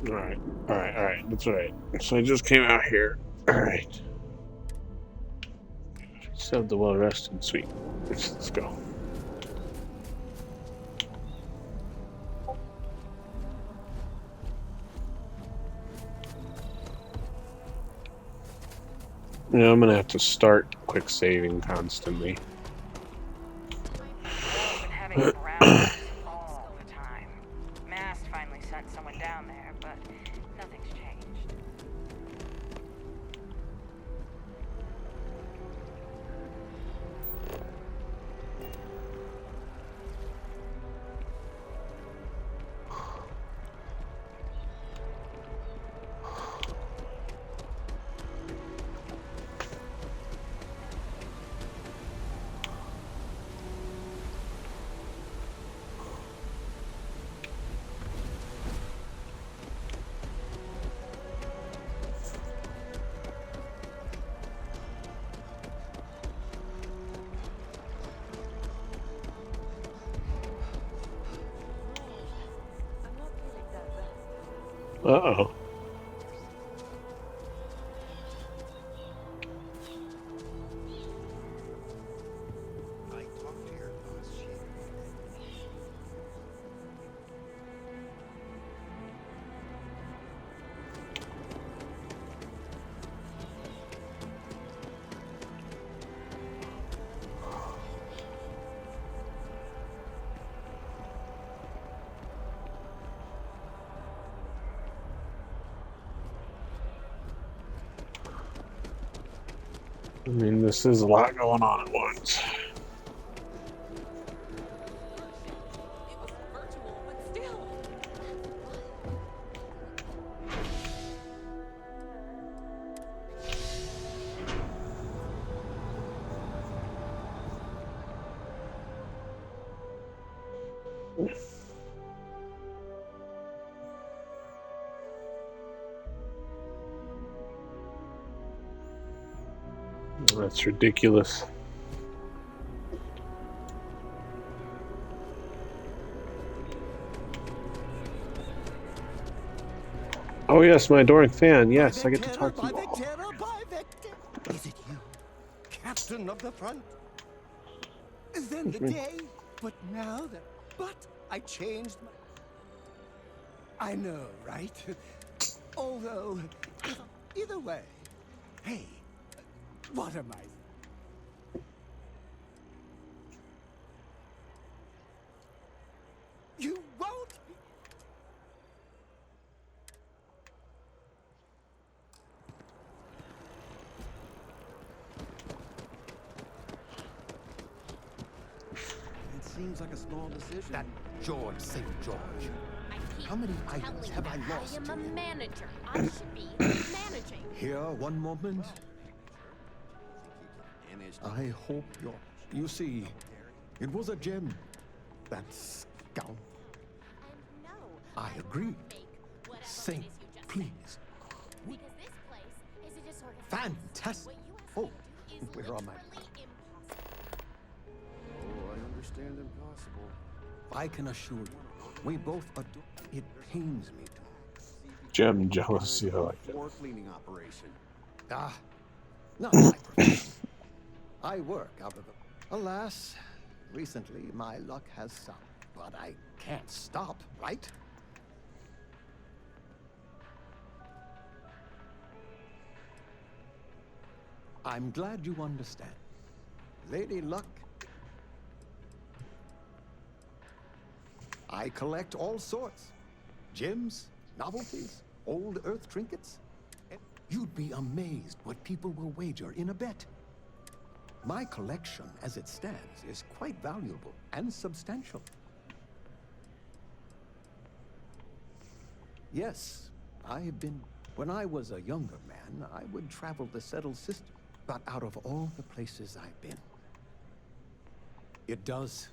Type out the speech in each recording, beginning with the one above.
Alright, alright, that's right. So I just came out here. Alright. Still have the well rested. Sweet. Let's go. Yeah, I'm gonna have to start quick saving constantly. I've been having problems all the time. Mast finally sent someone down there, but nothing's changed. Uh-oh. I mean, this is a lot going on at once. That's ridiculous. Oh yes, my adoring fan. Yes, I get to talk to you all. Is it you, captain of the front? Then the day, but now that... But I changed my... I know, right? Although, either way, hey, what am I? You won't be... It seems like a small decision. That George, St. George. How many items have I lost? I am a manager. I should be managing. Here, one moment. I hope you're... You see, it was a gem. That scout. And no, I agree. make whatever Saint, it is you just please. said. Because this place is a disorder. Fantastic. What Oh, you asked me to do is where are my... literally impossible. Oh, I understand impossible. I can assure you, we both adore... It pains me to... Gem jealousy, I like it. Floor cleaning operation. Ah, not my profession. I work out of the... Alas, recently my luck has sucked. But I can't stop, right? I'm glad you understand. Lady Luck. I collect all sorts. Gems, novelties, old earth trinkets. You'd be amazed what people will wager in a bet. My collection, as it stands, is quite valuable and substantial. Yes, I have been... When I was a younger man, I would travel the settled system. But out of all the places I've been, it does.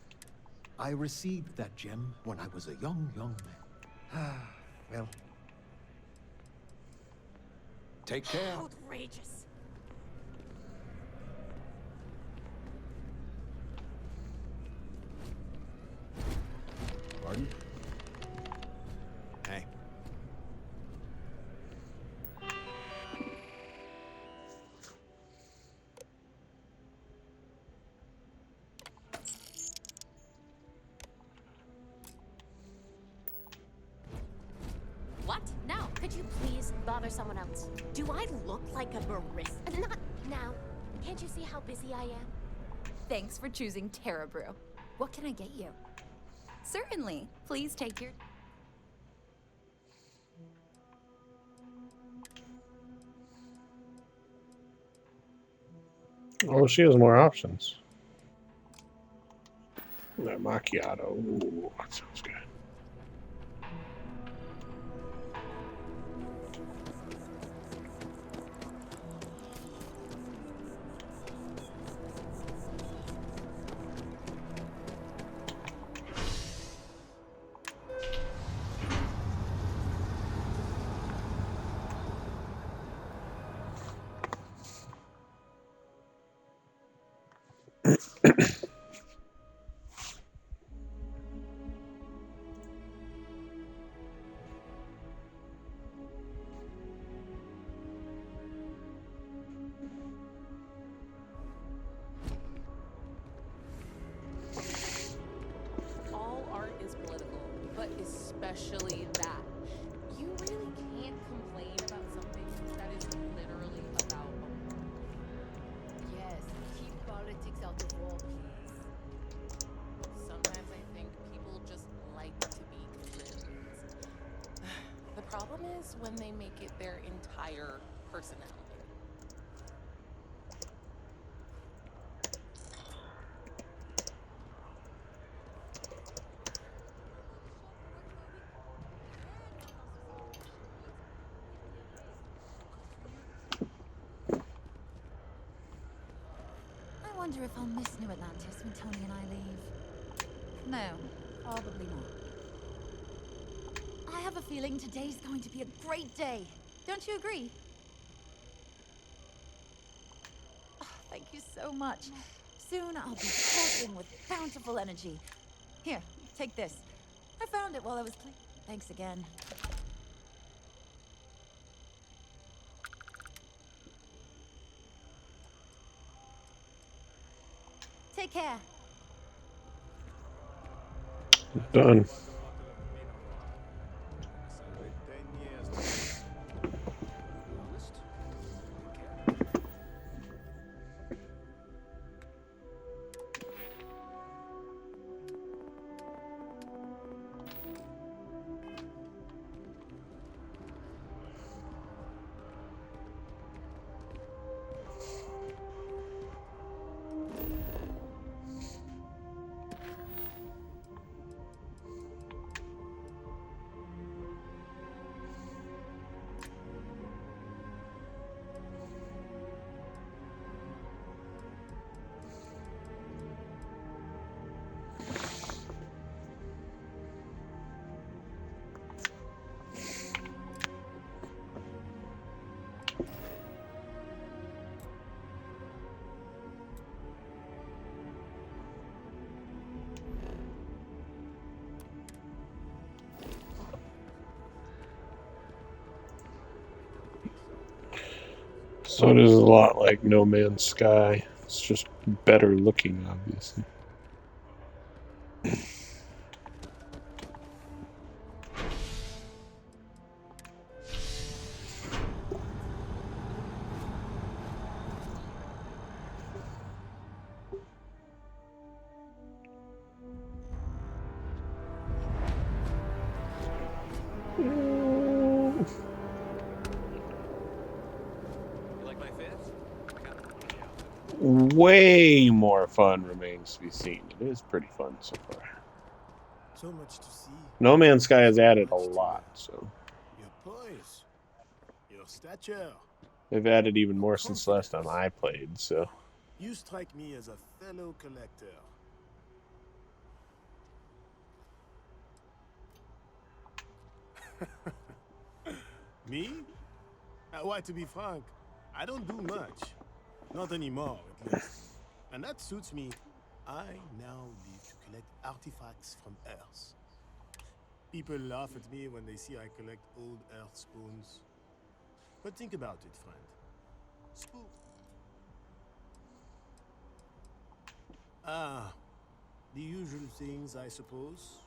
I received that gem when I was a young man. Ah, well... Take care. Outrageous. Pardon? Hey. bother someone else. Do I look like a barista? Not now. Can't you see how busy I am? Thanks for choosing Terra Brew. What can I get you? Certainly. Please take your... Oh, she has more options. That macchiato. Ooh, that sounds good. All art is political, but especially that. You really can't complain about something that is literally about a war. Yes, keep politics out of war, please. Sometimes I think people just like to be lived. The problem is when they make it their entire personality. I wonder if I'll miss New Atlantis when Tony and I leave. No, probably not. I have a feeling today's going to be a great day. Don't you agree? Oh, thank you so much. Soon I'll be pulsing with bountiful energy. Here, take this. I found it while I was cleaning. Thanks again. Take care. Done. So it is a lot like No Man's Sky. It's just better looking, obviously. Way more fun remains to be seen. It is pretty fun so far. So much to see. No Man's Sky has added a Much to lot, so Your poise, your stature. they've added even more since the last time I played, so. You strike me as a fellow collector. Me? Why, to be frank, I don't do much. Not anymore, at least. And that suits me. I now live to collect artifacts from Earth. People laugh at me when they see I collect old Earth spoons. But think about it, friend. Spoon. Ah, the usual things, I suppose.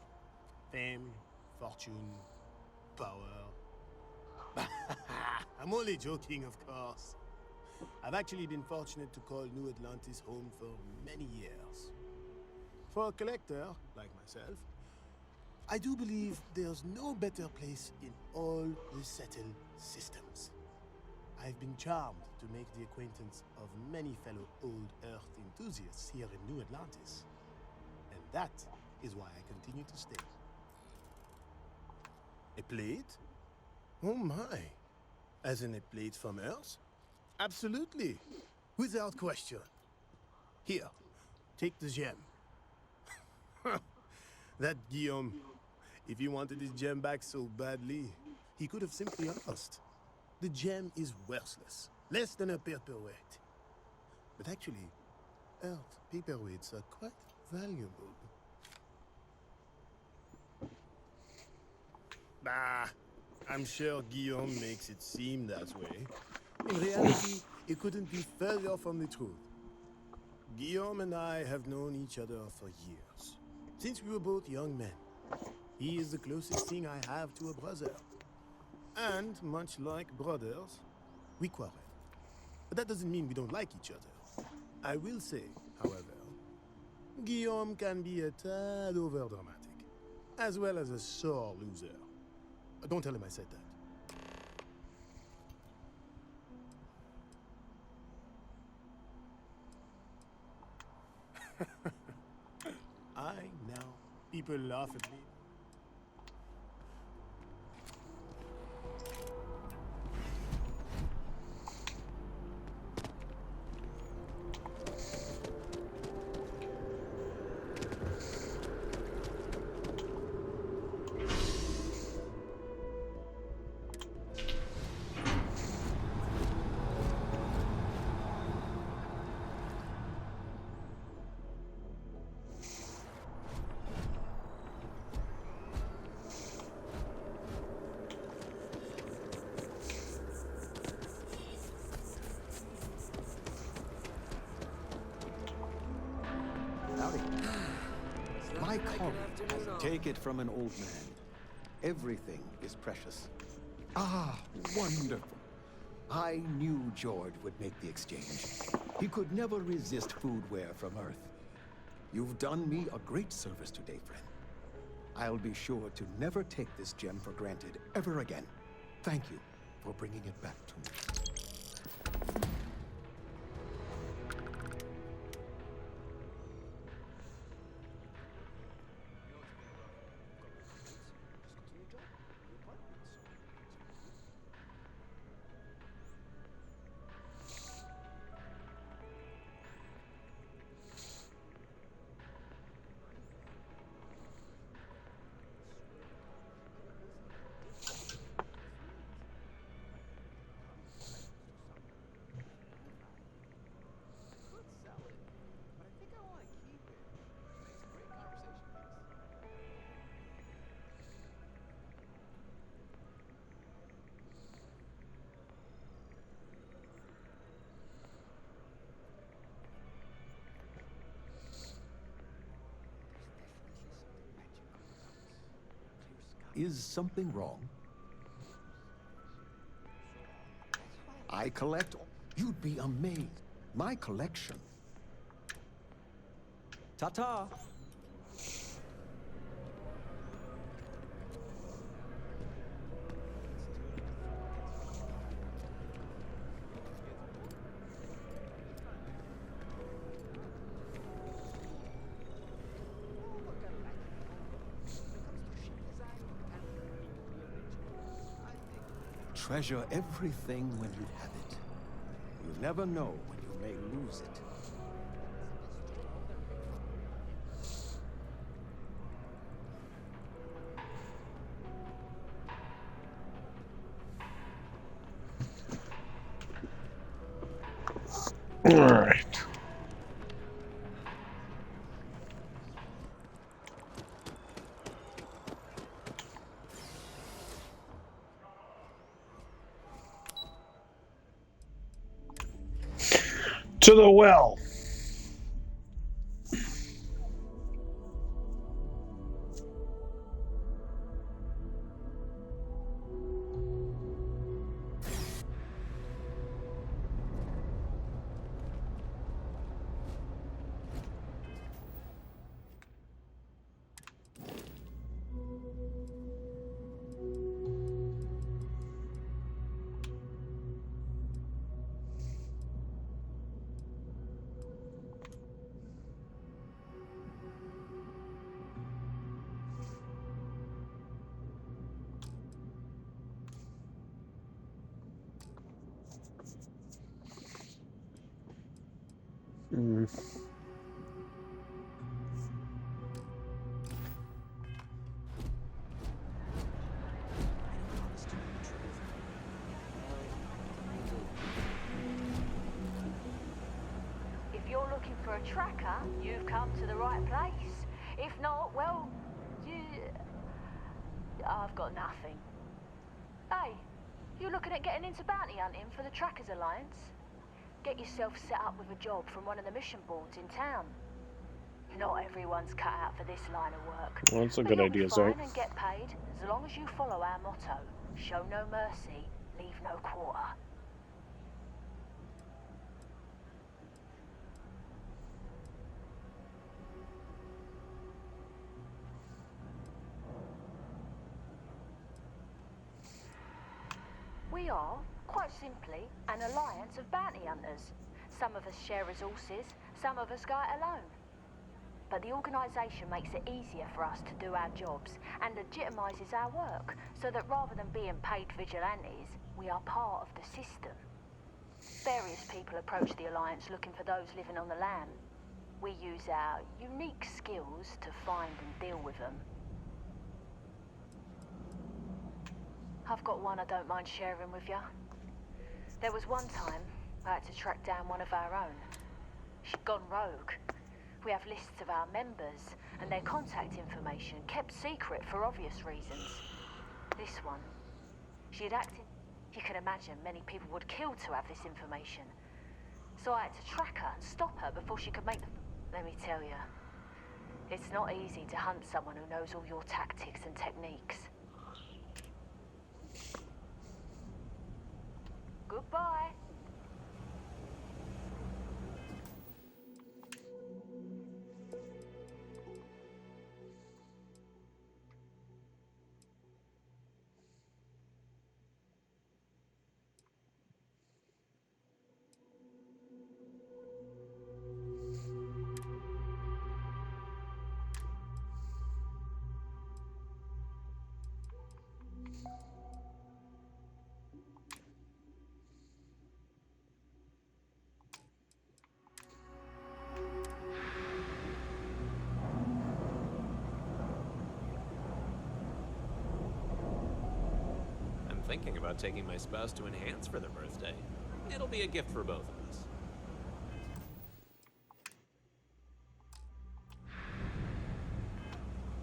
Fame, fortune, power. I'm only joking, of course. I've actually been fortunate to call New Atlantis home for many years. For a collector, like myself, I do believe there's no better place in all the settled systems. I've been charmed to make the acquaintance of many fellow old Earth enthusiasts here in New Atlantis. And that is why I continue to stay. A plate? Oh my. As in a plate from Earth? Absolutely. Without question. Here, take the gem. That Guillaume, if he wanted his gem back so badly, he could have simply asked. The gem is worthless, less than a paperweight. But actually, Earth paperweights are quite valuable. Bah, I'm sure Guillaume makes it seem that way. In reality, it couldn't be further from the truth. Guillaume and I have known each other for years, since we were both young men. He is the closest thing I have to a brother. And much like brothers, we quarrel. But that doesn't mean we don't like each other. I will say, however, Guillaume can be a tad overdramatic, as well as a sore loser. Don't tell him I said that. I now. People laugh at me. Howdy. My colleague has take it from an old man. Everything is precious. Ah, wonderful. I knew George would make the exchange. He could never resist foodware from Earth. You've done me a great service today, friend. I'll be sure to never take this gem for granted ever again. Thank you for bringing it back to me. Is something wrong? I collect. You'd be amazed. My collection. Ta-ta! Treasure everything when you have it. You never know when you may lose it. All right. To the well. Mm. If you're looking for a tracker, you've come to the right place. If not, well, I've got nothing. Hey, you looking at getting into bounty hunting for the Trackers Alliance? Get yourself set up with a job from one of the mission boards in town. Not everyone's cut out for this line of work. Well, that's a But good you'll be idea, Zoe. fine and get paid as long as you follow our motto: show no mercy, leave no quarter. We are, quite simply, an alliance of bounty hunters. Some of us share resources, some of us go it alone. But the organisation makes it easier for us to do our jobs and legitimises our work, so that rather than being paid vigilantes, we are part of the system. Various people approach the Alliance looking for those living on the lam. We use our unique skills to find and deal with them. I've got one I don't mind sharing with you. There was one time I had to track down one of our own. She'd gone rogue. We have lists of our members and their contact information kept secret for obvious reasons. This one, she had acted... You can imagine many people would kill to have this information. So I had to track her and stop her before she could make the... Let me tell you, it's not easy to hunt someone who knows all your tactics and techniques. Goodbye. I'm thinking about taking my spouse to Enhance for their birthday. It'll be a gift for both of us.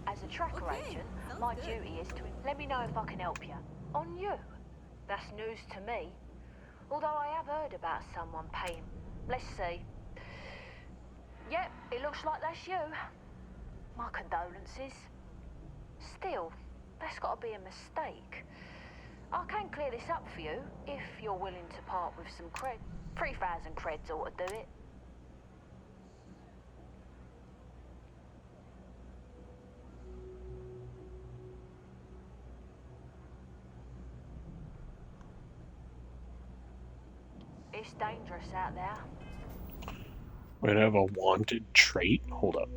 As a tracker agent, my duty is to... Let me know if I can help you. On you. That's news to me. Although I have heard about someone paying... Let's see. Yep, it looks like that's you. My condolences. Still, that's got to be a mistake. I can clear this up for you, if you're willing to part with some cred. 3,000 creds ought to do it. It's dangerous out there. Might have a wanted trait? Hold up.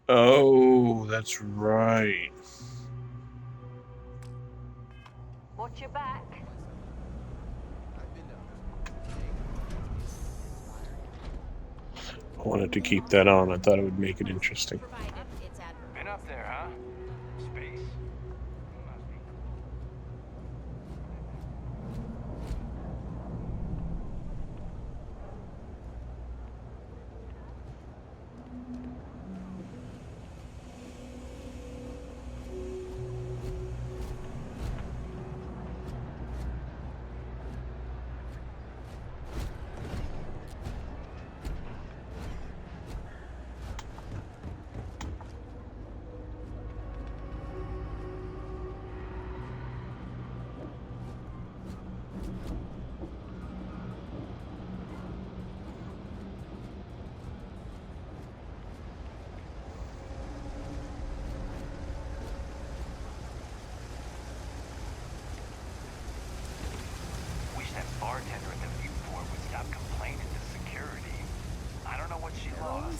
Oh, that's right. Watch your back. I wanted to keep that on. I thought it would make it interesting. Provided it's admirable. Been up there, huh? Space. Must be cool.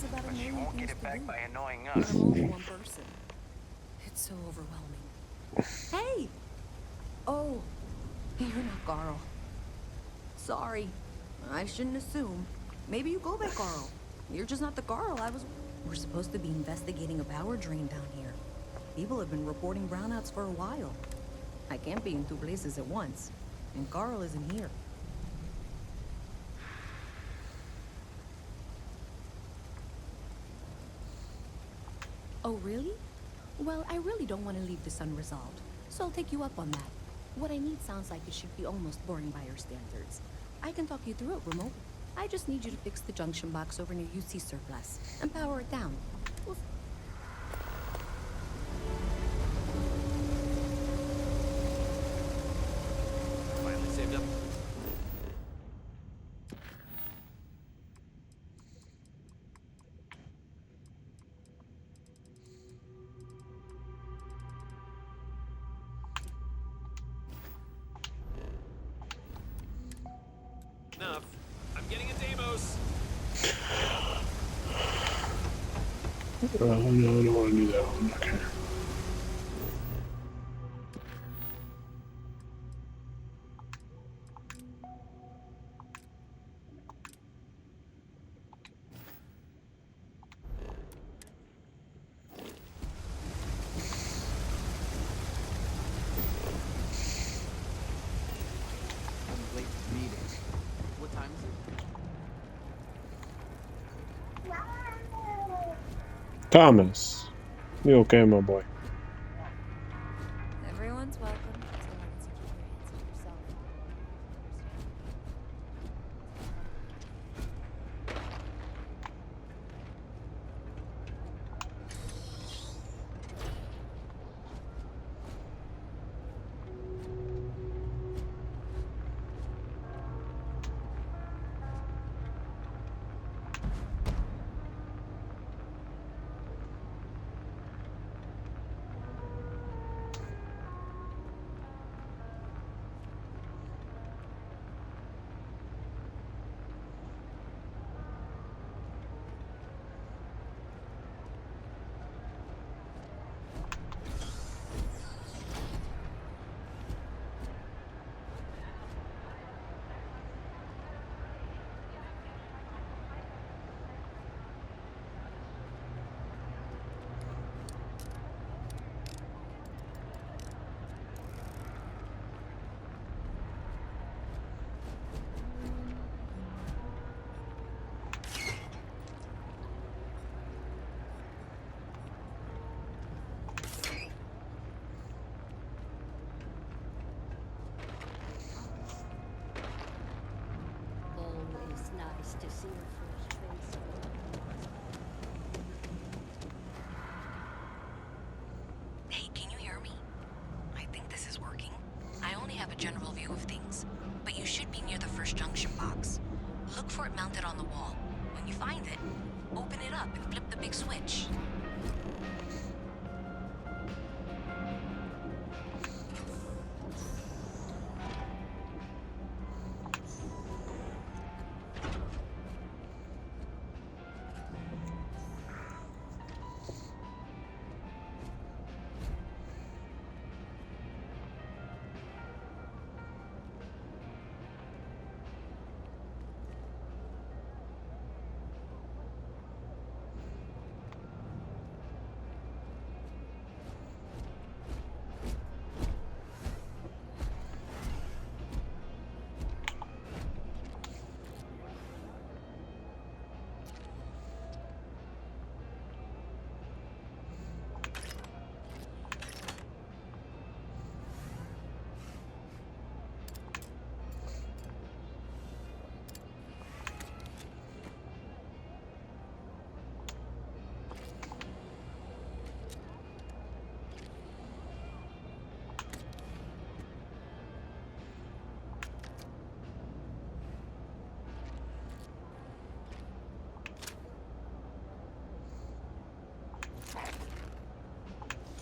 has about a But she million won't things get it to back do. by annoying And us. I'm only one person. It's so overwhelming. Hey! Oh, you're not Carl. Sorry. I shouldn't assume. Maybe you go by Carl. You're just not the Carl I was... We're supposed to be investigating a power drain down here. People have been reporting brownouts for a while. I can't be in two places at once. And Carl isn't here. Oh, really? Well, I really don't want to leave this unresolved, so I'll take you up on that. What I need sounds like it should be almost boring by your standards. I can talk you through it remotely. I just need you to fix the junction box over near UC Surplus and power it down. We'll Finally saved up. Enough. I'm getting a Deimos. No, I don't want to do that one. Okay. Late meeting. What time is it? Thomas, you okay, my boy? Everyone's welcome, so long as you keep your hands to yourself. Always nice to see a fresh face. Hey, can you hear me? I think this is working. I only have a general view of things, but you should be near the first junction box. Look for it mounted on the wall. When you find it, open it up and flip the big switch.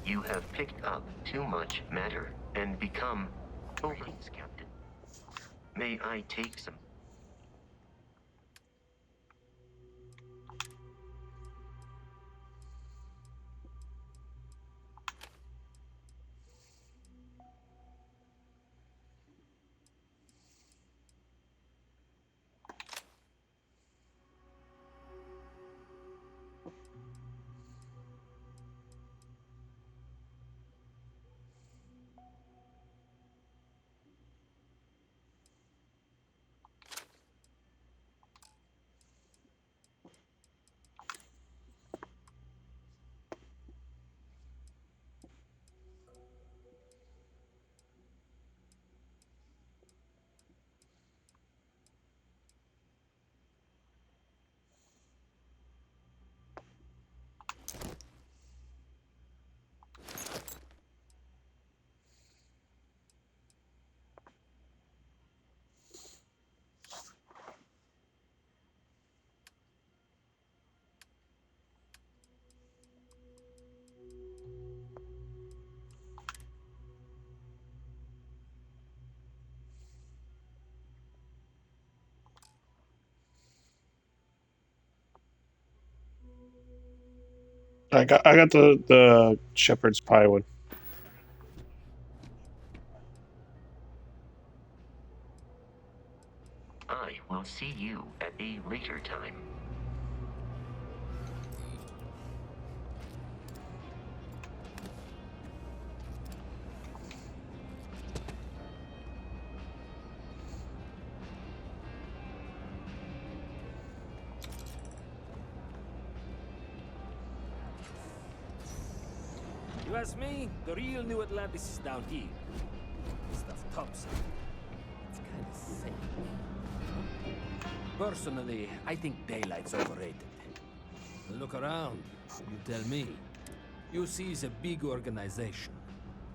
You have picked up too much matter and become police captain. May I take some? I got the shepherd's pie one. I will see you at a later time. You ask me, the real New Atlantis is down here. Stuff topside. It's kind of sick. Personally, I think daylight's overrated. Look around. You tell me. You see it's a big organization.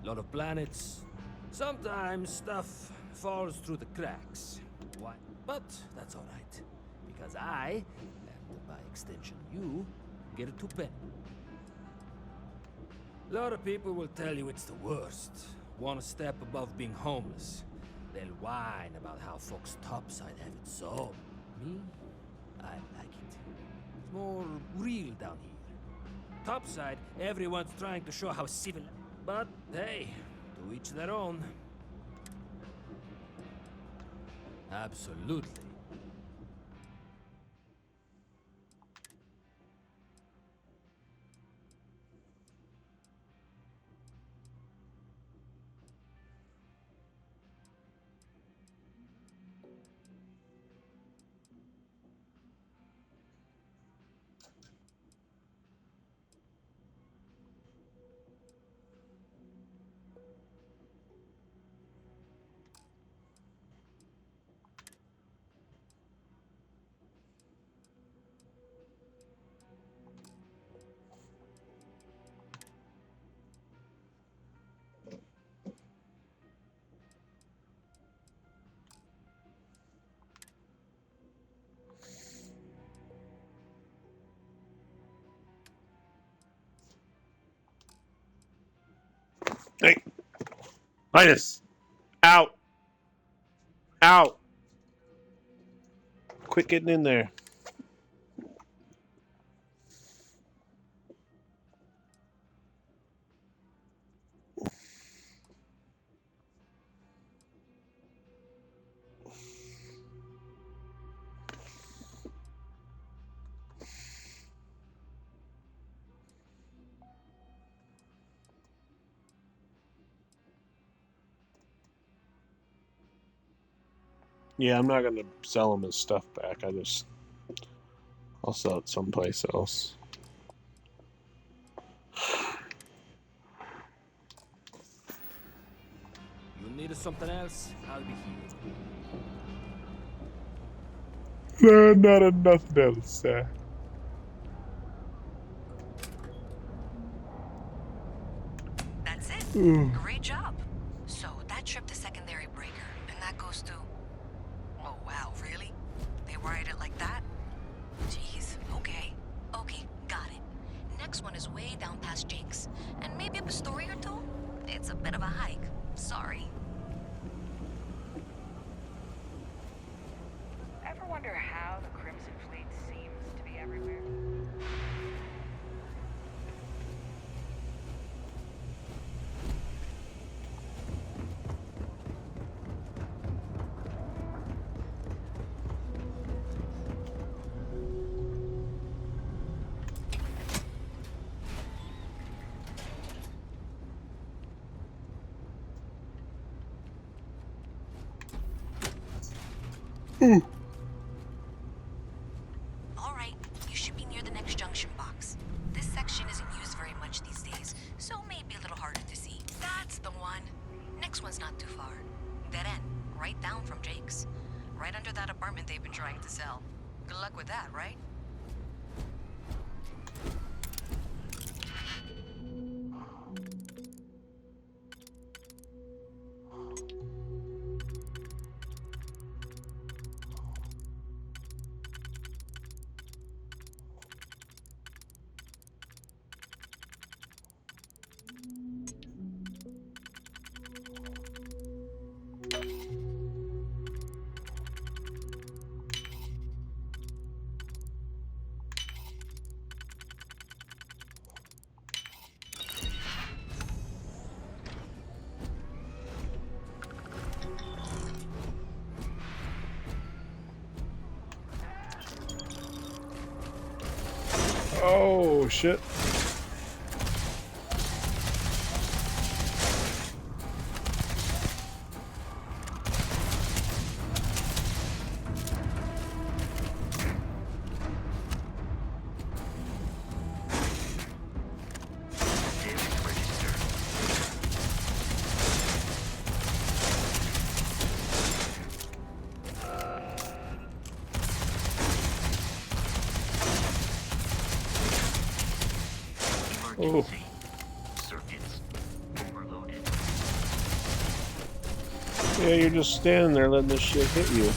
A lot of planets. Sometimes stuff falls through the cracks. Why? But that's all right. Because I, and by extension you, get it to pay. A lot of people will tell you it's the worst. Want a step above being homeless. They'll whine about how folks topside have it so. Me? I like it. It's more real down here. Topside, everyone's trying to show how civil. But hey, to each their own. Absolutely. Hey, Linus, out, out! Quit getting in there. Yeah, I'm not gonna sell him his stuff back. I'll sell it someplace else. You need something else? I'll be here. Not enough else. That's it. Great job. So that tripped the secondary breaker, and that goes to... Oh, wow, really? They wired it like that? Jeez, okay. Okay, got it. Next one is way down past Jake's, and maybe up a story or two? It's a bit of a hike. Sorry. Ever wonder how the Crimson Fleet seems to be everywhere? Alright, you should be near the next junction box. This section isn't used very much these days, so maybe a little harder to see. That's the one. Next one's not too far. Dead end, right down from Jake's. Right under that apartment they've been trying to sell. Good luck with that, right? Oh, shit. Oh. Circuits overloaded. Yeah, you're just standing there letting this shit hit you.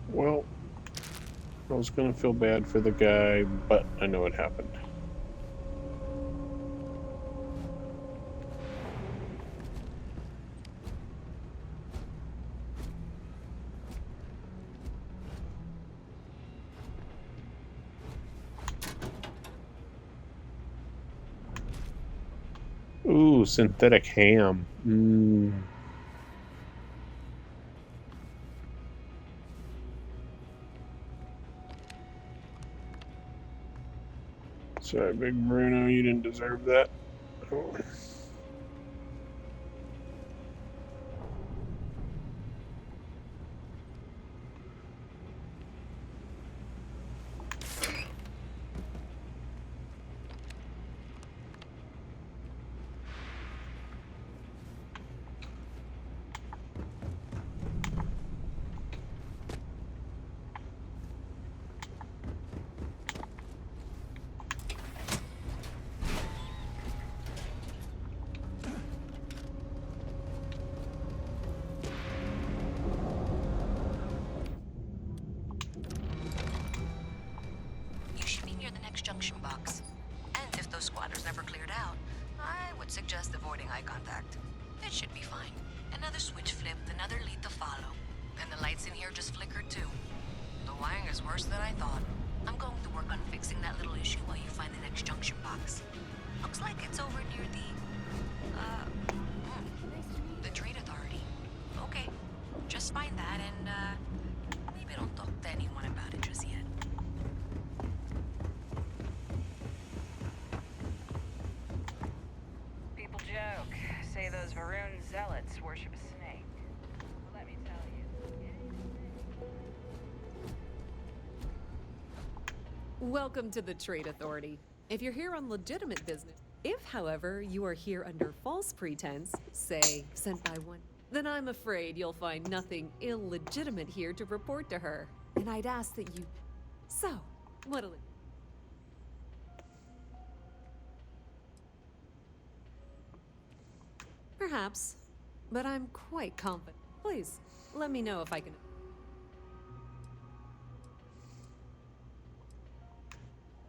Well, I was gonna feel bad for the guy, but I know what happened. Ooh, synthetic ham. Mmm. Sorry, Big Bruno, you didn't deserve that. Oh. You should be near the next junction box. And if those squatters never cleared out, I would suggest avoiding eye contact. It should be fine. Another switch flipped, another lead to follow. And the lights in here just flickered too. The wiring is worse than I thought. I'm going to work on fixing that little issue while you find the next junction box. Looks like it's over near the Trade Authority. Okay, just find that and, maybe don't talk to anyone about it just yet. People joke, say those Varoons zealots worship a snake. Let me tell you. Welcome to the Trade Authority. If you're here on legitimate business, if, however, you are here under false pretense, say, sent by one, then I'm afraid you'll find nothing illegitimate here to report to her. And I'd ask that you... So, what'll it... Perhaps, but I'm quite confident. Please, let me know if I can...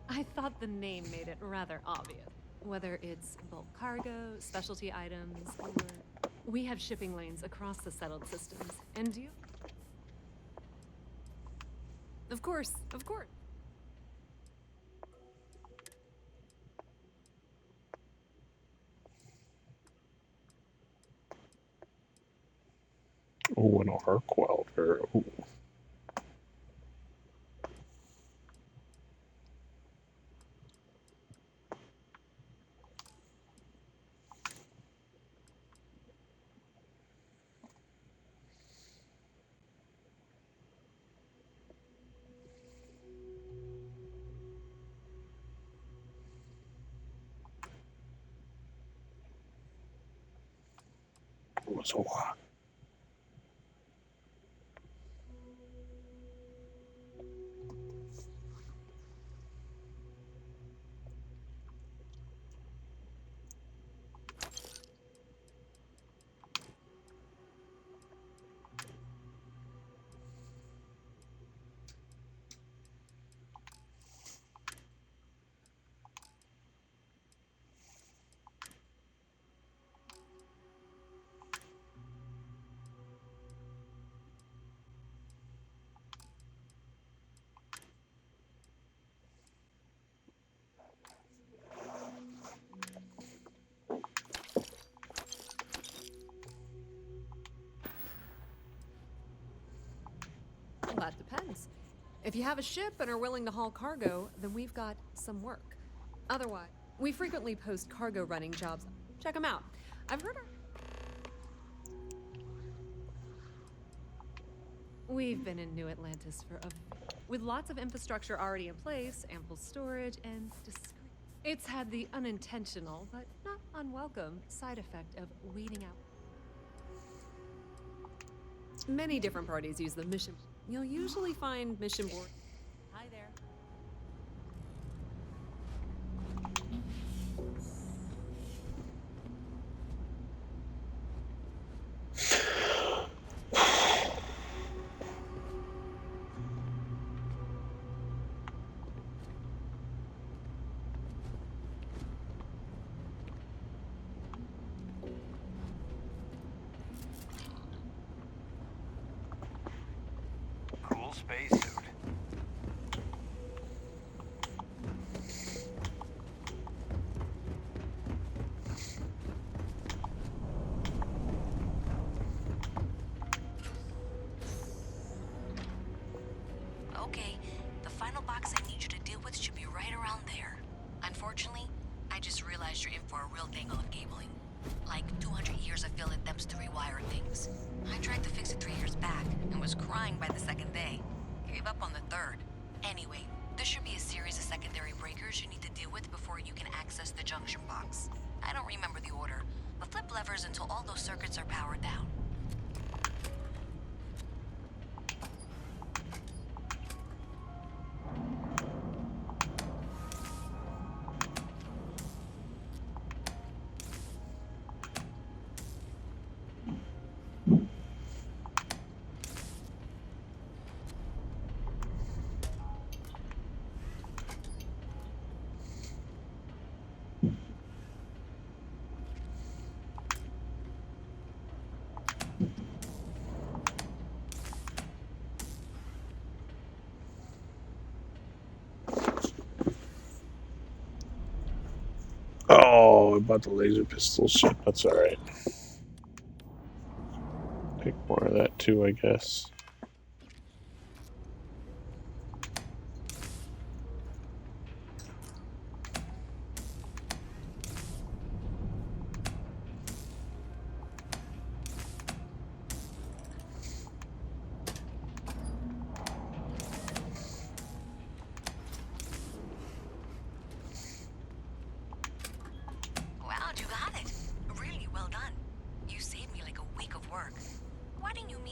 I thought the name made it rather obvious. Whether it's bulk cargo, specialty items, or... We have shipping lanes across the settled systems, and you... Of course, of course. Oh, an arc welder. Ooh. It was a lot. Well, that depends. If you have a ship and are willing to haul cargo, then we've got some work. Otherwise, we frequently post cargo running jobs. Check them out. I've heard We've been in New Atlantis for with lots of infrastructure already in place, ample storage, and it's had the unintentional, but not unwelcome, side effect of weeding out. Many different parties use the mission. You'll usually find mission board. Hi there. Cool spacesuit. Okay, the final box I need you to deal with should be right around there. Unfortunately, I just realized you're in for a real tangle of cabling. Like 200 years of filling them's to rewire things. I tried to fix it 3 years back and was crying by the second day. Gave up on the third. Anyway, there should be a series of secondary breakers you need to deal with before you can access the junction box. I don't remember the order, but flip levers until all those circuits are powered down. Oh, about the laser pistol shit. That's alright. Take more of that too, I guess.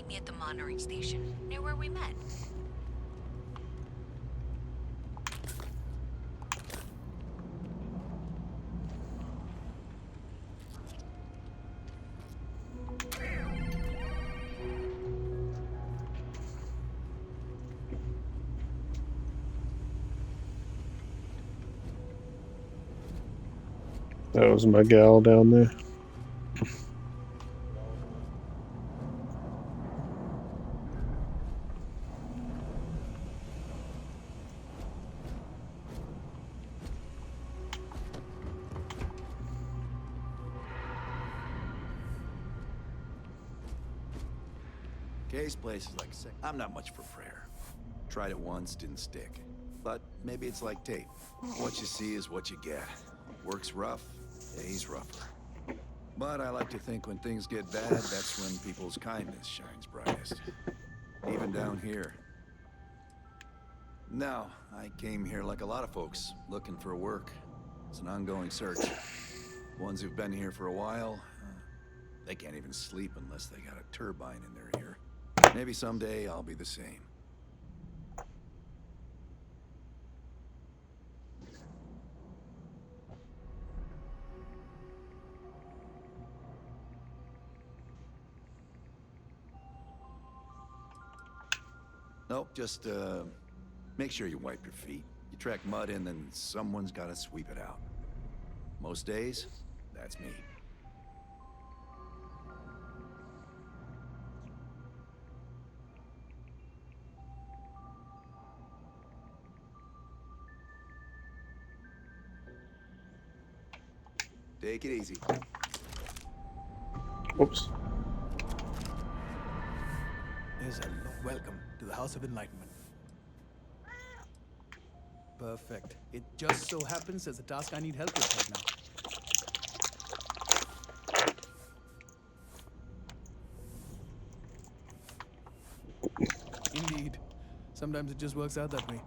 meet me at the monitoring station, near where we met. That was my gal down there. Kay's place is like I'm not much for prayer. Tried it once, didn't stick. But maybe it's like tape. What you see is what you get. Works rough, he's rougher. But I like to think when things get bad, that's when people's kindness shines brightest. Even down here. No, I came here like a lot of folks, looking for work. It's an ongoing search. Ones who've been here for a while, they can't even sleep unless they got a turbine in their ear. Maybe someday I'll be the same. Nope, just make sure you wipe your feet. You track mud in, then someone's gotta sweep it out. Most days, that's me. Take it easy. Oops. There's a welcome to the House of Enlightenment. Perfect. It just so happens there's a task I need help with right now. Indeed. Sometimes it just works out that way.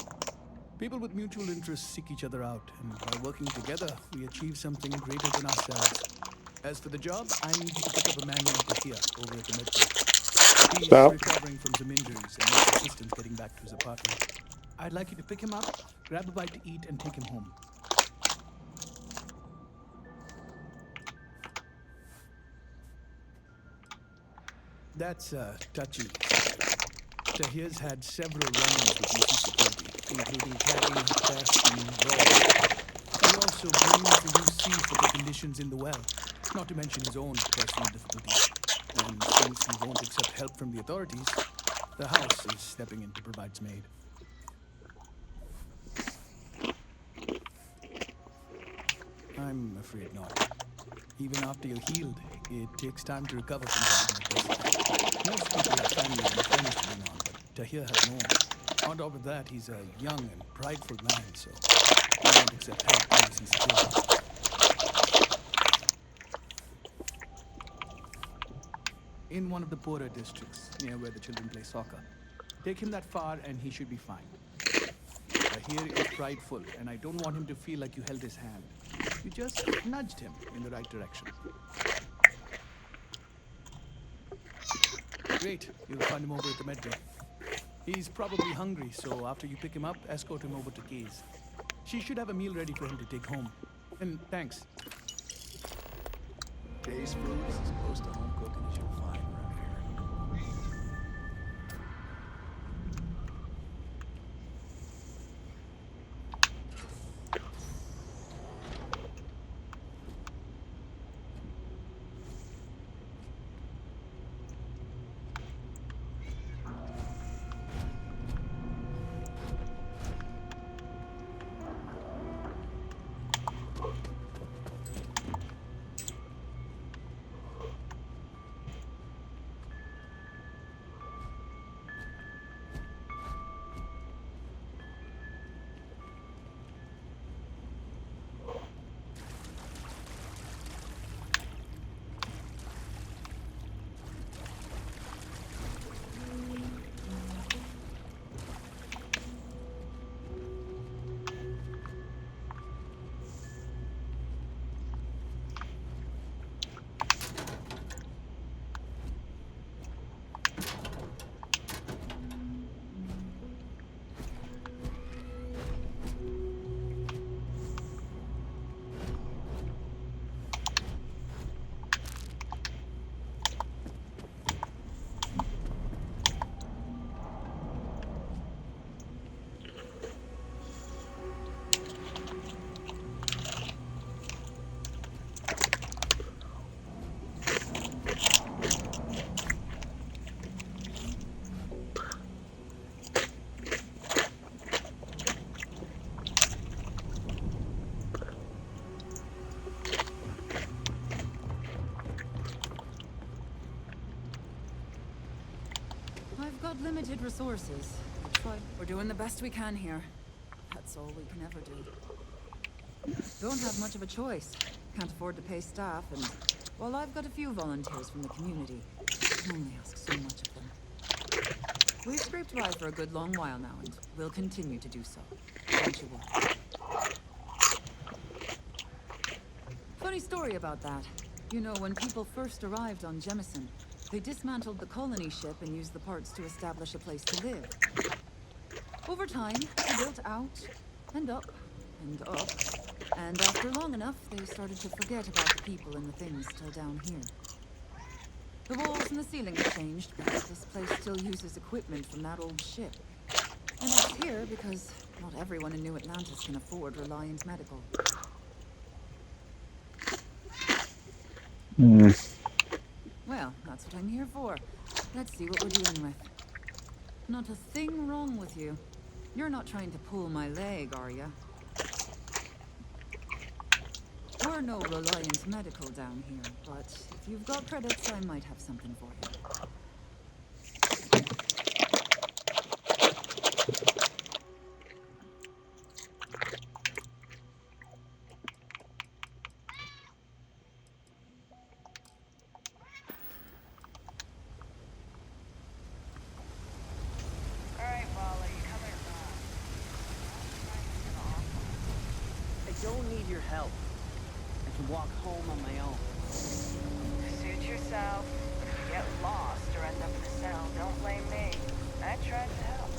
People with mutual interests seek each other out, and by working together, we achieve something greater than ourselves. As for the job, I need you to pick up a man named Tahir over at the medbay. He's recovering from some injuries and needs assistance getting back to his apartment. I'd like you to pick him up, grab a bite to eat, and take him home. That's touchy. Tahir's had several run-ins with UC security, including tagging, theft, and robbing. He also blames the UC for the conditions in the well, not to mention his own personal difficulties. And since he won't accept help from the authorities, the house is stepping in to provide some aid. I'm afraid not. Even after you're healed, it takes time to recover from something like this. Most people have family and friends to lean on, but Tahir has no one. On top of that, he's a young and prideful man, so he won't accept help unless he's secure. In one of the poorer districts, near where the children play soccer. Take him that far and he should be fine. Tahir is prideful, and I don't want him to feel like you held his hand. You just nudged him in the right direction. Great, you'll find him over at the medbay. He's probably hungry, so after you pick him up, escort him over to Kay's. She should have a meal ready for him to take home. And thanks. Kay's food is as close to home cooking as you'll find around here. have limited resources. We're doing the best we can here. That's all we can ever do. Don't have much of a choice. Can't afford to pay staff, and while I've got a few volunteers from the community, I can only ask so much of them. We've scraped by for a good long while now, and we'll continue to do so. Don't you worry. Funny story about that. You know, when people first arrived on Jemison, they dismantled the colony ship and used the parts to establish a place to live. Over time, they built out and up and up. And after long enough, they started to forget about the people and the things still down here. The walls and the ceiling have changed, but this place still uses equipment from that old ship. And it's here because not everyone in New Atlantis can afford Reliant Medical. Well, that's what I'm here for. Let's see what we're dealing with. Not a thing wrong with you. You're not trying to pull my leg, are ya? We're no Reliant Medical down here, but if you've got credits, I might have something for you. Alright, Walla, you coming or not? I don't need your help. I can walk home on my own. Suit yourself. If you get lost or end up in a cell, don't blame me. I tried to help.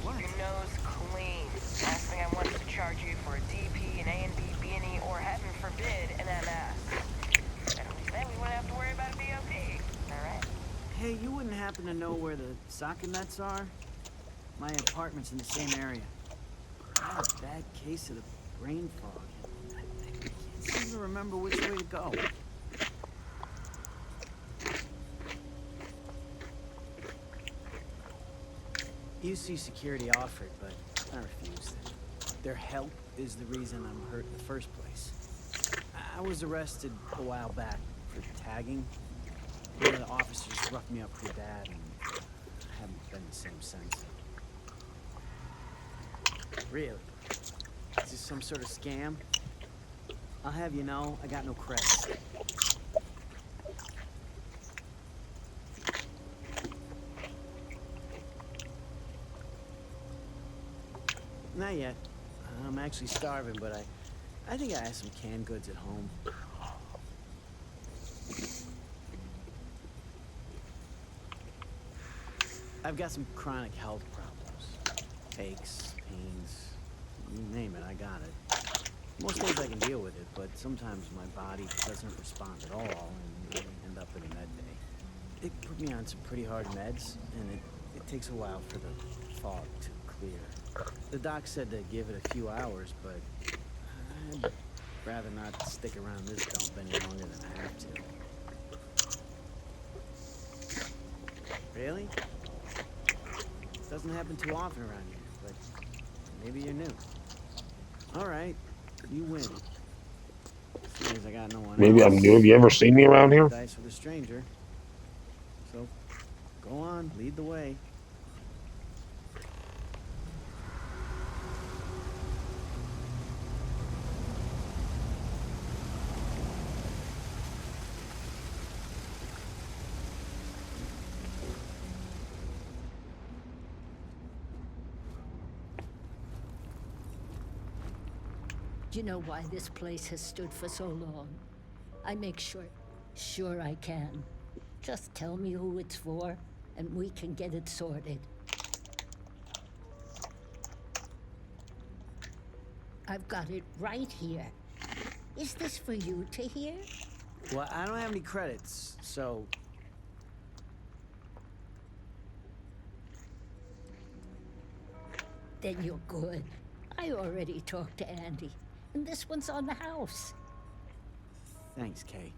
Keep your nose clean. Last thing I want is to charge you for a DP, an A&B, B&E, or heaven forbid, an MS. At least then we wouldn't have to worry about a BOP. Alright? Hey, you wouldn't happen to know where the soccer nets are? My apartment's in the same area. I had a bad case of the brain fog. I can't seem to remember which way to go. UC security offered, but I refused. Their help is the reason I'm hurt in the first place. I was arrested a while back for tagging. One of the officers roughed me up pretty bad, and I haven't been the same since. Really? Is this some sort of scam? I'll have you know, I got no credits. Not yet. I'm actually starving, but I think I have some canned goods at home. I've got some chronic health problems. Aches, pains, you name it, I got it. Most days I can deal with it, but sometimes my body doesn't respond at all, and I end up in a med bay. They put me on some pretty hard meds, and it takes a while for the fog to clear. The doc said to give it a few hours, but I'd rather not stick around this dump any longer than I have to. Really? Doesn't happen too often around here, but maybe you're new. All right, you win. Seeing as I got no one Maybe else, I'm new. Have you ever seen me around here? dice with a stranger. So, go on, lead the way. Do you know why this place has stood for so long? I make sure I can. Just tell me who it's for, and we can get it sorted. I've got it right here. Is this for you to hear? Well, I don't have any credits, so... Then you're good. I already talked to Andy, and this one's on the house. Thanks, Kay.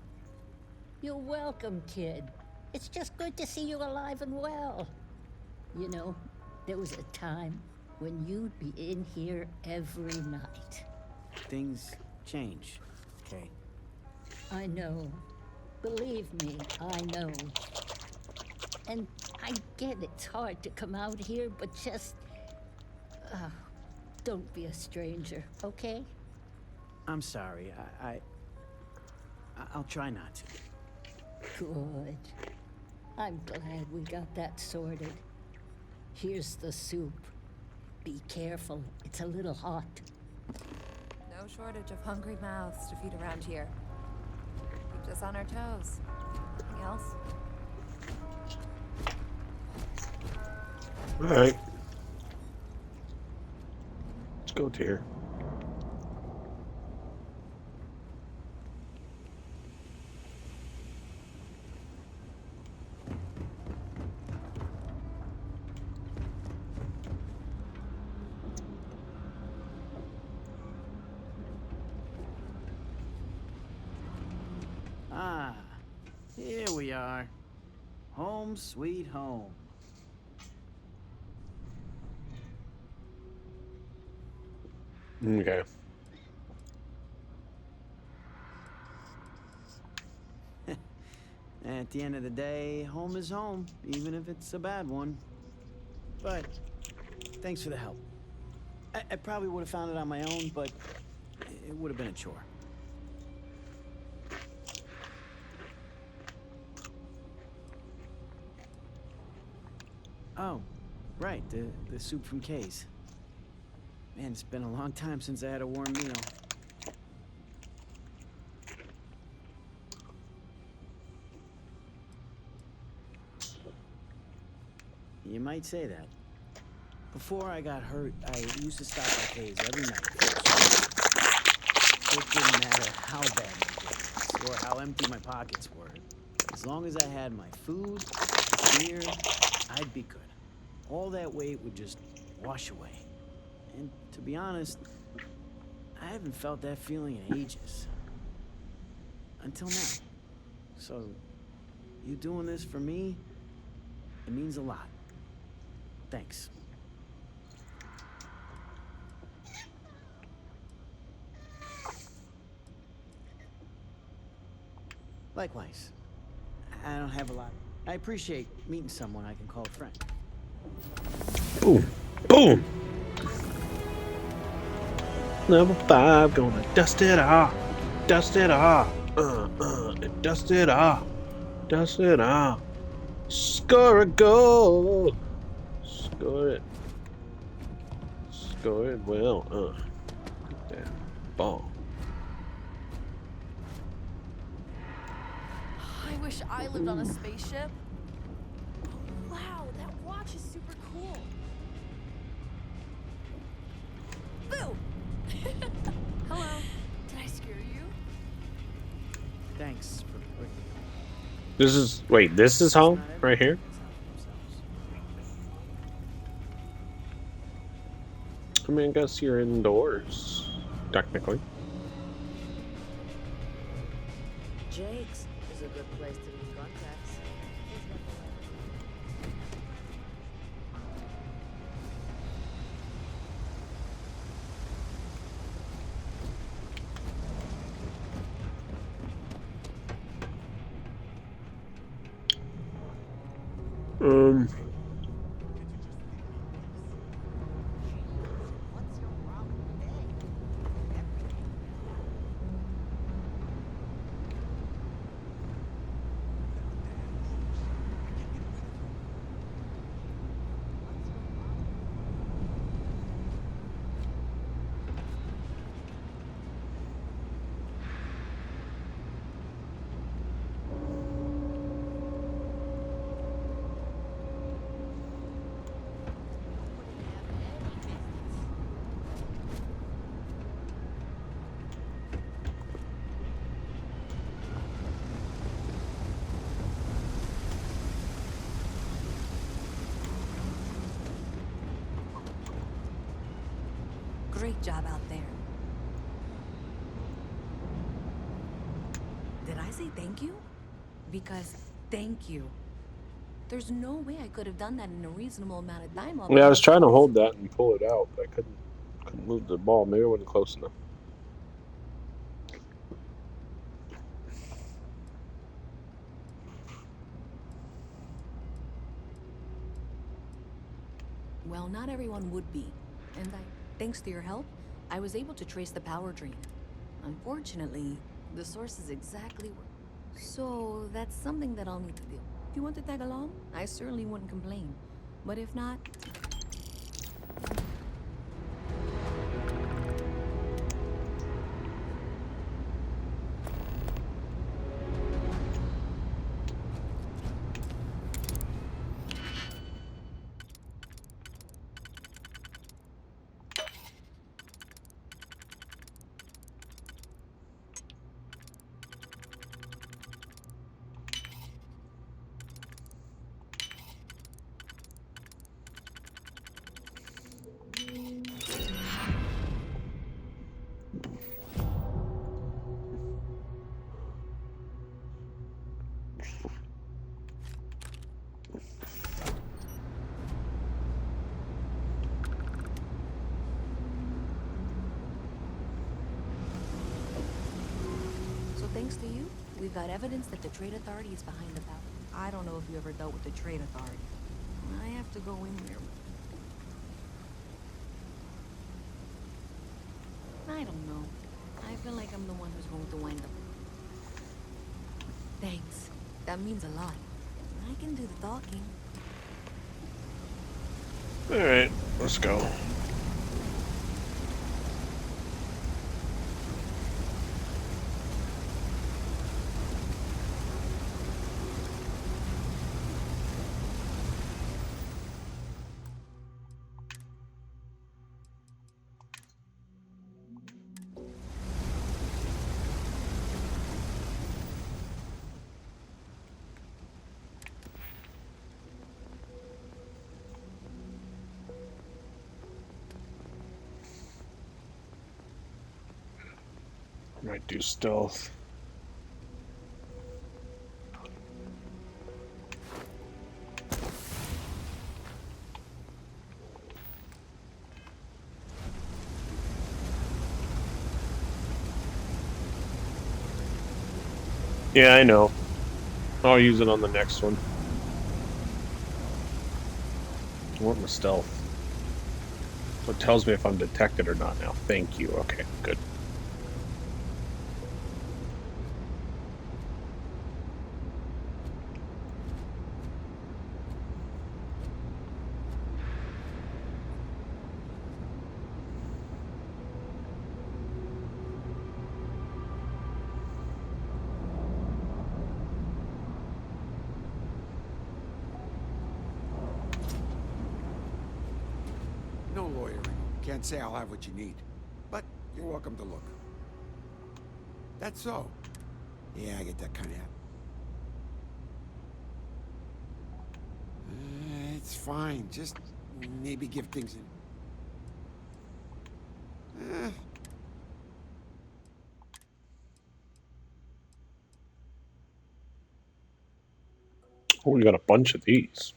You're welcome, kid. It's just good to see you alive and well. You know, there was a time when you'd be in here every night. Things change, Kay. I know. Believe me, I know. And I I get it's hard to come out here, but just... don't be a stranger, okay? I'm sorry. I'll try not to. Good. I'm glad we got that sorted. Here's the soup. Be careful, it's a little hot. No shortage of hungry mouths to feed around here. Keeps us on our toes. Anything else? Alright. Let's go to here. Ah, here we are. Home sweet home. Okay. At the end of the day, home is home, even if it's a bad one. But thanks for the help. I probably would have found it on my own, but it would have been a chore. Oh, right, the soup from Kay's. Man, it's been a long time since I had a warm meal. You might say that. Before I got hurt, I used to stop at Kay's every night. It didn't matter how bad my day was or how empty my pockets were. As long as I had my food, beer, I'd be good. All that weight would just wash away. And to be honest, I haven't felt that feeling in ages. Until now. So, you doing this for me, it means a lot. Thanks. Likewise. I don't have a lot. I appreciate meeting someone I can call a friend. Boom. Boom. Level 5, gonna dust it off. Dust it off. Dust it off. Dust it off. Score a goal. Score it. Score it well. That ball. I wish I lived on a spaceship. Oh, wow, that watch is super cool. Boo! Hello. Did I scare you? Thanks for quick. This is wait, this is home right here? I mean, I guess you're indoors, technically. Jake's is a good place to leave contacts. Great job out there. Did I say thank you? Because thank you. There's no way I could have done that in a reasonable amount of time. Yeah, I was trying to hold that and pull it out, but I couldn't move the ball. Maybe I wasn't close enough. Well, not everyone would be. And thanks to your help, I was able to trace the power drain. Unfortunately, the source is exactly where... So, that's something that I'll need to deal. If you want to tag along, I certainly wouldn't complain. But if not... Thanks to you, we've got evidence that the Trade Authority is behind the power. I don't know if you ever dealt with the Trade Authority. I have to go in there. I don't know. I feel like I'm the one who's going to wind up. Thanks. That means a lot. I can do the talking. Alright, let's go. Might do stealth. Yeah, I know. I'll use it on the next one. I want my stealth. So it tells me if I'm detected or not now. Thank you. Okay, good. No lawyering. Can't say I'll have what you need. But you're welcome to look. That's so. Yeah, I get that kind of... it's fine. Just maybe give things in. Oh, we got a bunch of these.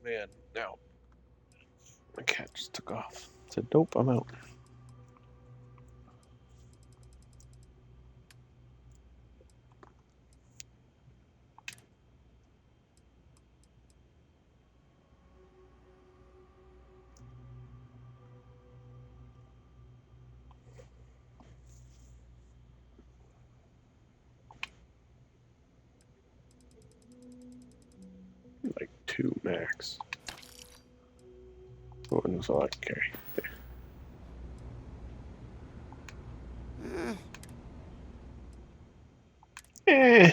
Man, no. My cat just took off. Said, nope, I'm out. Like 2 max. Oh, and that's all I can carry. Eh.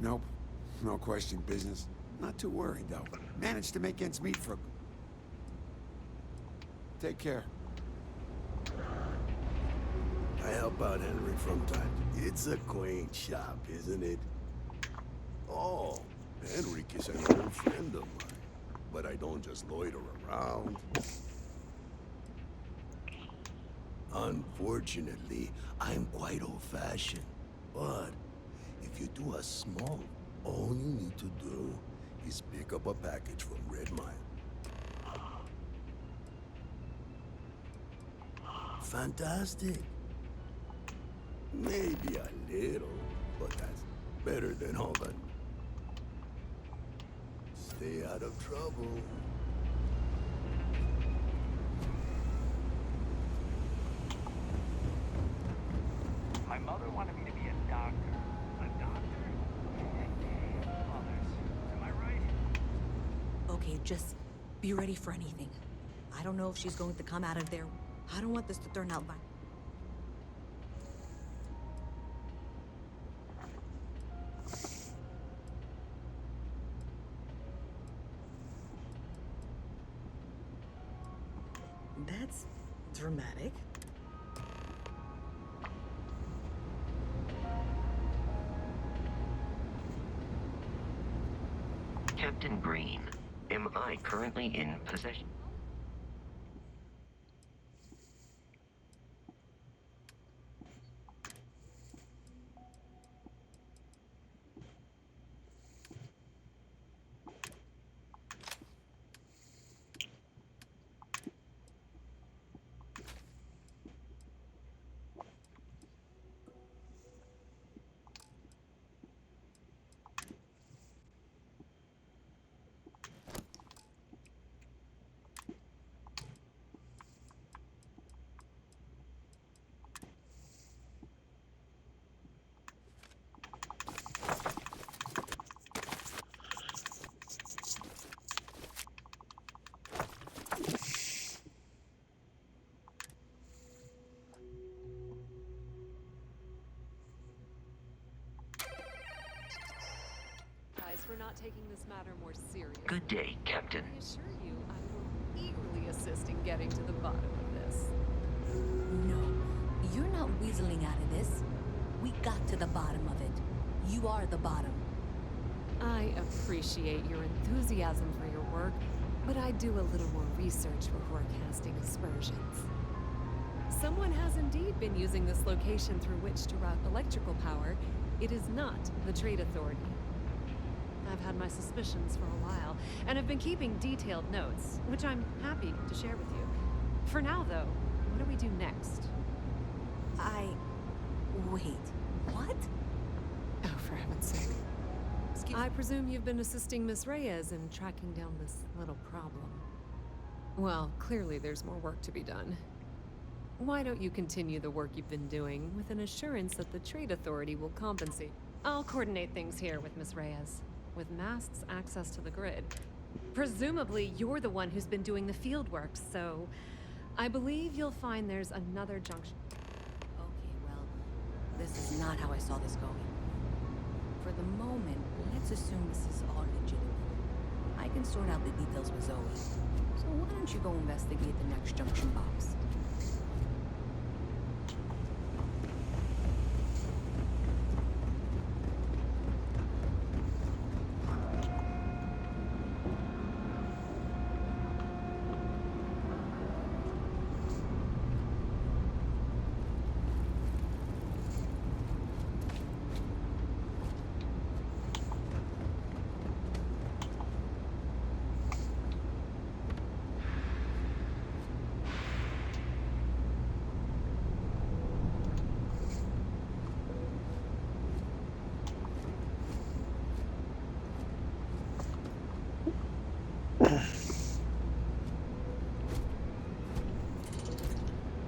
Nope. No question business. Not too worried, though. Managed to make ends meet for... Take care. I help out Henry from time. It's a quaint shop, isn't it? Oh, Henrik is an old friend of mine. But I don't just loiter around. Unfortunately, I'm quite old-fashioned. But if you do a small, all you need to do is pick up a package from Red Mine. Fantastic. Maybe a little, but that's better than all that. Stay out of trouble. My mother wanted me to be a doctor. A doctor? Mothers. Am I right? Okay, just be ready for anything. I don't know if she's going to come out of there. I don't want this to turn out like... That's dramatic. Captain Green, am I currently in possession? For not taking this matter more seriously. Good day, Captain. I assure you, I will eagerly assist in getting to the bottom of this. No, you're not weaseling out of this. We got to the bottom of it. You are the bottom. I appreciate your enthusiasm for your work, but I do a little more research before casting aspersions. Someone has indeed been using this location through which to route electrical power. It is not the Trade Authority. I've had my suspicions for a while, and have been keeping detailed notes, which I'm happy to share with you. For now, though, what do we do next? Wait, what? Oh, for heaven's sake. I presume you've been assisting Miss Reyes in tracking down this little problem. Well, clearly there's more work to be done. Why don't you continue the work you've been doing with an assurance that the Trade Authority will compensate? I'll coordinate things here with Miss Reyes. With Mast's access to the grid. Presumably, you're the one who's been doing the field work, so I believe you'll find there's another junction. Okay, well, this is not how I saw this going. For the moment, let's assume this is all legitimate. I can sort out the details with Zoe. So why don't you go investigate the next junction box?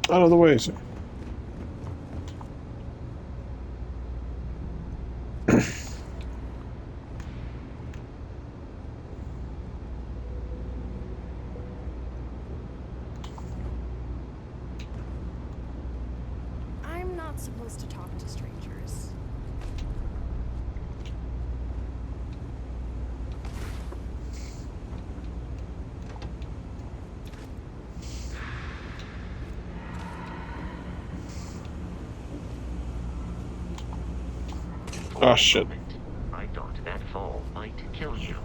Out of the way, sir. I'm not supposed to talk to strangers. Oh shit. I thought that fall might kill you.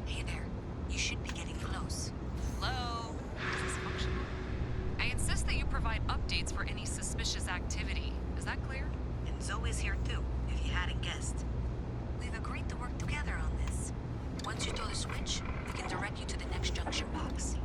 Hey there. You should be getting close. Hello? Is this functional? I insist that you provide updates for any suspicious activity. Is that clear? And Zoe's here too, if you hadn't guessed. We've agreed to work together on this. Once you throw the switch, we can direct you to the next junction box.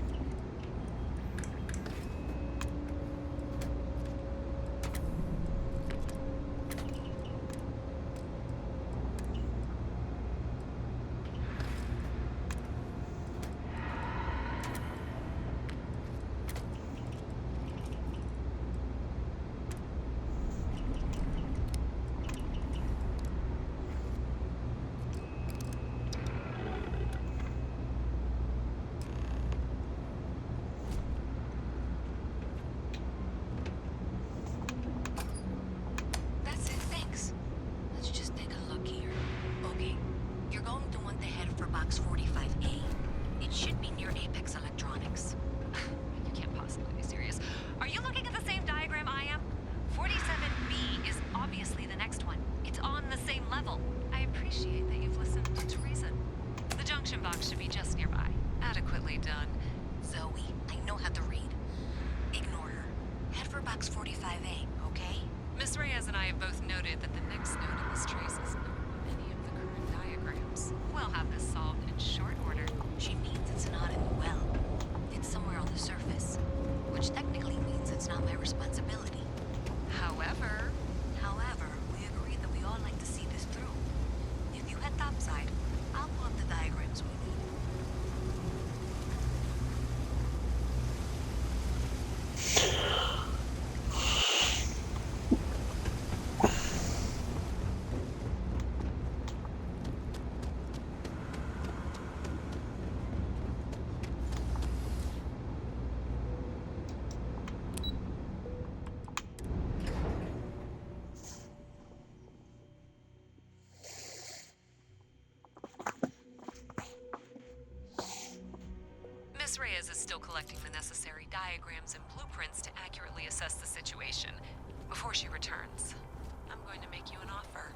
That's it, thanks. Let's just take a look here. Okay, you're going to want to head for box 45A. It should be near Apex Electronics. You can't possibly be serious. Are you looking at the same diagram I am? 47B is obviously the next one. It's on the same level. I appreciate that you've listened to reason. The junction box should be just nearby. Adequately done. Zoe, I know how to read. Ignore her. Head for box 45A, okay? Miss Reyes and I have both noted that the next node in this trace is not on any of the current diagrams. We'll have this solved in short order. She means it's not in the well. It's somewhere on the surface, which technically means it's not my responsibility. However, we agreed that we all like to see this through. If you head topside, I'll pull up the diagrams we need. Miss Reyes is still collecting the necessary diagrams and blueprints to accurately assess the situation. Before she returns, I'm going to make you an offer.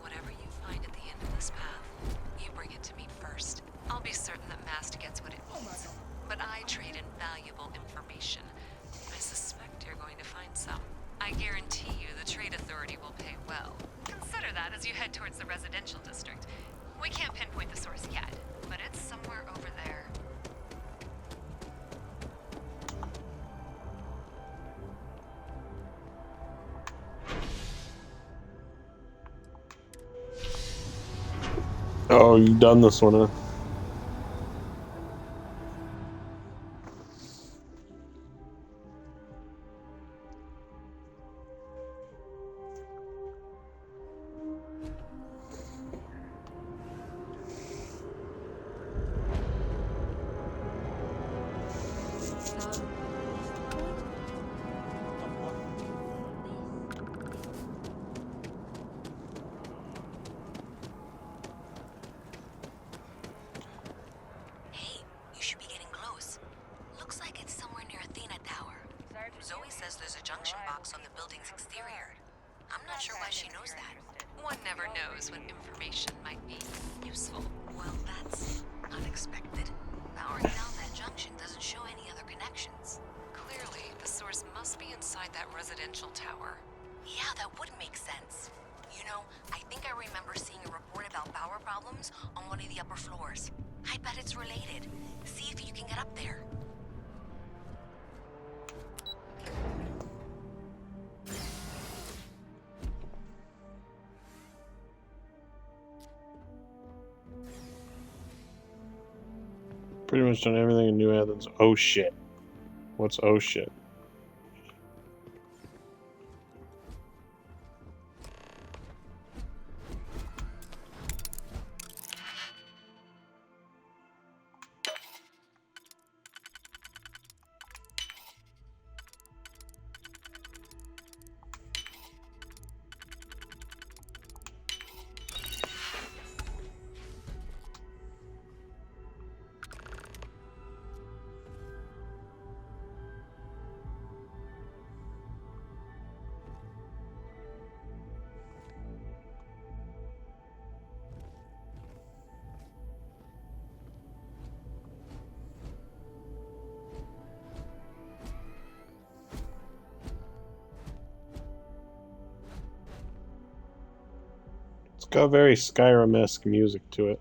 Whatever you find at the end of this path, you bring it to me first. I'll be certain that Mast gets what it needs. But I trade in valuable information. I suspect you're going to find some. I guarantee you the Trade Authority will pay well. Consider that as you head towards the residential district. We can't pinpoint the source yet, but it's somewhere over there. Oh, you've done this one, huh? Hey, you should be getting close. Looks like it's somewhere near Athena Tower. Zoe says there's a junction box on the building's exterior. I'm not sure why she knows that. One never knows when information might be useful. Well, that's unexpected. Powering down that junction doesn't show any other connections. Clearly, the source must be inside that residential tower. Yeah, that would make sense. You know, I think I remember seeing a report about power problems on one of the upper floors. I bet it's related. See if you can get up there. Pretty much done everything in New Athens. Oh shit. What's oh shit? It's got very Skyrim-esque music to it.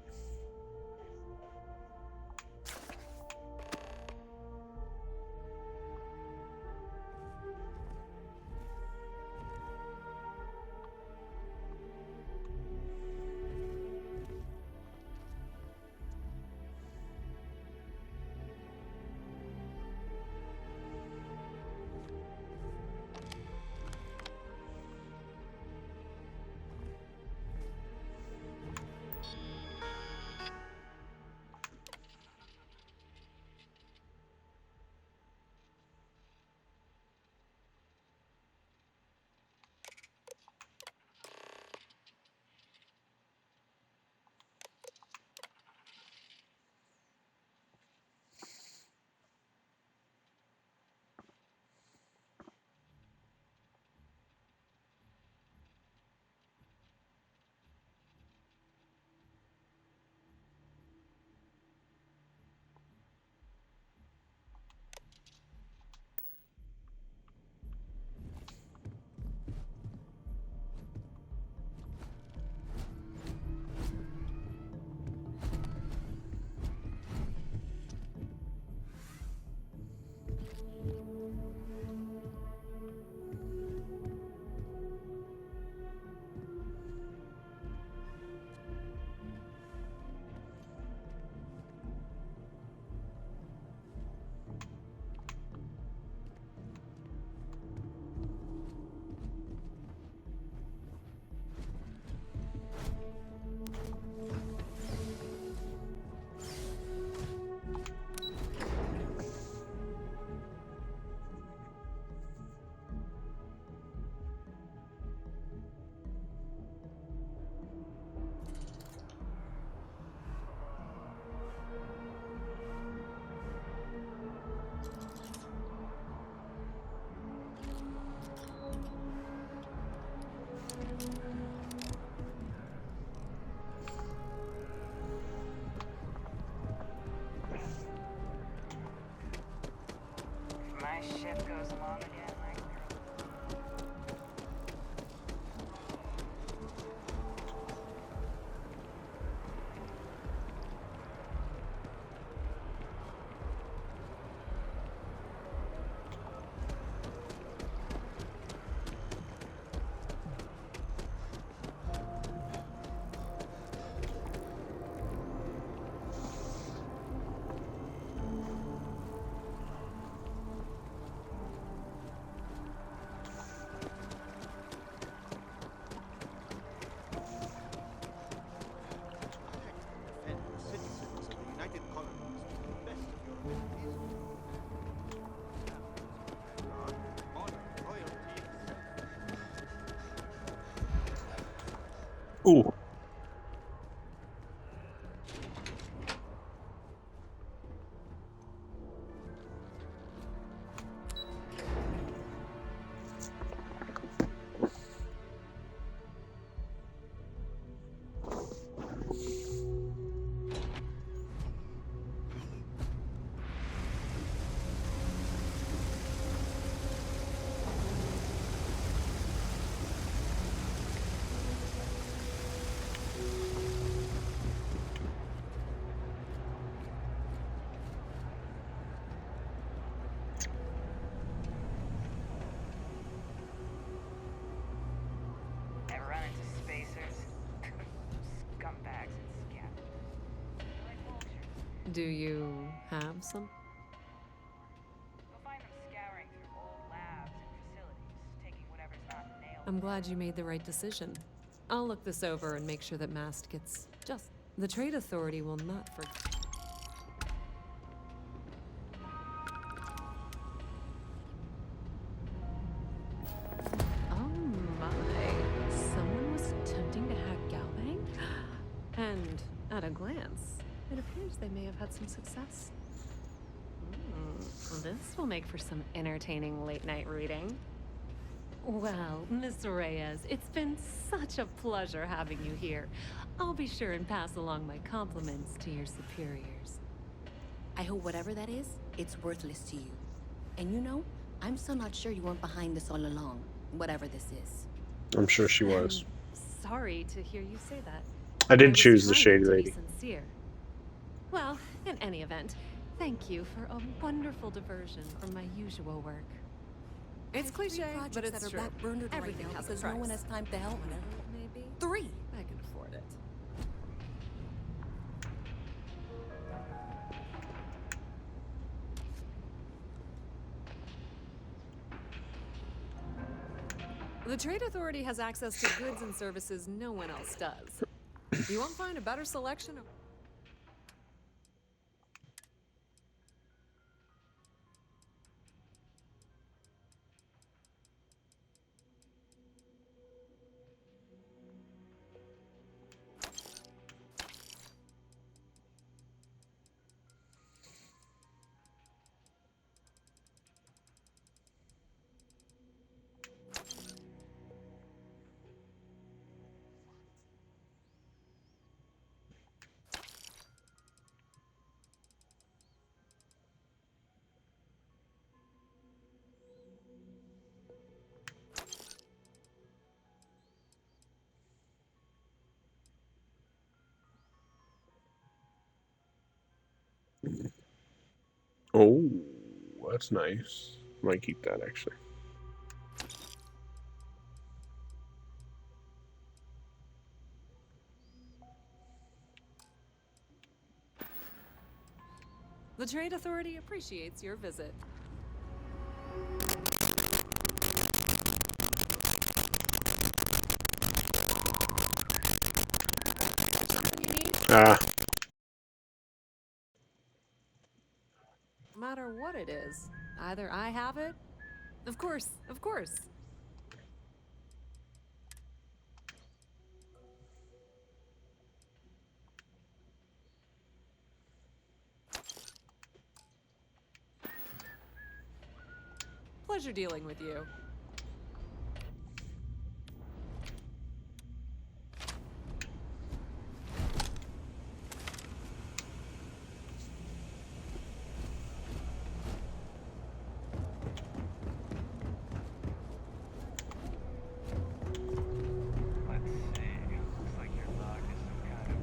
My ship goes along again like Ooh. Do you have some? You'll find them scouring through old labs and facilities, taking whatever's not nailed. I'm glad you made the right decision. I'll look this over and make sure that Mast gets just. The Trade Authority will not forget. Oh my. Someone was attempting to hack Galbang? And at a glance, it appears they may have had some success. This will make for some entertaining late-night reading. Well, Miss Reyes, it's been such a pleasure having you here. I'll be sure and pass along my compliments to your superiors. I hope whatever that is, it's worthless to you. And you know, I'm still not sure you weren't behind this all along, whatever this is. I'm sure she was. Sorry to hear you say that. I did was choose the trying shady to be lady. sincere. Well, in any event, thank you for a wonderful diversion from my usual work. It's cliche, but it's that are true. backburnered Everything right now has a because price. no one has time to help me. Whatever it may be. 3. I can afford it. The Trade Authority has access to goods and services no one else does. You won't find a better selection of... Oh, that's nice. Might keep that actually. The Trade Authority appreciates your visit. Something you need? No matter what it is, either I have it. Of course, of course. Pleasure dealing with you. Let's see. Looks like you're logged as some kind of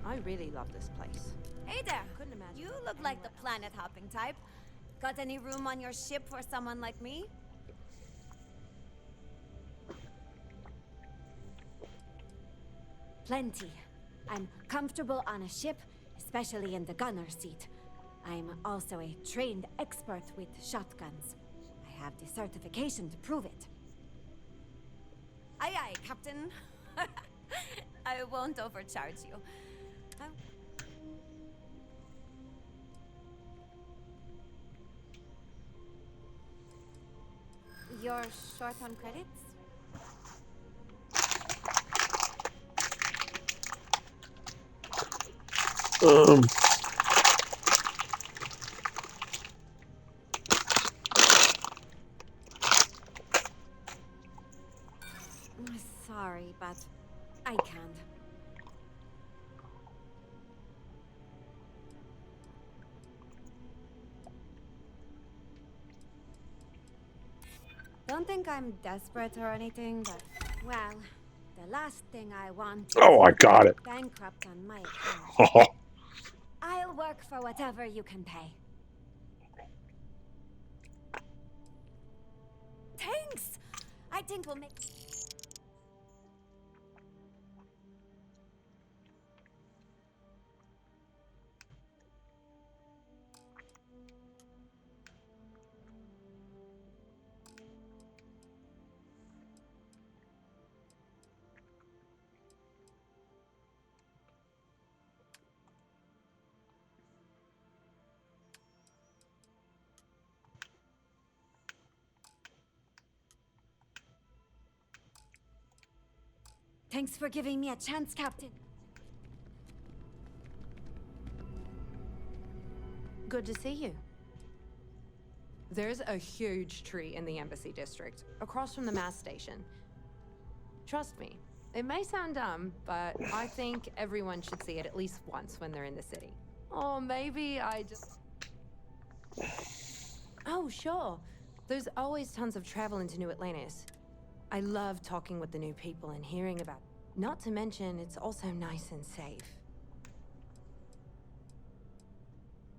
I really love this place. Hey there. Couldn't imagine. You look like the planet hopping type. Got any room on your ship for someone like me? Plenty. I'm comfortable on a ship, especially in the gunner seat. I'm also a trained expert with shotguns. I have the certification to prove it. Aye, aye, Captain. I won't overcharge you. You're short on credits? Um. don't think I'm desperate or anything, but well, the last thing I want Oh, I is got it. bankrupt on my account. I'll work for whatever you can pay. Thanks! I think we'll make... Thanks for giving me a chance, Captain. Good to see you. There's a huge tree in the Embassy District, across from the mass station. Trust me, it may sound dumb, but I think everyone should see it at least once when they're in the city. Or maybe I just... Oh, sure. There's always tons of travel into New Atlantis. I love talking with the new people and hearing about... Not to mention, it's also nice and safe.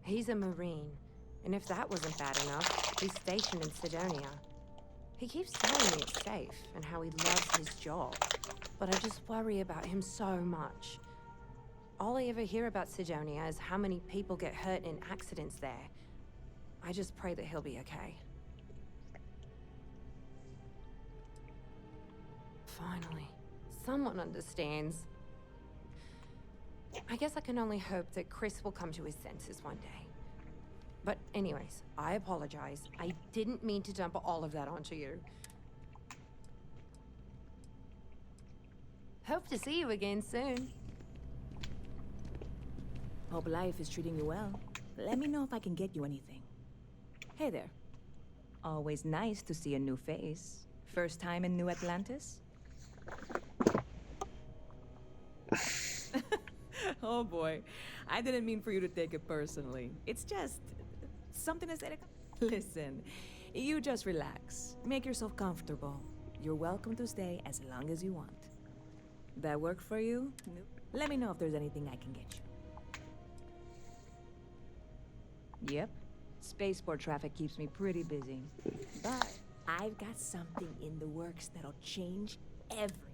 He's a Marine, and if that wasn't bad enough, he's stationed in Sidonia. He keeps telling me it's safe and how he loves his job, but I just worry about him so much. All I ever hear about Sidonia is how many people get hurt in accidents there. I just pray that he'll be okay. Finally, someone understands. I guess I can only hope that Chris will come to his senses one day. But anyways, I apologize. I didn't mean to dump all of that onto you. Hope to see you again soon. Hope life is treating you well. Let me know if I can get you anything. Hey there. Always nice to see a new face. First time in New Atlantis? Oh boy, I didn't mean for you to take it personally. It's just something to say. Listen, you just relax. Make yourself comfortable. You're welcome to stay as long as you want. That work for you? Let me know if there's anything I can get you. Yep, spaceport traffic keeps me pretty busy. But I've got something in the works that'll change everything.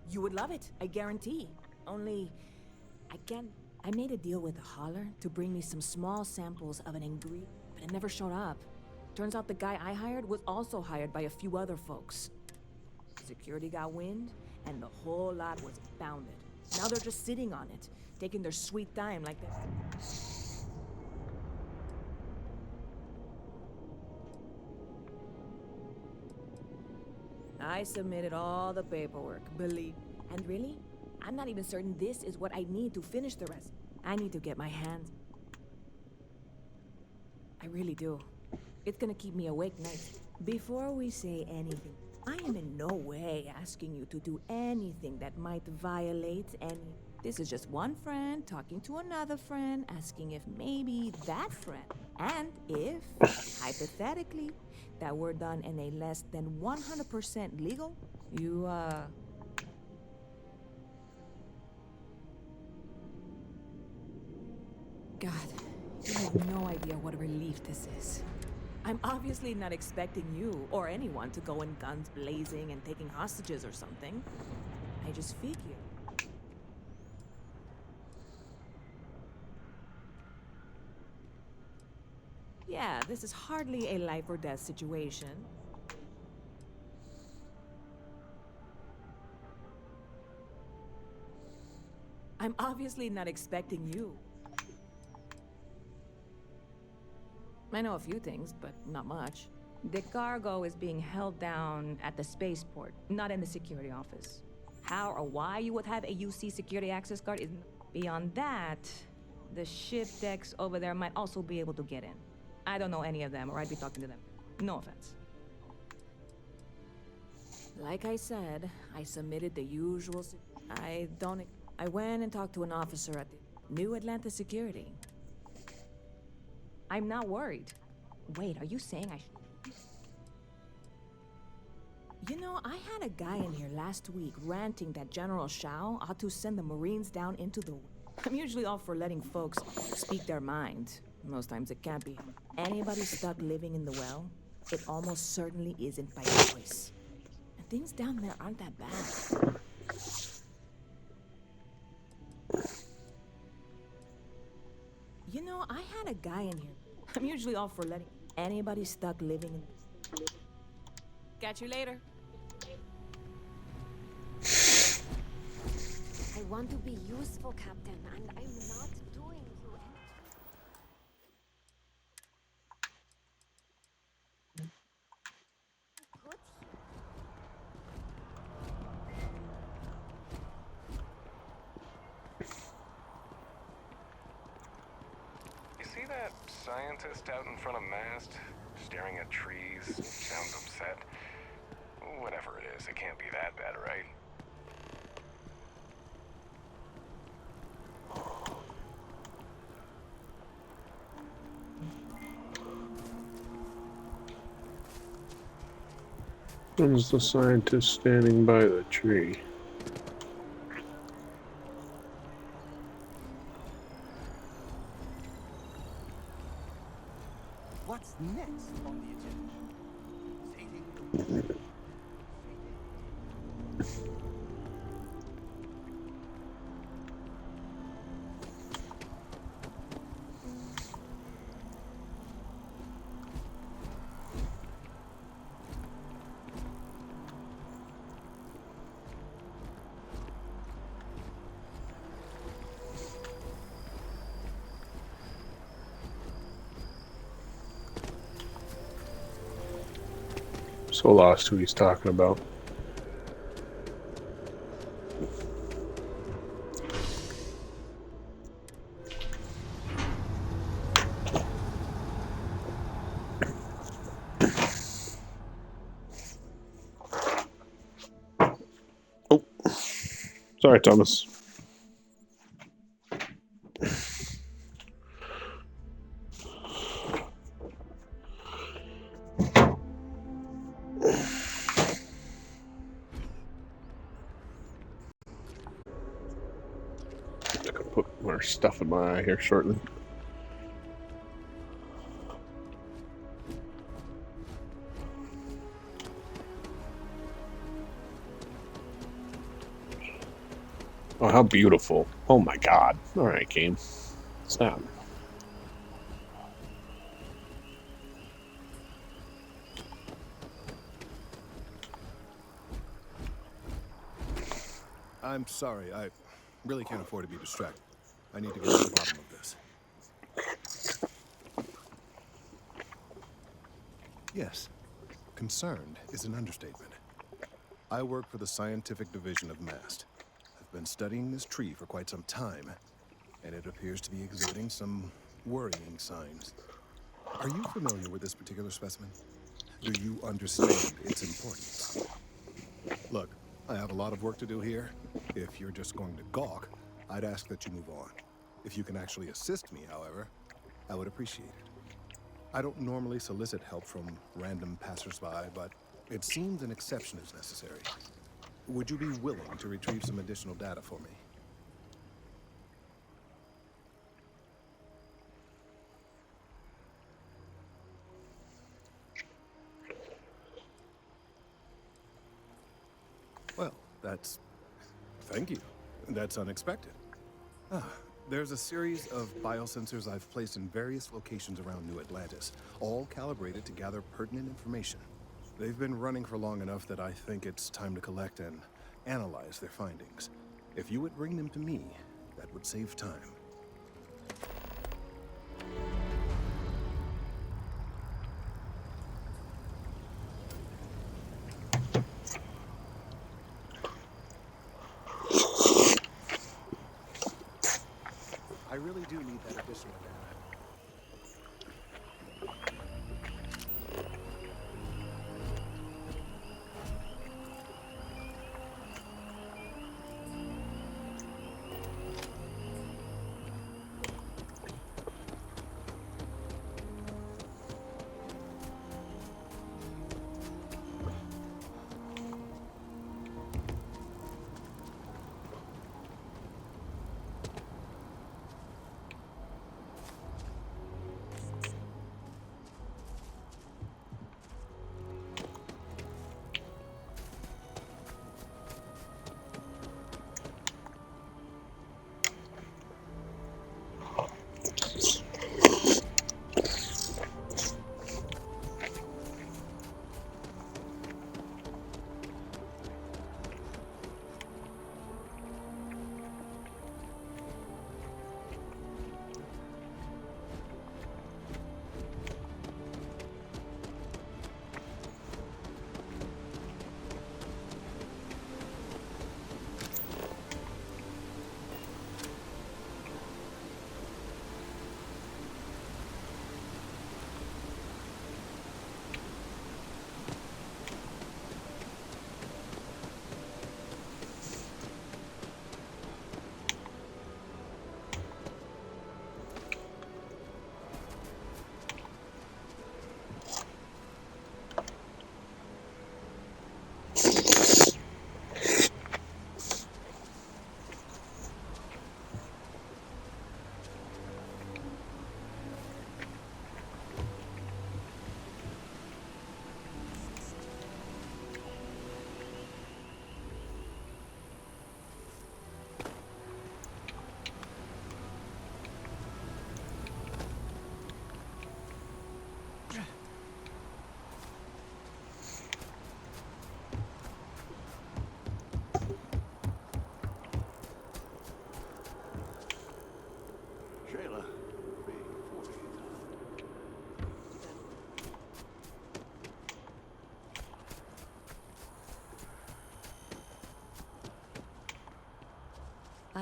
You would love it, I guarantee. Only, I made a deal with a hauler to bring me some small samples of an ingredient, but it never showed up. Turns out the guy I hired was also hired by a few other folks. Security got wind, and the whole lot was bounded. Now they're just sitting on it, taking their sweet time like that. I submitted all the paperwork, believe. And really, I'm not even certain this is what I need to finish the rest. I need to get my hands. I really do. It's gonna keep me awake nights. Before we say anything, I am in no way asking you to do anything that might violate any... This is just one friend talking to another friend, asking if maybe that friend, and if, hypothetically, that were done in a less than 100% legal, you, God, you have no idea what a relief this is. I'm obviously not expecting you or anyone to go in guns blazing and taking hostages or something. I just figured. Yeah, this is hardly a life or death situation. I'm obviously not expecting you. I know a few things, but not much. The cargo is being held down at the spaceport, not in the security office. How or why you would have a UC security access card is... Beyond that, the ship decks over there might also be able to get in. I don't know any of them, or I'd be talking to them. No offense. Like I said, I submitted the usual... I went and talked to an officer at the New Atlantis Security. I'm not worried. Wait, are you saying I should? You know, I had a guy in here last week ranting that General Shao ought to send the Marines down into the... I'm usually all for letting folks speak their mind. Most times it can't be. Anybody stuck living in the well, it almost certainly isn't by choice. And things down there aren't that bad. You know, I had a guy in here. I'm usually all for letting anybody stuck living in... Catch you later. I want to be useful, Captain, and I'm not doing you any... Put You see that scientist out in front of Mast? Staring at trees, sounds upset. Whatever it is, it can't be that bad, right? There's the scientist standing by the tree. What's next on the agenda? So lost who he's talking about. Oh, sorry, Thomas. I can put more stuff in my eye here shortly. Oh, how beautiful. Oh my god. Alright, game. Stop. I'm sorry, I really can't afford to be distracted. I need to get to the bottom of this. Yes, concerned is an understatement. I work for the scientific division of MAST. I've been studying this tree for quite some time, and it appears to be exhibiting some worrying signs. Are you familiar with this particular specimen? Do you understand its importance? Look, I have a lot of work to do here. If you're just going to gawk, I'd ask that you move on. If you can actually assist me, however, I would appreciate it. I don't normally solicit help from random passersby, but it seems an exception is necessary. Would you be willing to retrieve some additional data for me? Well, thank you. That's unexpected. There's a series of biosensors I've placed in various locations around New Atlantis, all calibrated to gather pertinent information. They've been running for long enough that I think it's time to collect and analyze their findings. If you would bring them to me, that would save time. I really do need that additional data.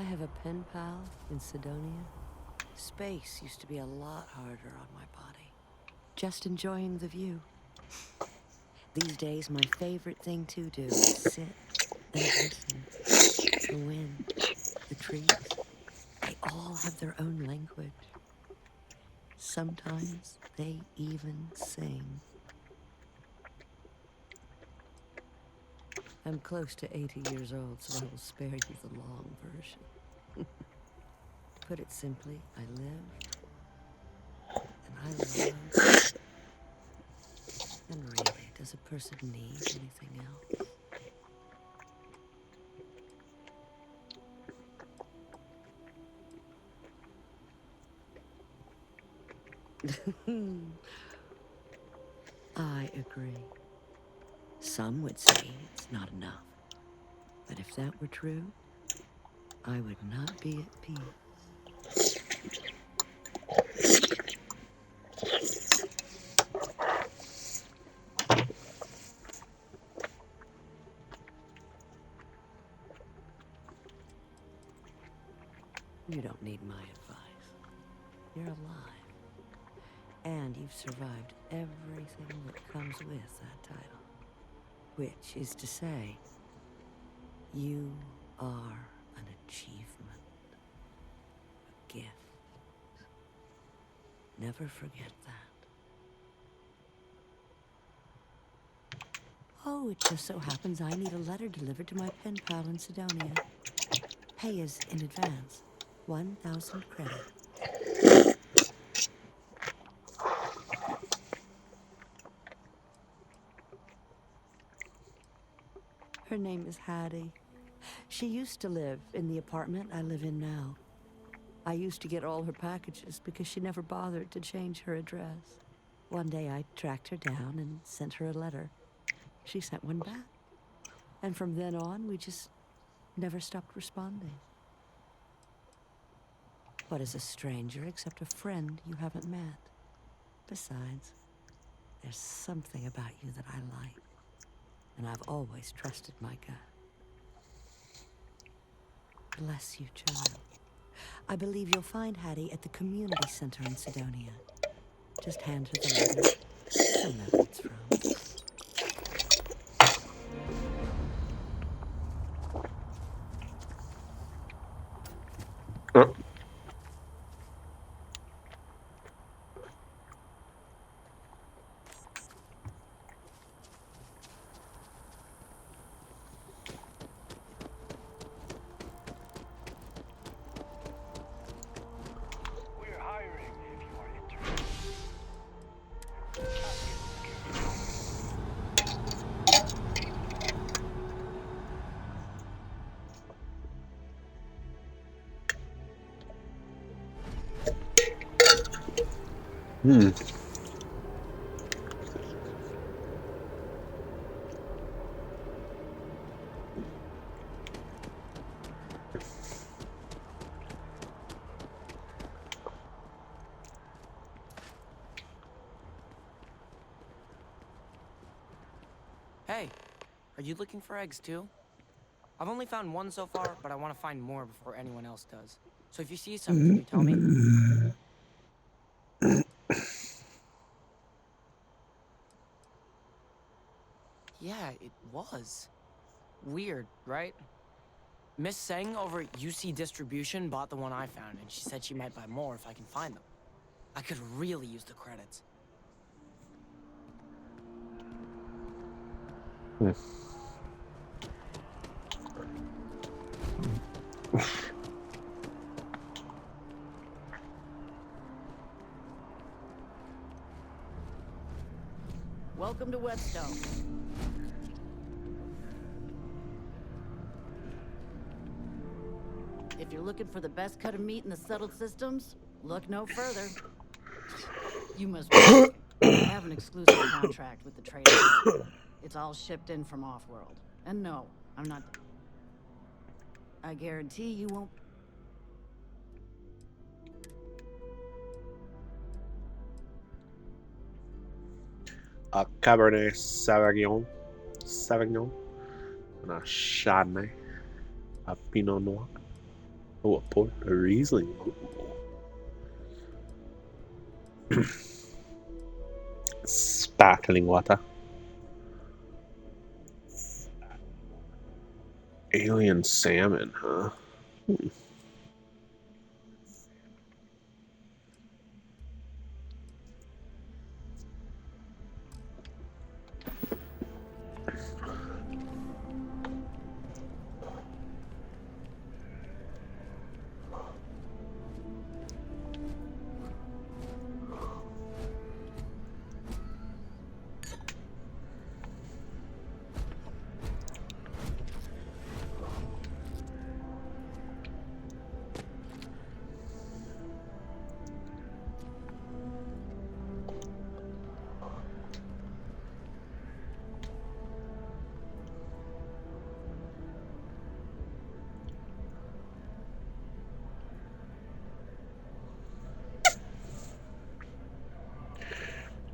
have a pen pal in Sidonia. Space used to be a lot harder on my body. Just enjoying the view. These days, my favorite thing to do is sit and listen. The wind, the trees, they all have their own language. Sometimes they even sing. I'm close to 80 years old, so I will spare you the long version. To put it simply, I lived, and I loved. And really, does a person need anything else? I agree. Some would say it's not enough. But if that were true, I would not be at peace. You don't need my advice. You're alive. And you've survived everything that comes with that title. Which is to say, you are an achievement. A gift. Never forget that. Oh, it just so happens I need a letter delivered to my pen pal in Sidonia. Pay is in advance. 1,000 credit. Her name is Hattie. She used to live in the apartment I live in now. I used to get all her packages because she never bothered to change her address. One day I tracked her down and sent her a letter. She sent one back. And from then on, we just never stopped responding. What is a stranger except a friend you haven't met? Besides, there's something about you that I like. And I've always trusted my gut. Bless you, child. I believe you'll find Hattie at the community center in Sidonia. Just hand her the letter. She'll know who it's from. We're hiring if you are interested. Hmm. Hey, are you looking for eggs too? I've only found one so far, but I want to find more before anyone else does. So if you see some, can you tell me? Yeah, it was. Weird, right? Miss Seng over at UC Distribution bought the one I found, and she said she might buy more if I can find them. I could really use the credits. Welcome to Whetstone. If you're looking for the best cut of meat in the settled systems, look no further. You must I have an exclusive contract with the trader. It's all shipped in from off-world. And no, I'm not... I guarantee you won't... A Cabernet Sauvignon. Sauvignon. And a Chardonnay. A Pinot Noir. Oh, a port Riesling. Sparkling water. Alien salmon, huh?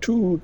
Two.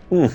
Hmm.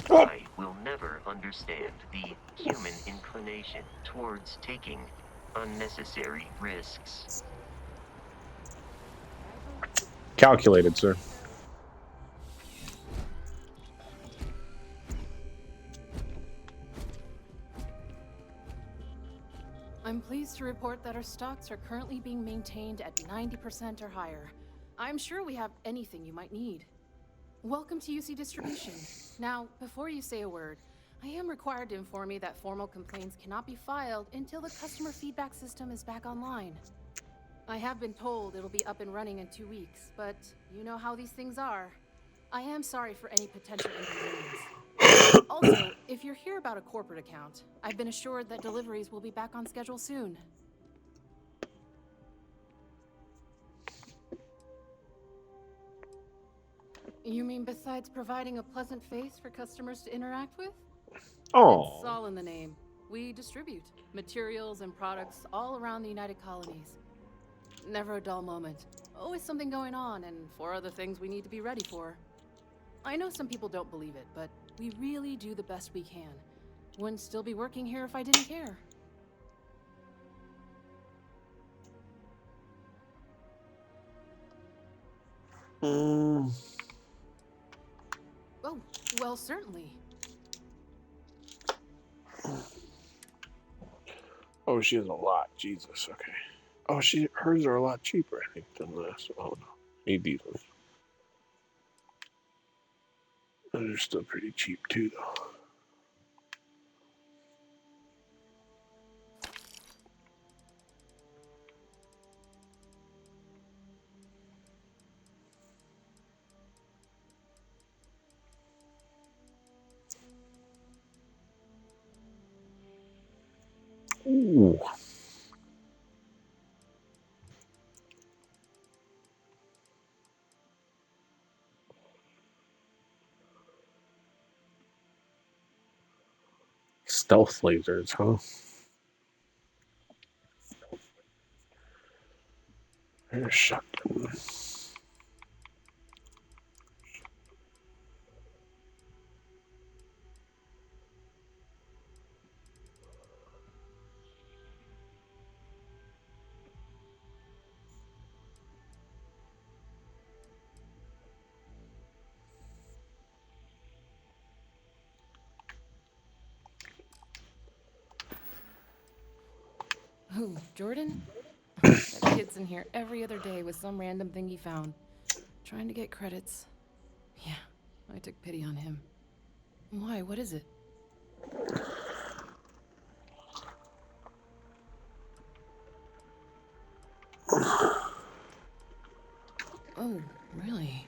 I will never understand the human inclination towards taking unnecessary risks. Calculated, sir. I'm pleased to report that our stocks are currently being maintained at 90% or higher. I'm sure we have anything you might need. Welcome to UC Distribution. Now, before you say a word, I am required to inform you that formal complaints cannot be filed until the customer feedback system is back online. I have been told it'll be up and running in 2 weeks, but you know how these things are. I am sorry for any potential inconvenience. Also, if you're here about a corporate account, I've been assured that deliveries will be back on schedule soon. You mean besides providing a pleasant face for customers to interact with? Oh. It's all in the name. We distribute materials and products all around the United Colonies. Never a dull moment. Always something going on and 4 other things we need to be ready for. I know some people don't believe it, but we really do the best we can. Wouldn't still be working here if I didn't care. Oh, well, certainly. Oh, she has a lot. Jesus. Okay. Oh, hers are a lot cheaper, I think, than last. Oh no, need these ones. Those are still pretty cheap too, though. Ooh. Stealth lasers, huh? There's a shotgun. Who, Jordan? That kid's in here every other day with some random thing he found. Trying to get credits. Yeah, I took pity on him. Why? What is it? Oh, really?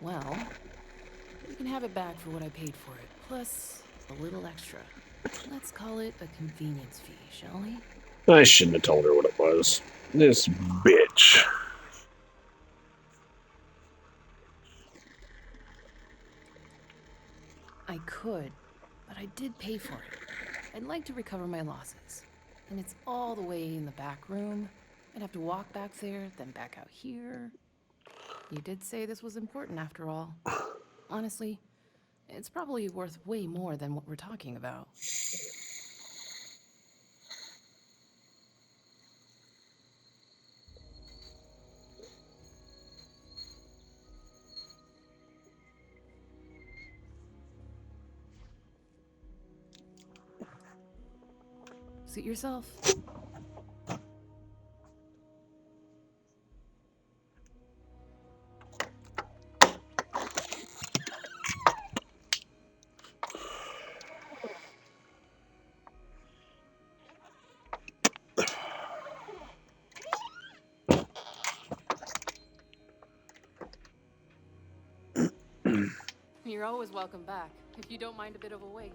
Well, you can have it back for what I paid for it, plus a little extra. Let's call it a convenience fee, shall we? I shouldn't have told her what it was. This bitch. I could, but I did pay for it. I'd like to recover my losses. And it's all the way in the back room. I'd have to walk back there, then back out here. You did say this was important after all. Honestly, it's probably worth way more than what we're talking about. Suit yourself. You're always welcome back, if you don't mind a bit of a wait.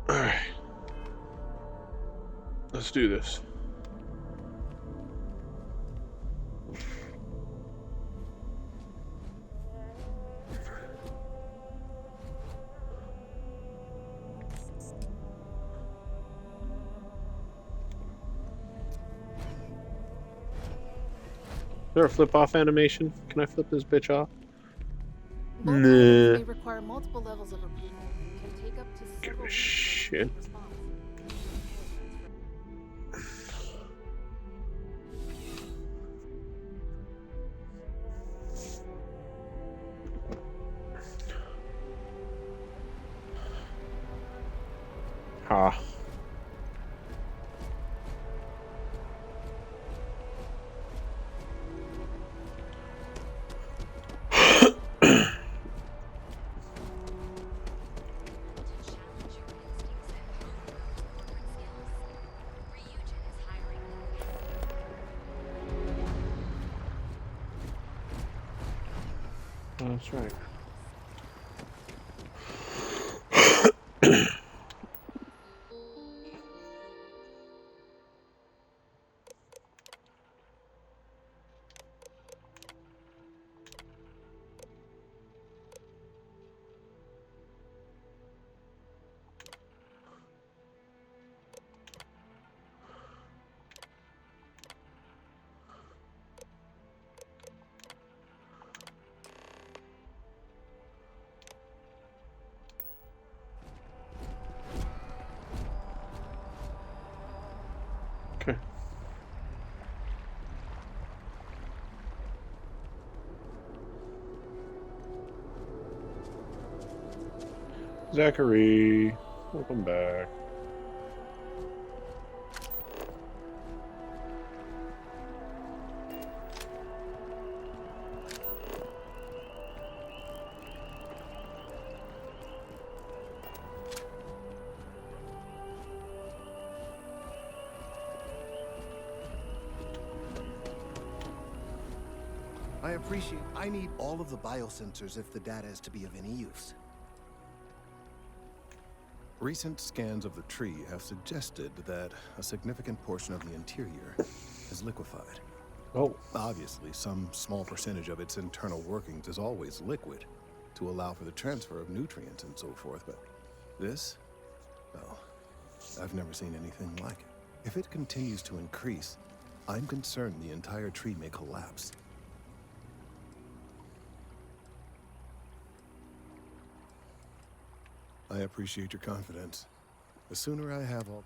Alright. Let's do this. Is there a flip off animation? Can I flip this bitch off? Bulk items may require multiple levels of approval. Can take up to Give several a weeks shit. for response. Ha. Oh, that's right. Okay. Zachary, welcome back. I need all of the biosensors if the data is to be of any use. Recent scans of the tree have suggested that a significant portion of the interior is liquefied. Oh. Obviously, some small percentage of its internal workings is always liquid to allow for the transfer of nutrients and so forth, but this? Well, I've never seen anything like it. If it continues to increase, I'm concerned the entire tree may collapse. I appreciate your confidence. The sooner I have all...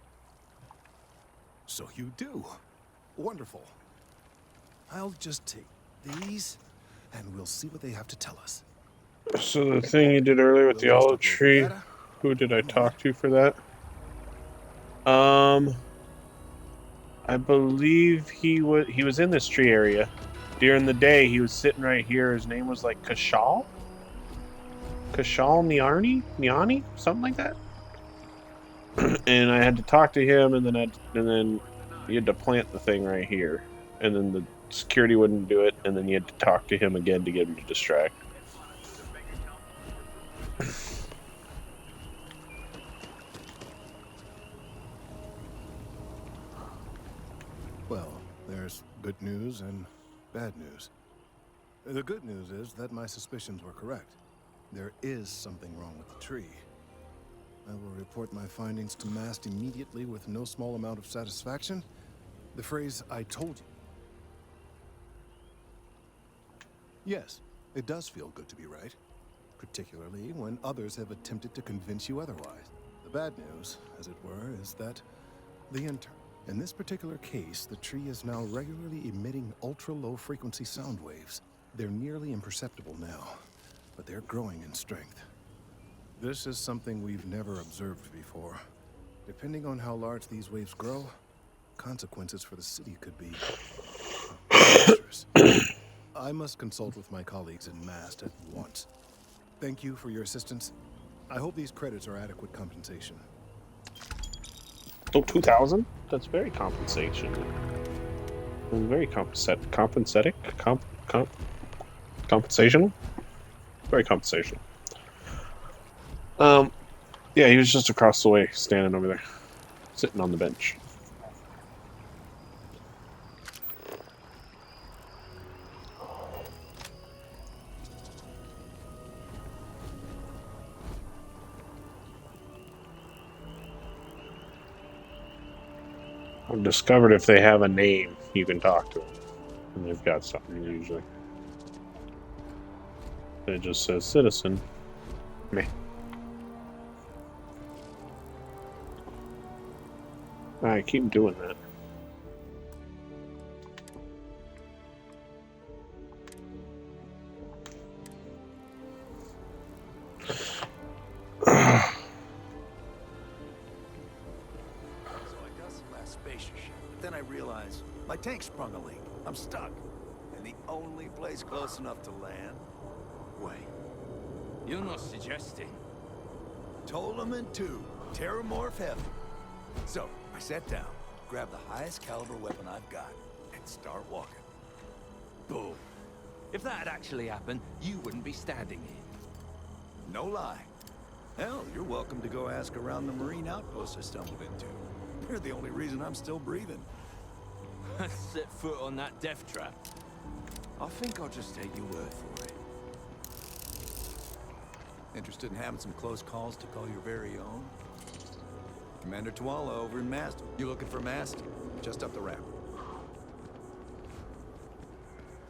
So you do. Wonderful. I'll just take these, and we'll see what they have to tell us. So the thing you did earlier with the olive tree, who did I talk to for that? I believe he was in this tree area. During the day, he was sitting right here. His name was like Kashal? Kashal Niani? Something like that. And I had to talk to him, and then you had to plant the thing right here. And then the security wouldn't do it, and then you had to talk to him again to get him to distract. Well, there's good news and bad news. The good news is that my suspicions were correct. There is something wrong with the tree. I will report my findings to Mast immediately with no small amount of satisfaction. The phrase, "I told you." Yes, it does feel good to be right. Particularly when others have attempted to convince you otherwise. The bad news, as it were, is that in this particular case, the tree is now regularly emitting ultra-low frequency sound waves. They're nearly imperceptible now, but they're growing in strength. This is something we've never observed before. Depending on how large these waves grow, consequences for the city could be disastrous. I must consult with my colleagues in Mast at once. Thank you for your assistance. I hope these credits are adequate compensation. Oh, 2,000? That's very compensation. That's very compensational? Very compensational. Yeah, he was just across the way, standing over there, sitting on the bench. I've discovered if they have a name, you can talk to them. And they've got something usually. It just says citizen. Meh. I keep doing that. Then I realized my tank sprung a leak. I'm stuck. And the only place close enough to land... Wait. You're not suggesting... Ptolemy 2, Terramorph Heavy. So, I sat down, grabbed the highest caliber weapon I've got, and start walking. Boom. If that had actually happened, you wouldn't be standing here. No lie. Hell, you're welcome to go ask around the Marine outpost I stumbled into. They're the only reason I'm still breathing. Set foot on that death trap. I think I'll just take your word for it. Interested in having some close calls to call your very own? Commander Tuala over in Mast. You looking for Mast? Just up the ramp.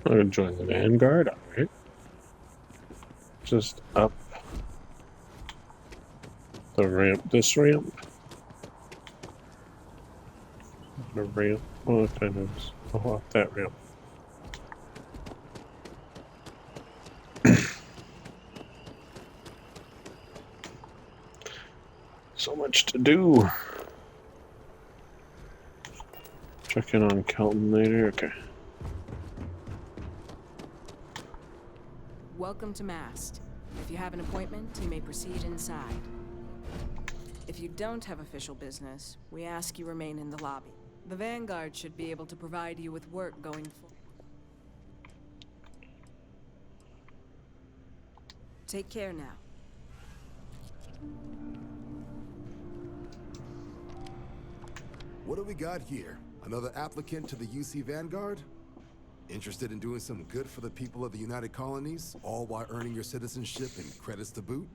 I'm gonna join the Vanguard, alright. Just up the ramp, this ramp. The ramp, oh, kind of, oh, up that ramp. So much to do. Check in on Kelton later, okay. Welcome to Mast. If you have an appointment, you may proceed inside. If you don't have official business, we ask you remain in the lobby. The Vanguard should be able to provide you with work going forward. Take care now. What do we got here? Another applicant to the UC Vanguard? Interested in doing some good for the people of the United Colonies, all while earning your citizenship and credits to boot?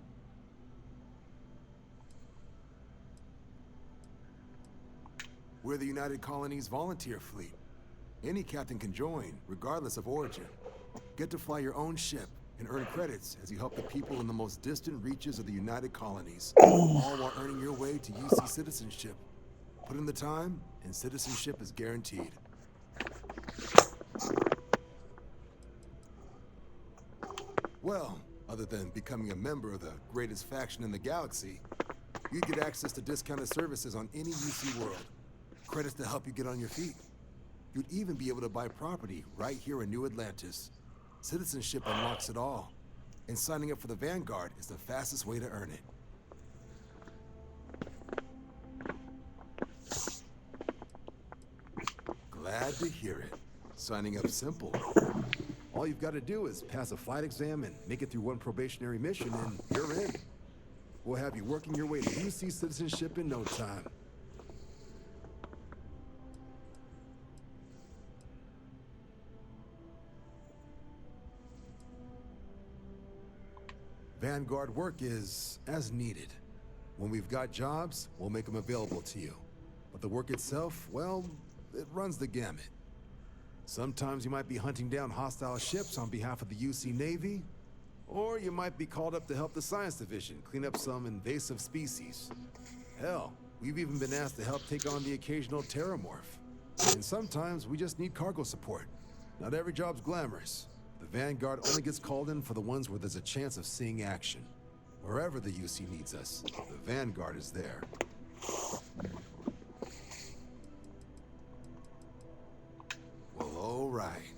We're the United Colonies volunteer fleet. Any captain can join, regardless of origin. Get to fly your own ship and earn credits as you help the people in the most distant reaches of the United Colonies, all while earning your way to UC citizenship. Put in the time, and citizenship is guaranteed. Well, other than becoming a member of the greatest faction in the galaxy, you get access to discounted services on any UC world. Credits to help you get on your feet. You'd even be able to buy property right here in New Atlantis. Citizenship unlocks it all. And signing up for the Vanguard is the fastest way to earn it. Glad to hear it. Signing up's simple. All you've got to do is pass a flight exam and make it through one probationary mission, and you're in. We'll have you working your way to UC citizenship in no time. Vanguard work is as needed. When we've got jobs, we'll make them available to you. But the work itself, well, it runs the gamut. Sometimes you might be hunting down hostile ships on behalf of the UC Navy, or you might be called up to help the Science Division clean up some invasive species. Hell, we've even been asked to help take on the occasional terramorph. And sometimes we just need cargo support. Not every job's glamorous. The Vanguard only gets called in for the ones where there's a chance of seeing action. Wherever the UC needs us, the Vanguard is there. Well, all right.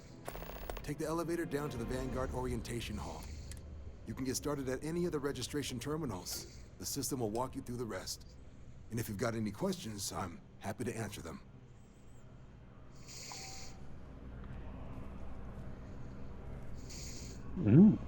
Take the elevator down to the Vanguard Orientation Hall. You can get started at any of the registration terminals. The system will walk you through the rest. And if you've got any questions, I'm happy to answer them. Mm.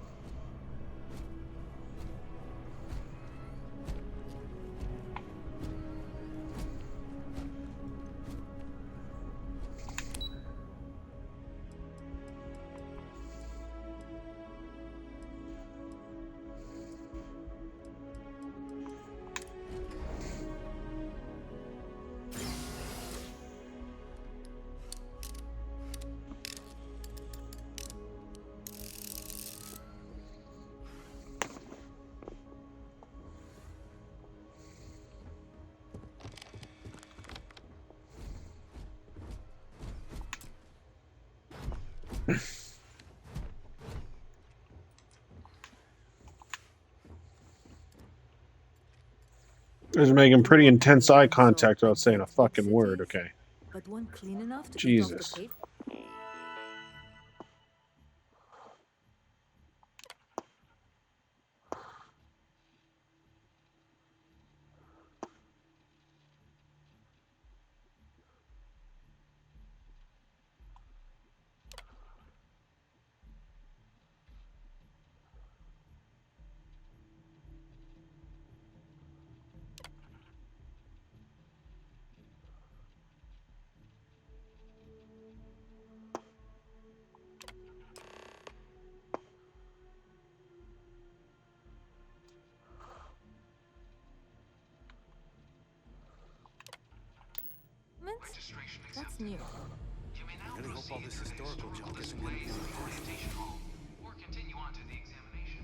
Is making pretty intense eye contact without saying a fucking word, okay. But one clean enough to Jesus. take off the paper. That's new. I really hope all this historical junk isn't going to be orientation hall, or continue on to the examination.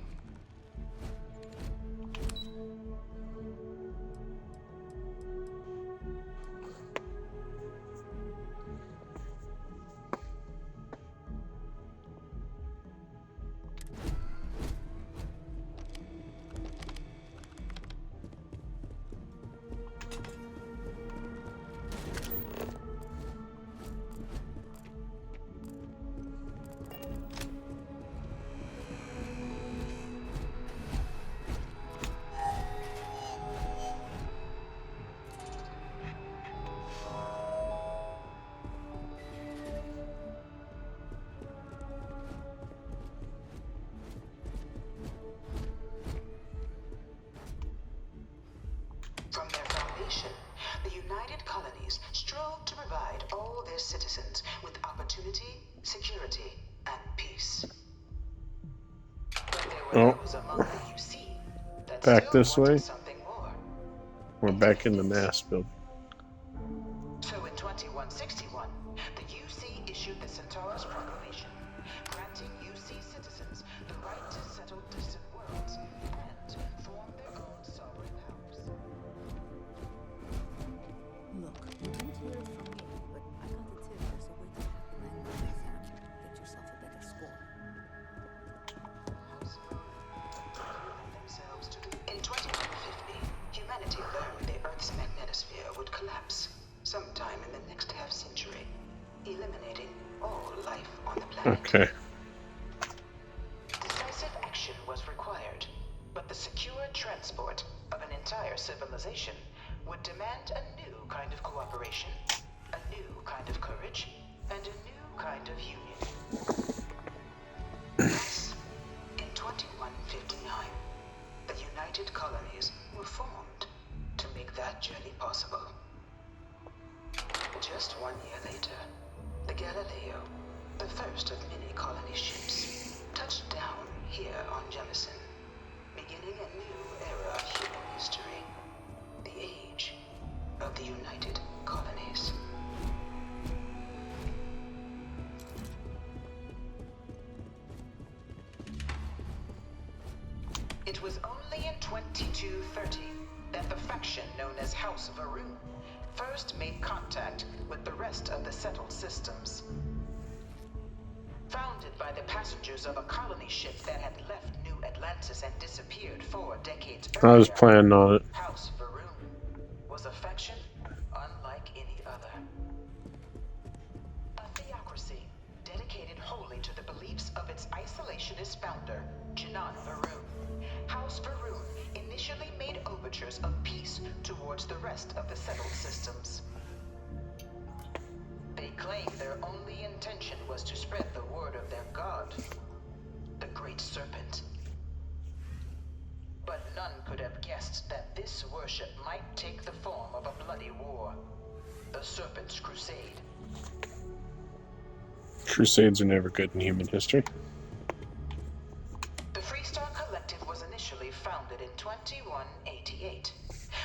their citizens with opportunity, security, and peace. But there were those among the UC that Back still this way. wanted something more. We're back in the mass building. So in 2161, the UC issued the Centaurus Proclamation, granting UC citizens the right to settle distant worlds and form their own sovereign powers. Look, you didn't hear it from me, but I got a tip there's a way to hack the manual exam. Get yourself a better score. In 2150, humanity learned the Earth's magnetosphere would collapse sometime in the next half-century, eliminating all life on the planet. Okay. Decisive action was required, but the secure transport of an entire civilization would demand a new kind of cooperation, a new kind of courage, and a new kind of union. Thus, in 2159, the United Colonies were formed to make that journey possible. Just 1 year later, the Galileo, the first of many colony ships, touched down here on Jemison, beginning a new era of human history, the age of the United Colonies. It was only in 2230 that the faction known as House Varun first made contact with the rest of the settled systems. Founded by the passengers of a colony ship that had left New Atlantis and disappeared 4 decades earlier, I was planning on it. House Varun was a faction unlike any other. A theocracy dedicated wholly to the beliefs of its isolationist founder, Janan Varun. House Varun initially made overtures of peace towards the rest of the settled systems. They claimed their only intention was to spread the word of their god, the Great Serpent. But none could have guessed that this worship might take the form of a bloody war, the Serpent's Crusade. Crusades are never good in human history. The Freestar Collective was initially founded in 2188,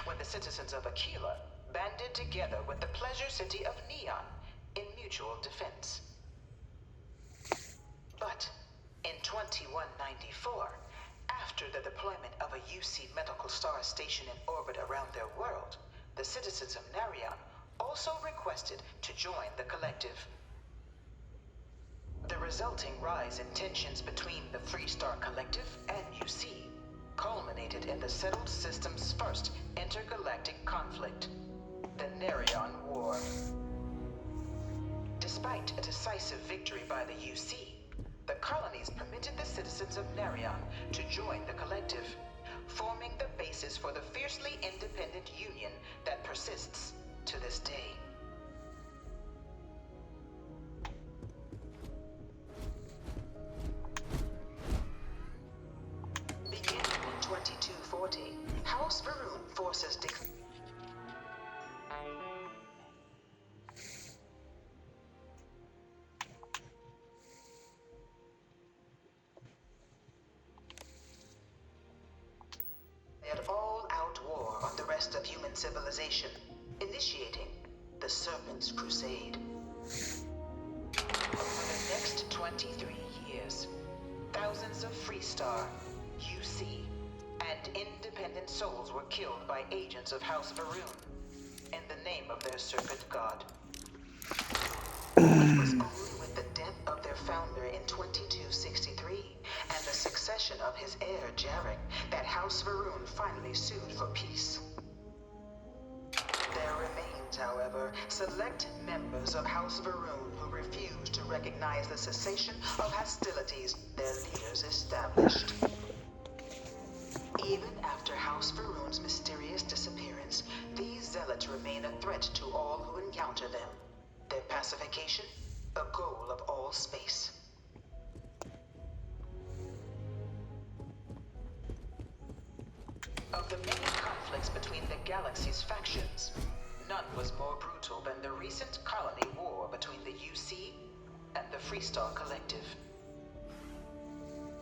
when the citizens of Aquila banded together with the pleasure city of Neon in mutual defense. But in 2194, after the deployment of a UC medical star station in orbit around their world, the citizens of Narion also requested to join the collective. The resulting rise in tensions between the Freestar Collective and UC culminated in the settled system's first intergalactic conflict, the Narion War. Despite a decisive victory by the UC, the colonies permitted the citizens of Narion to join the collective, forming the basis for the fiercely independent union that persists to this day. Beginning in 2240, House Varun forces declared all-out war on the rest of human civilization, initiating the Serpent's Crusade. Over the next 23 years, thousands of Freestar, UC, and independent souls were killed by agents of House Varun in the name of their serpent god. It was only with the death of their founder in 2263 and the succession of his heir, Jarek, that House Varun finally sued for peace. There remains, however, select members of House Varun who refuse to recognize the cessation of hostilities their leaders established. Even after House Varun's mysterious disappearance, these zealots remain a threat to all who encounter them. Their pacification, a goal of all space. Of the many conflicts between the galaxy's factions, none was more brutal than the recent colony war war between the UC and the Freestar Collective.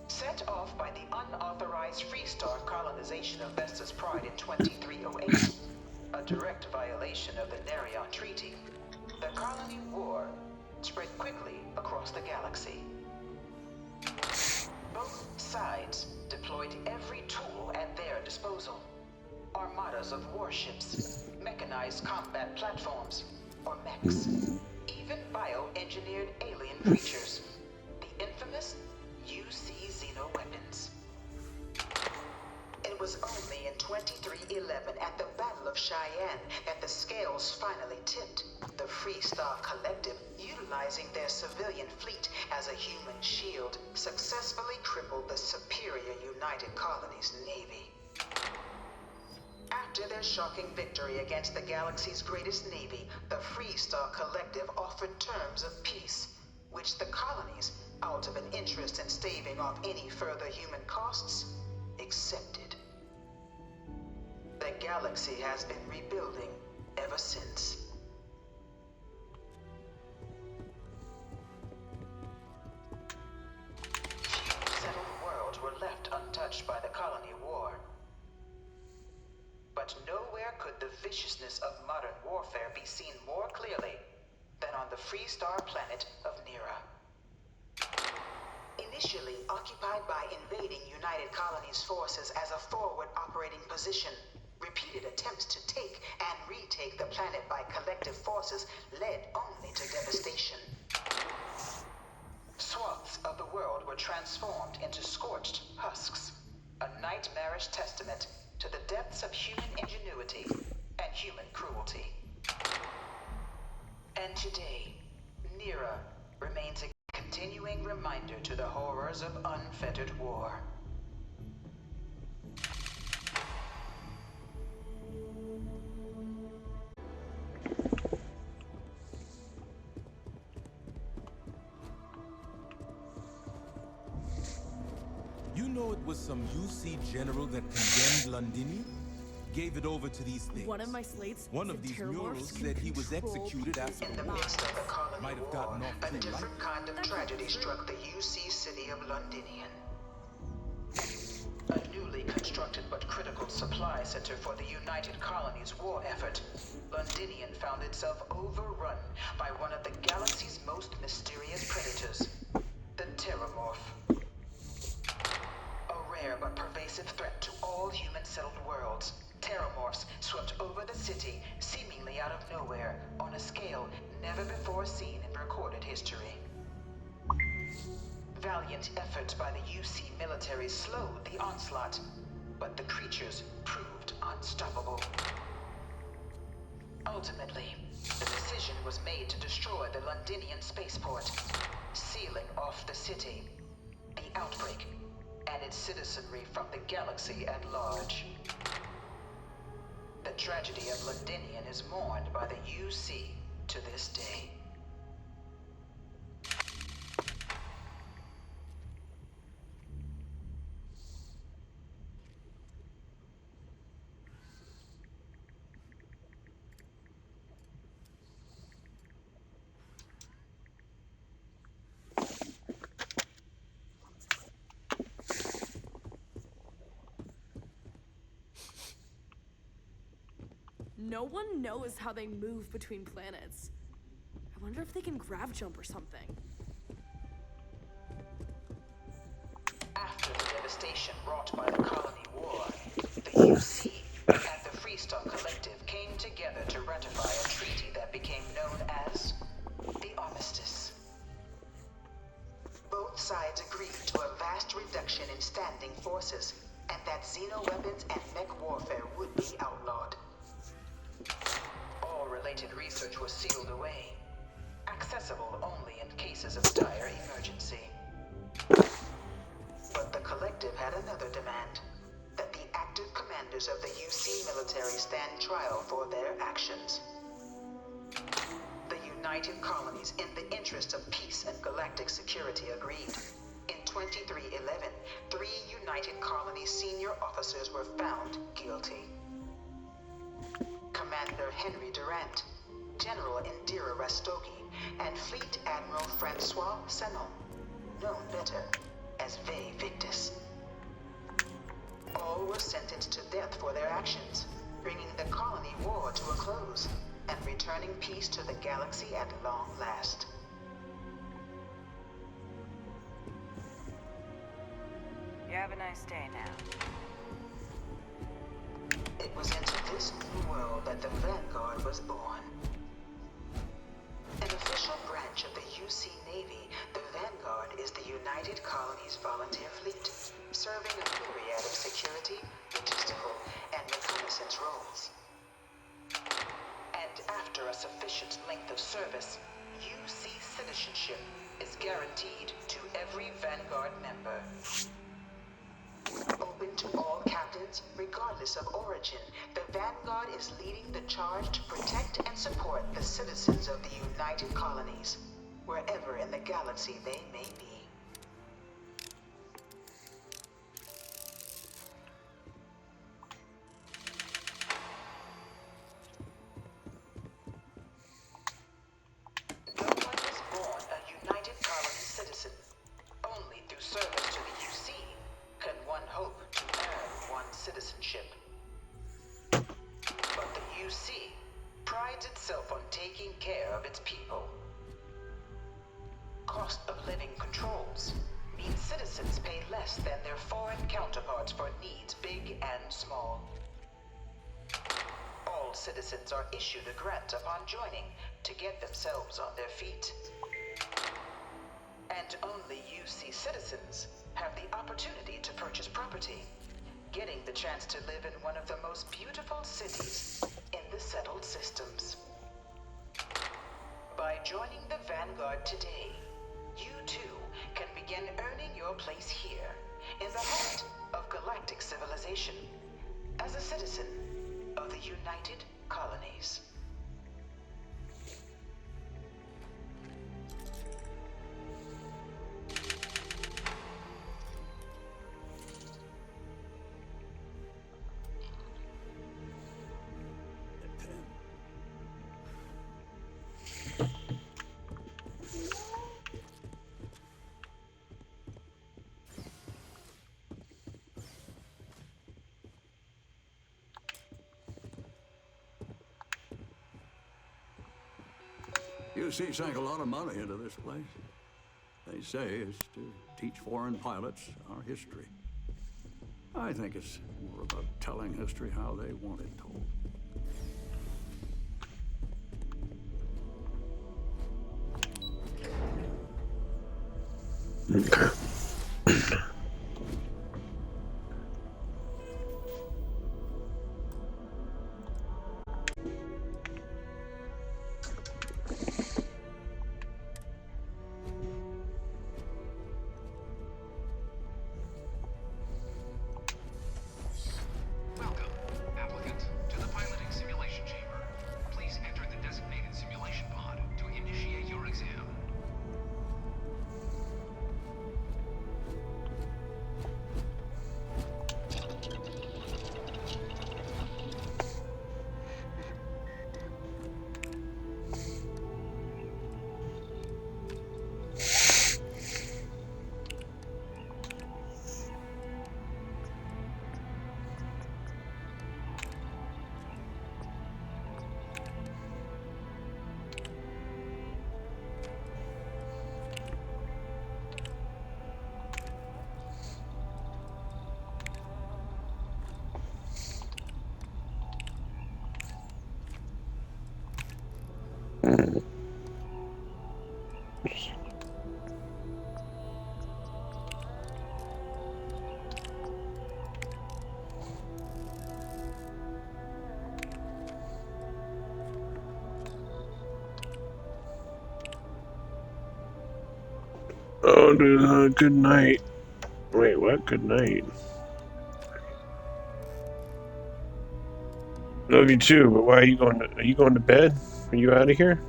Set off by the unauthorized Freestar colonization of Vesta's Pride in 2308, a direct violation of the Nerion Treaty, the colony war spread quickly across the galaxy. Both sides deployed every tool at their disposal. Armadas of warships, mechanized combat platforms, or mechs, even bioengineered alien creatures, the infamous UC xenoweapons. It was only in 2311 at the Battle of Cheyenne that the scales finally tipped. The Freestar Collective, utilizing their civilian fleet as a human shield, successfully crippled the superior United Colonies Navy. After their shocking victory against the galaxy's greatest navy, the Freestar Collective offered terms of peace, which the colonies, out of an interest in staving off any further human costs, accepted. The galaxy has been rebuilding ever since. Few settled worlds were left untouched by the colony war. But nowhere could the viciousness of modern warfare be seen more clearly than on the Freestar planet of Nera. Initially occupied by invading United Colonies forces as a forward operating position, repeated attempts to take and retake the planet by collective forces led only to devastation. Swaths of the world were transformed into scorched husks, a nightmarish testament to the depths of human ingenuity and human cruelty. And today, Nera remains a continuing reminder to the horrors of unfettered war. You know it was some UC general that condemned Londini? Gave it over to these things. One of my slates. One of these murals said he was executed after In the midst of the colony might have war, gotten off a too light. different kind of tragedy struck the UC city of Londinian. A newly constructed but critical supply center for the United Colonies war effort, Londinian found itself overrun by one of the galaxy's most mysterious predators, the Terramorph. A rare but pervasive threat to all human-settled worlds, Terramorphs swept over the city, seemingly out of nowhere, on a scale never before seen in recorded history. Valiant efforts by the UC military slowed the onslaught, but the creatures proved unstoppable. Ultimately, the decision was made to destroy the Londinian spaceport, sealing off the city, the outbreak, and its citizenry from the galaxy at large. The tragedy of Londinian is mourned by the UC to this day. No one knows how they move between planets. I wonder if they can grav jump or something. After the devastation wrought by the colony war, the UC and the Freestar Collective came together to ratify a treaty that became known as the Armistice. Both sides agreed to a vast reduction in standing forces, and that xenoweapons and mech warfare would be outlawed. All related research was sealed away, accessible only in cases of dire emergency. But the Collective had another demand, that the active commanders of the UC military stand trial for their actions. The United Colonies, in the interest of peace and galactic security, agreed. In 2311, 3 United Colonies senior officers were found guilty. Commander Henry Durant, General Indira Rastogi, and Fleet Admiral Francois Senon, known better as Ve Victus. All were sentenced to death for their actions, bringing the colony war to a close and returning peace to the galaxy at long last. You have a nice day now. It was into this new world that the Vanguard was born. An official branch of the UC Navy, the Vanguard is the United Colonies Volunteer Fleet, serving a myriad of security, logistical, and reconnaissance roles. And after a sufficient length of service, UC citizenship is guaranteed to every Vanguard member. Open to all captains, regardless of origin, the Vanguard is leading the charge to protect and support the citizens of the United Colonies, wherever in the galaxy they may be. No one is born a United Colony citizen. Only through service to the UC can one hope to earn one's citizenship. But the UC prides itself on taking care of its people. Cost of living controls means citizens pay less than their foreign counterparts for needs big and small. All citizens are issued a grant upon joining to get themselves on their feet. And only UC citizens have the opportunity to purchase property, getting the chance to live in one of the most beautiful cities in the settled systems. By joining the Vanguard today, you too can begin earning your place here, in the heart of galactic civilization, as a citizen of the United Colonies. UC sank a lot of money into this place. They say it's to teach foreign pilots our history. I think it's more about telling history how they want it told. Okay. Welcome, applicant, to the piloting simulation chamber. Please enter the designated simulation pod to initiate your exam. Oh, good night. Wait, what? Good night. Love you too, but why are you going to bed? Are you out of here?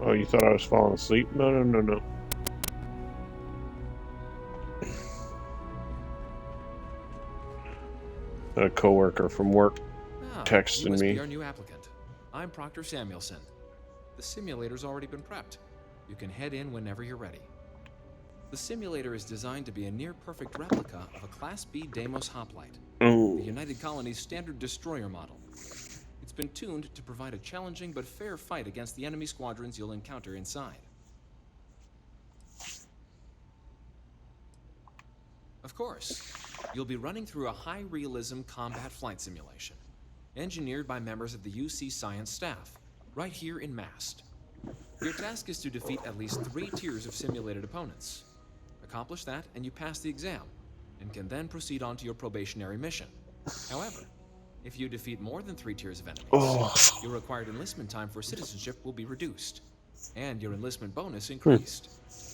Oh, you thought I was falling asleep? No. A coworker from work You texted must me. be our new applicant. I'm Proctor Samuelson. The simulator's already been prepped. You can head in whenever you're ready. The simulator is designed to be a near-perfect replica of a Class B Deimos hoplite, the United Colony's standard destroyer model. It's been tuned to provide a challenging but fair fight against the enemy squadrons you'll encounter inside. Of course, you'll be running through a high-realism combat flight simulation, engineered by members of the UC science staff, right here in Mast. Your task is to defeat at least 3 tiers of simulated opponents. Accomplish that, and you pass the exam, and can then proceed on to your probationary mission. However, if you defeat more than 3 tiers of enemies, your required enlistment time for citizenship will be reduced, and your enlistment bonus increased.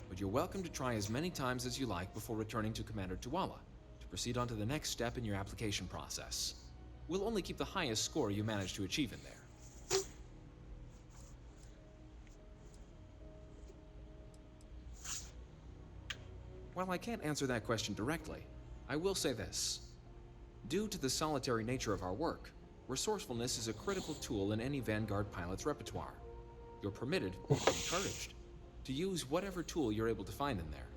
But you're welcome to try as many times as you like before returning to Commander Tuala to proceed on to the next step in your application process. We'll only keep the highest score you manage to achieve in there. While I can't answer that question directly, I will say this. Due to the solitary nature of our work, resourcefulness is a critical tool in any Vanguard pilot's repertoire. You're permitted, and encouraged, to use whatever tool you're able to find in there.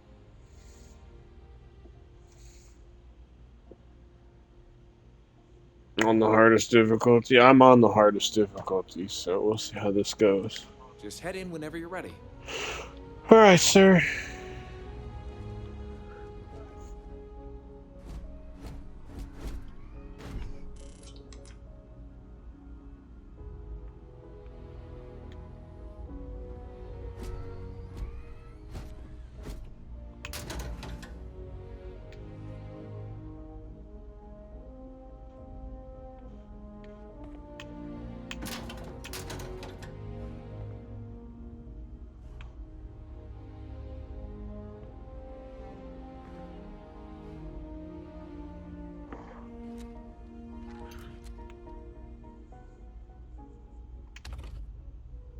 On the hardest difficulty? I'm on the hardest difficulty, so we'll see how this goes. Just head in whenever you're ready. Alright, sir.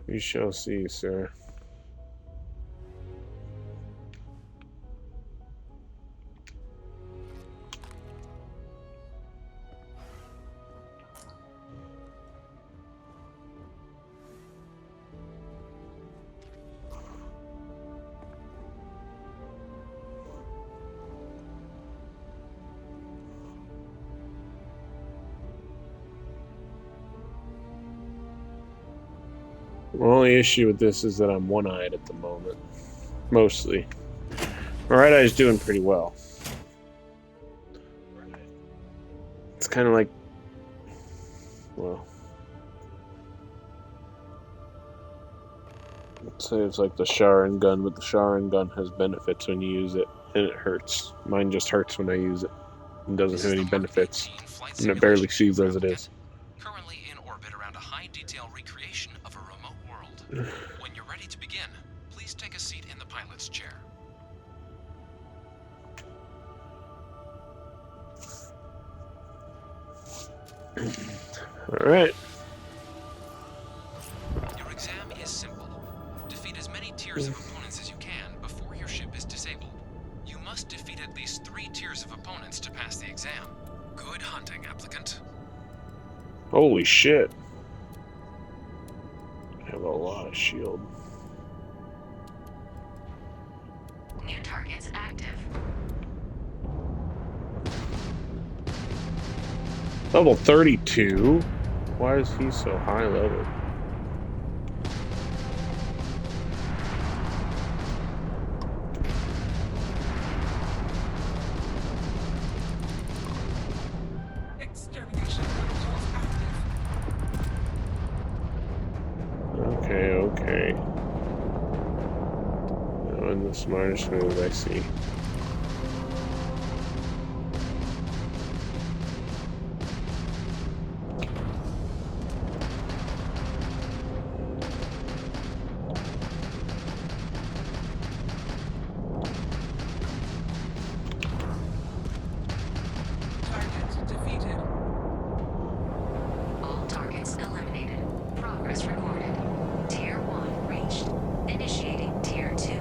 We shall see, sir. The only issue with this is that I'm one-eyed at the moment. Mostly. My right eye's doing pretty well. It's kind of like... well... let's say it's like the Sharon gun, but the Sharon gun has benefits when you use it, and it hurts. Mine just hurts when I use it. It doesn't have any benefits. And it barely sees as it is. Currently in orbit around a high-detail recreation of a remote world. When you're ready to begin, please take a seat in the pilot's chair. Alright. Your exam is simple. Defeat as many tiers of opponents as you can before your ship is disabled. You must defeat at least 3 tiers of opponents to pass the exam. Good hunting, applicant. Holy shit. I have a lot of shield. New targets active. Level 32? Why is he so high level? Okay. Now in the smartest move I see. All targets eliminated. Progress recorded. Tier 1 reached. Initiating Tier 2.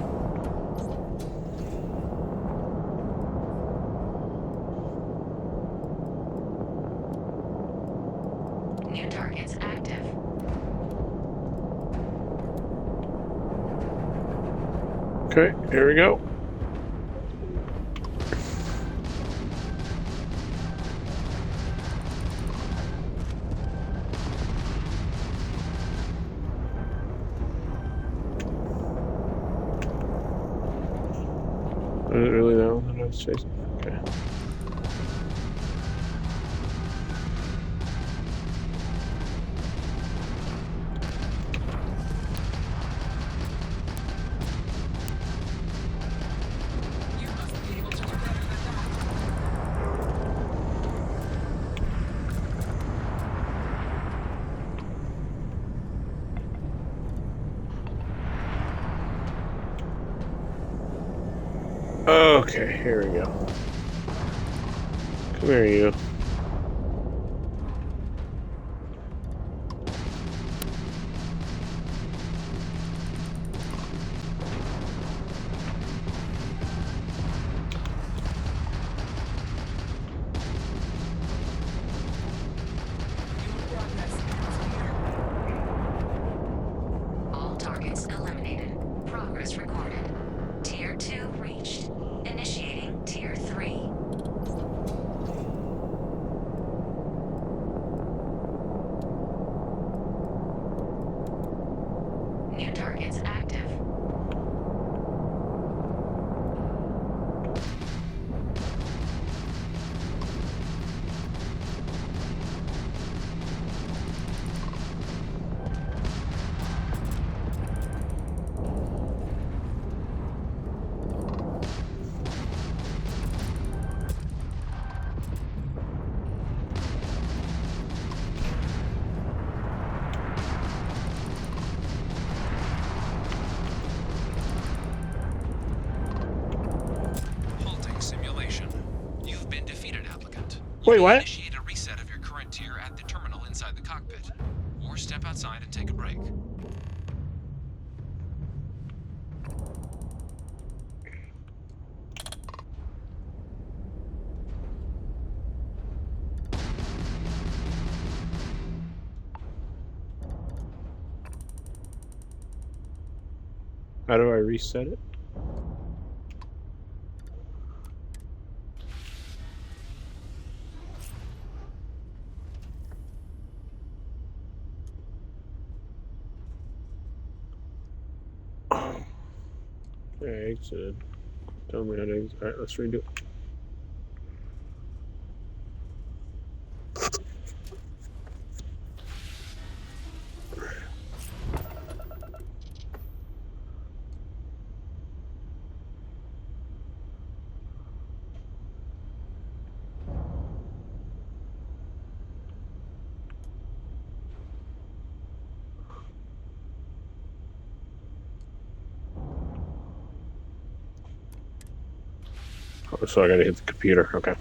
Okay, here we go. Was it really that one that I was chasing? Okay. Okay, here we go. Come here, you. All targets eliminated. Progress recorded. Tier 2 reached. Initiating Tier 3. New targets active. Halting simulation. You've been defeated, applicant. Wait, what? Initiate a reset of your current tier at the terminal inside the cockpit, or step outside and take a break. How do I reset it? Okay, exited. Tell me how to exit. Alright, let's redo it. Oh, so I gotta hit the computer. Okay.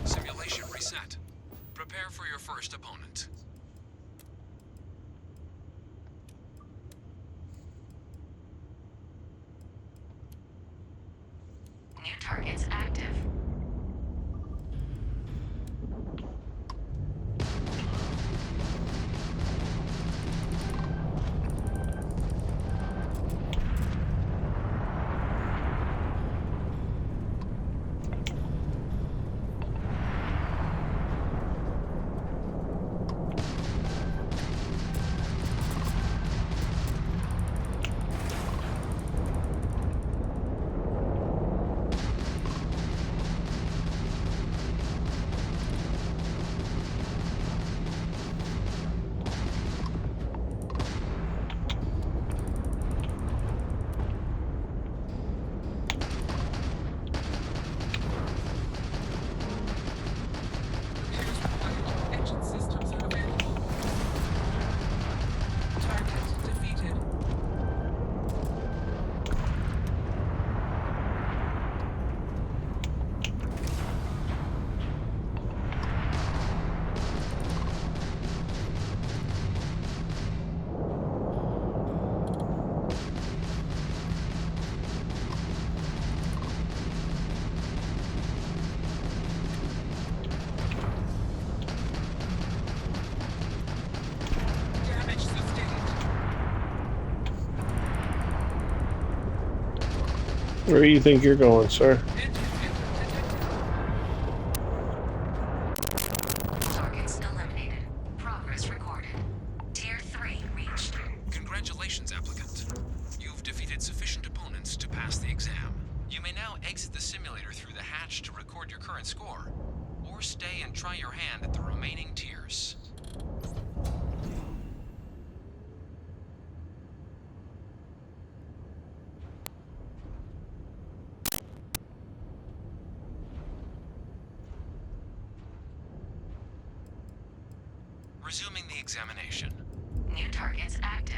Simulation reset. Prepare for your first opponent. New targets active. Where do you think you're going, sir? Targets eliminated. Progress recorded. Tier 3 reached. Congratulations, applicant. You've defeated sufficient opponents to pass the exam. You may now exit the simulator through the hatch to record your current score, or stay and try your hand at the remaining tiers. Resuming the examination. New targets active.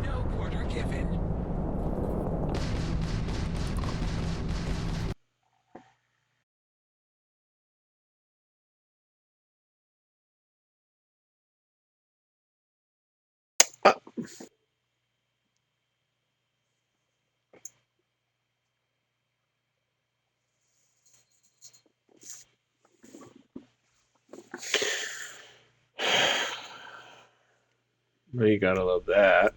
No quarter given. Well, you gotta love that.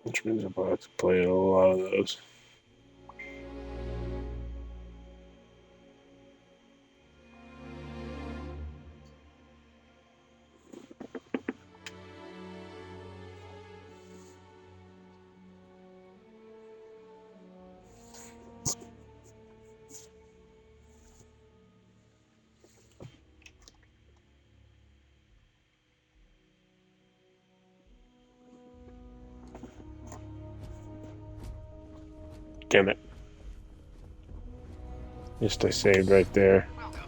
Which means I'm about to play a lot of those. Damn it. Just I saved right there. Welcome,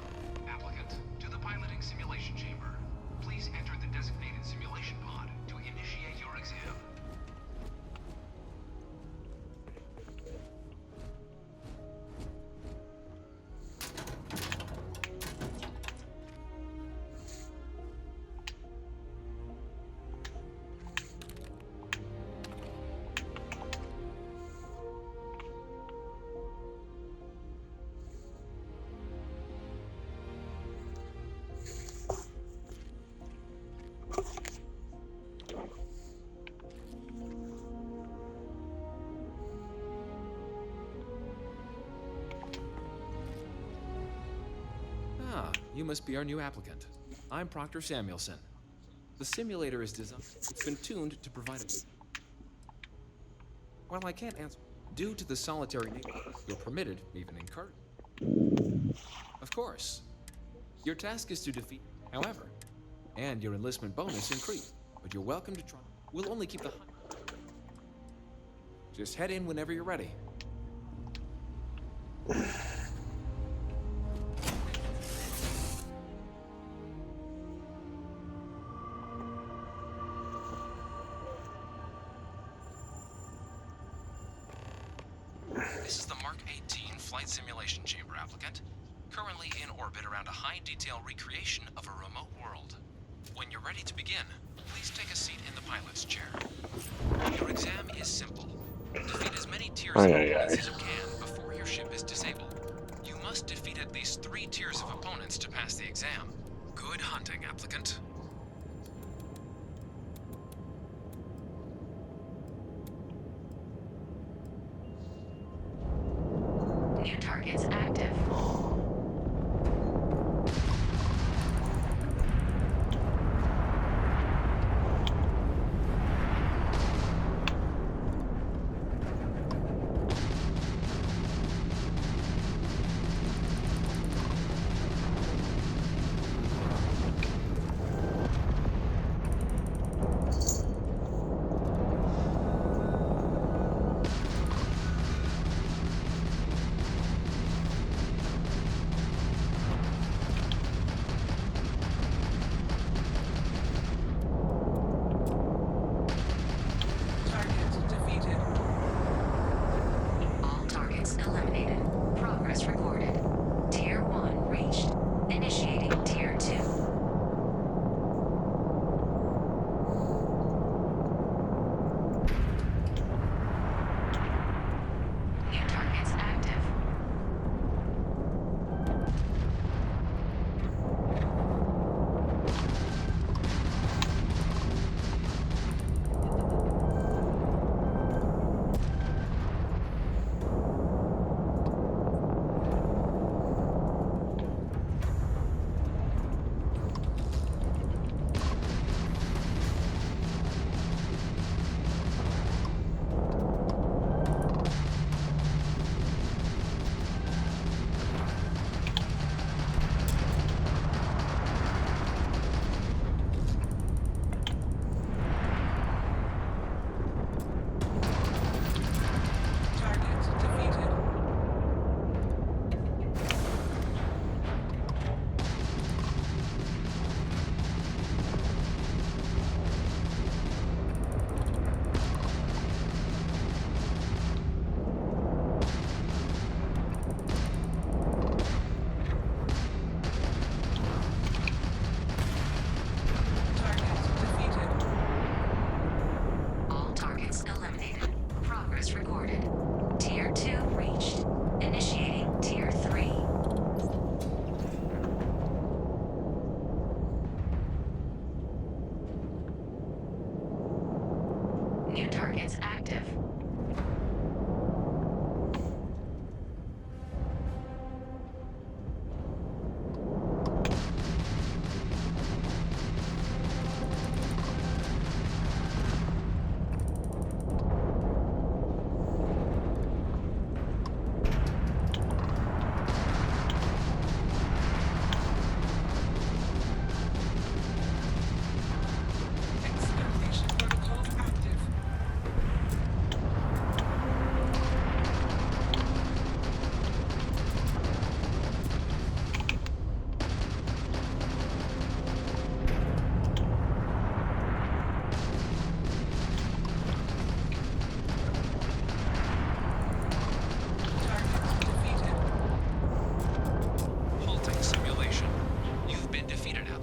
applicant, to the piloting simulation chamber. Please enter the designated simulation pod to initiate your exam. Ah, you must be our new applicant. I'm Proctor Samuelson. The simulator is designed. It's been tuned to provide it. While I can't answer, due to the solitary nature, you're permitted, even encouraged. Of course. Your task is to defeat, however, and your enlistment bonus increased. But you're welcome to try. We'll only keep the high. Just head in whenever you're ready. This is the Mark 18 Flight Simulation Chamber applicant, currently in orbit around a high-detail recreation of a remote world. When you're ready to begin, please take a seat in the pilot's chair. Your exam is simple. Defeat as many tiers of opponents as you can before your ship is disabled. You must defeat at least 3 tiers of opponents to pass the exam. Good hunting, applicant. New targets active.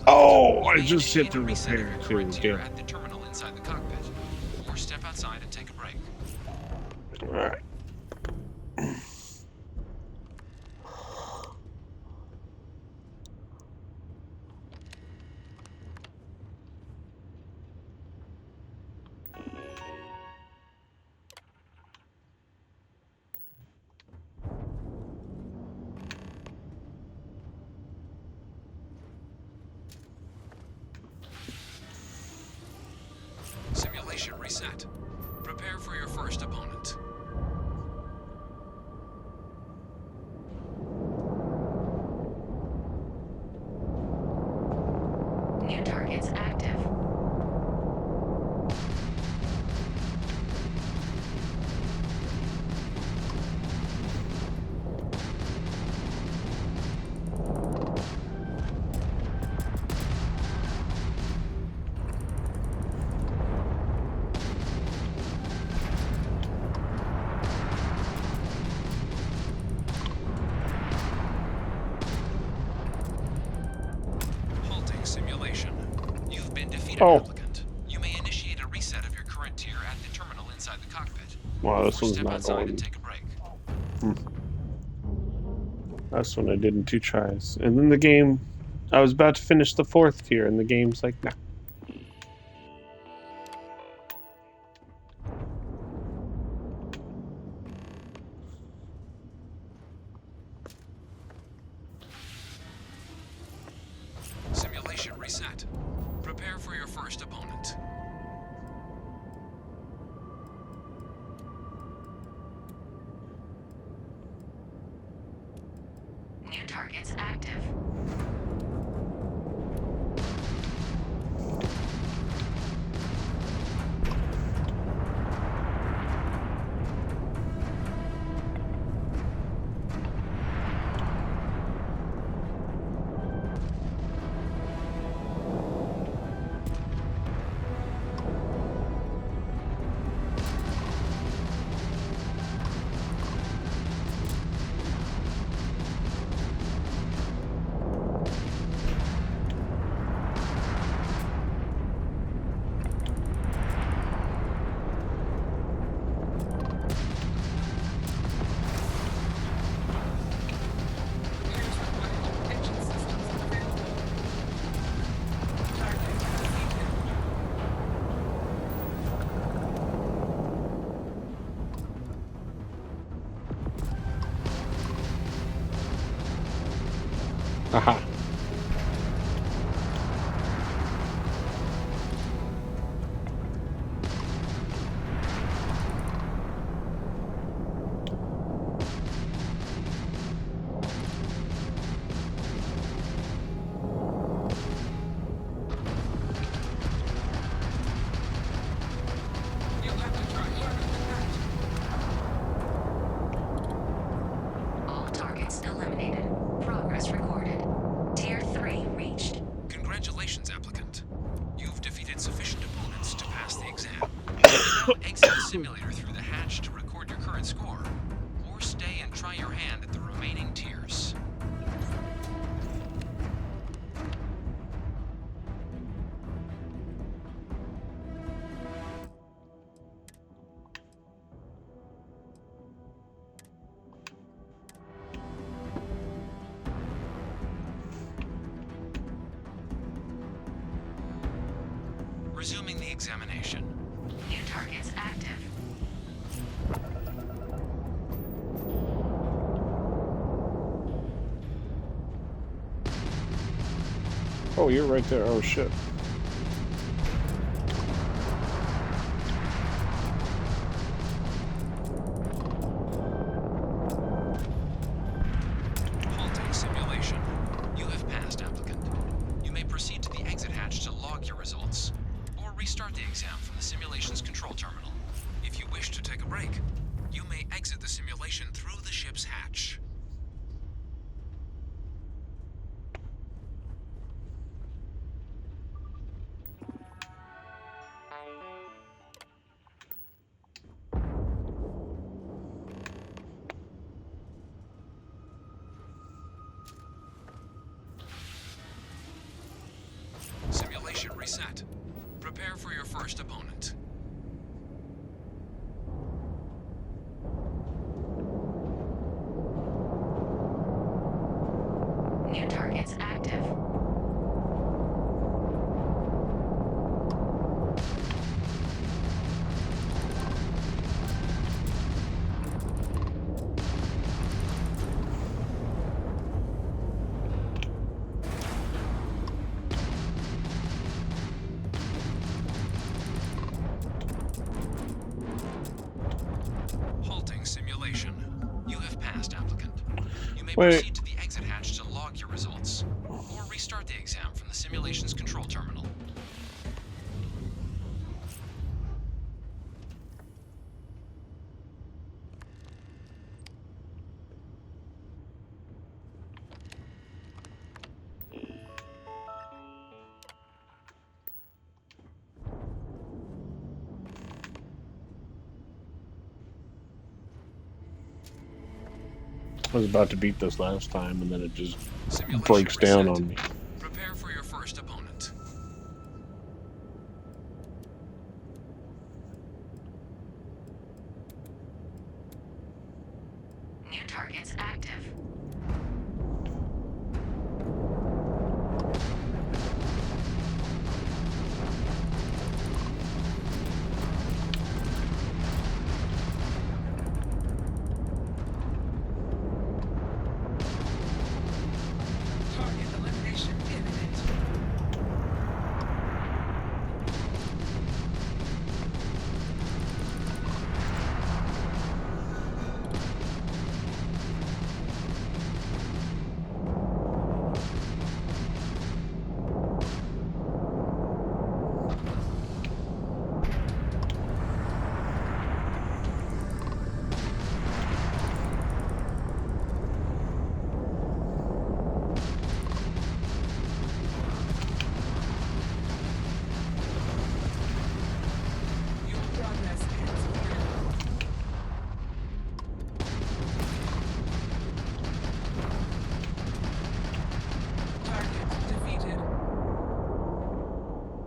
Oh, I You may just hit initiate the a reset of repair your too. current tier Okay. at the terminal inside the cockpit, or step outside and take a break. All right. Simulation reset. Prepare for your first opponent. New targets active. Halting simulation. You've been defeated, Oh. applicant. You may initiate a reset of your current tier at the terminal inside the cockpit. Wow, this or one's step not outside going. and take a break. Last one I did in 2 tries, and then the game. I was about to finish the 4th tier, and the game's like, nah. Simulation reset. Prepare for your first opponent. New targets active. Aha. All targets eliminated. Progress recorded. Tier 3 reached. Congratulations, applicant. You've defeated sufficient opponents to pass the exam. You can now exit the simulator through the hatch to record your current score, or stay and try your hand at the remaining tiers. Resuming the examination. New targets active. Oh, you're right there. Oh, shit. Halting simulation. You have passed, applicant. You may proceed to the exit hatch to log your results, or restart the exam from the simulation's control terminal. If you wish to take a break, you may exit the simulation through the ship's hatch. New targets active. Halting simulation. You have passed, applicant. You may Wait. proceed to the exit hatch to log your results, or restart the exam from the simulation's control terminal. I was about to beat this last time, and then it just Simulation breaks down reset. on me. Prepare for your first opponent. New targets active. Target elimination imminent. Your progress ends here. Target defeated.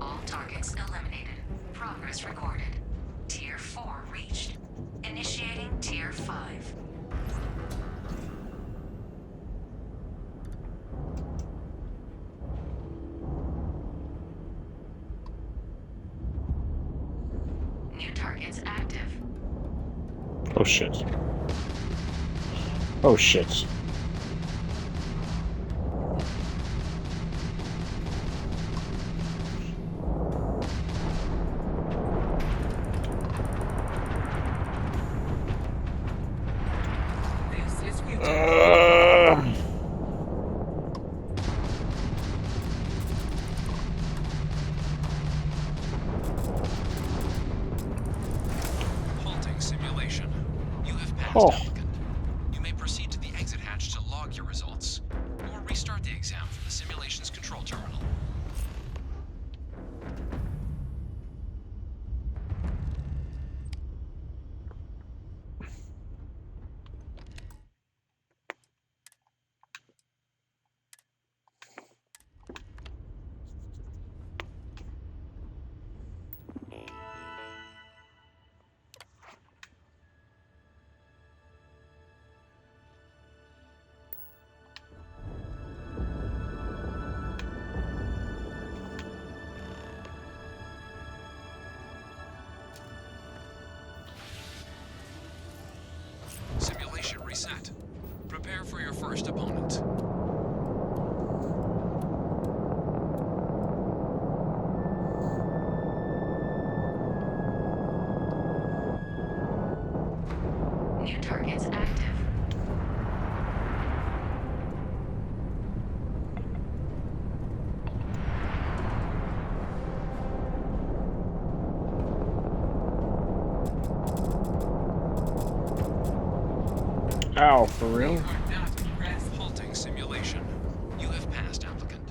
All targets eliminated. Progress recorded. Tier 4 reached. Initiating Tier 5. New targets active. Oh shit. Oh shit. This is future. Halting simulation. You have passed, Oh. applicant. You may proceed to the exit hatch to log your results, or restart the exam from the simulation's control terminal. Simulation reset. Prepare for your first opponent. New targets active. Ow, for real? Halting simulation. You have passed, applicant.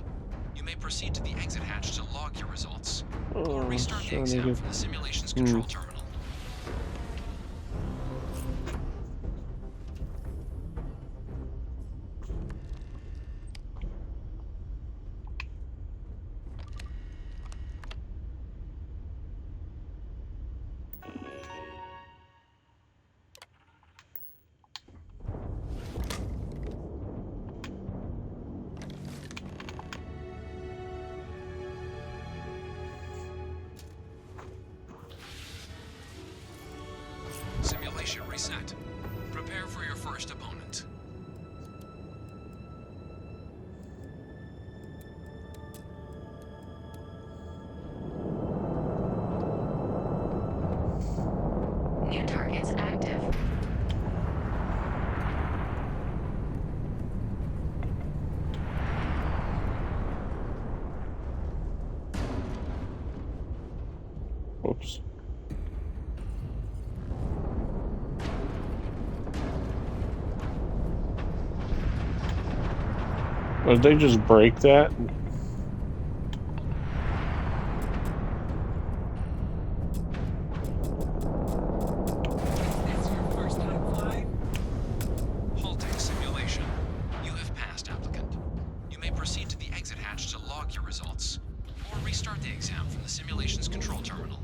You may proceed to the exit hatch to log your results, or Oh, restart the son of exam a- from the simulation's control terminal. reset. Prepare for your first opponent. New targets active. Whoops. Did they just break that? Halting simulation. You have passed, applicant. You may proceed to the exit hatch to log your results, or restart the exam from the simulation's control terminal.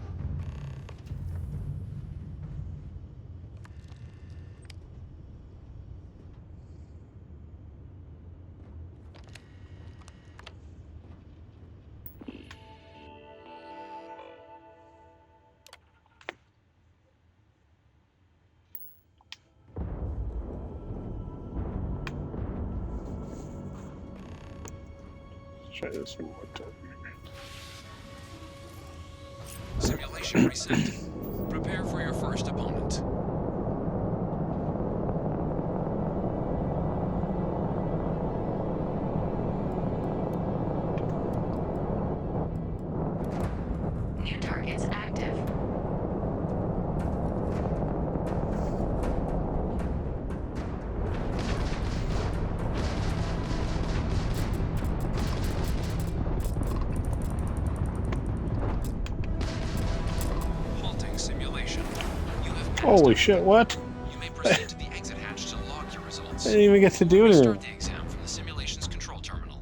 Let's try this one more time. Simulation reset. Prepare for your first opponent. New targets active. Halting simulation. You have passed. Holy shit, what? You may proceed to the exit hatch to log your results. I didn't even get to do anything. Restart the exam from the simulation's control terminal.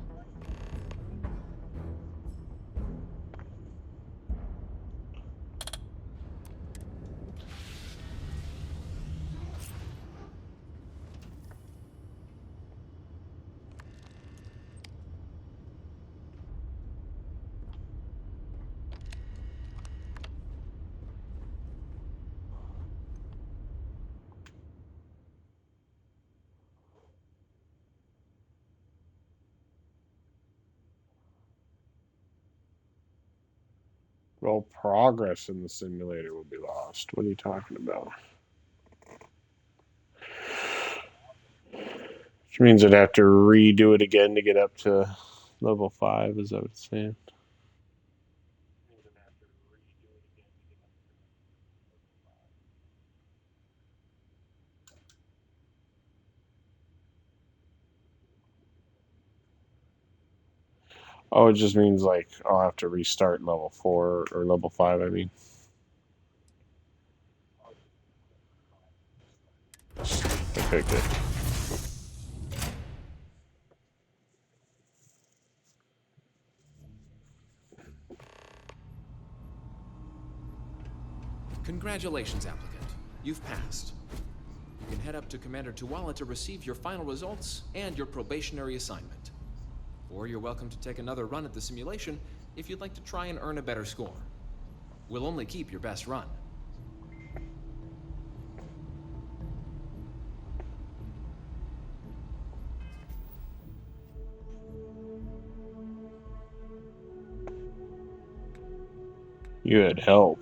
Well, progress in the simulator will be lost. What are you talking about? Which means I'd have to redo it again to get up to level 5, is that what it's saying? Oh, it just means like I'll have to restart level 4 or level 5, I mean. Okay, good. Congratulations, applicant. You've passed. You can head up to Commander Tuwala to receive your final results and your probationary assignment. Or you're welcome to take another run at the simulation if you'd like to try and earn a better score. We'll only keep your best run. You had help.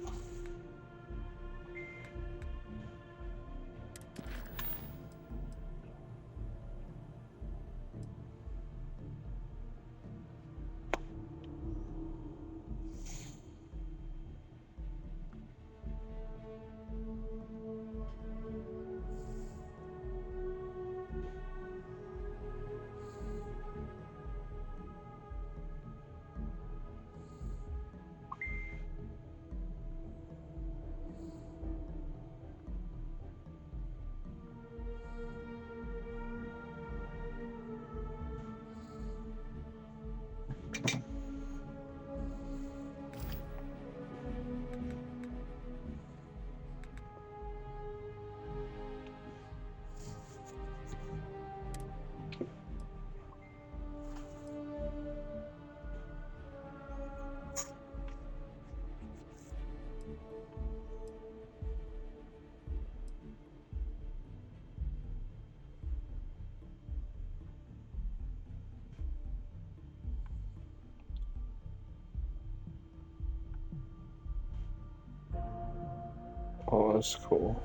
that's cool.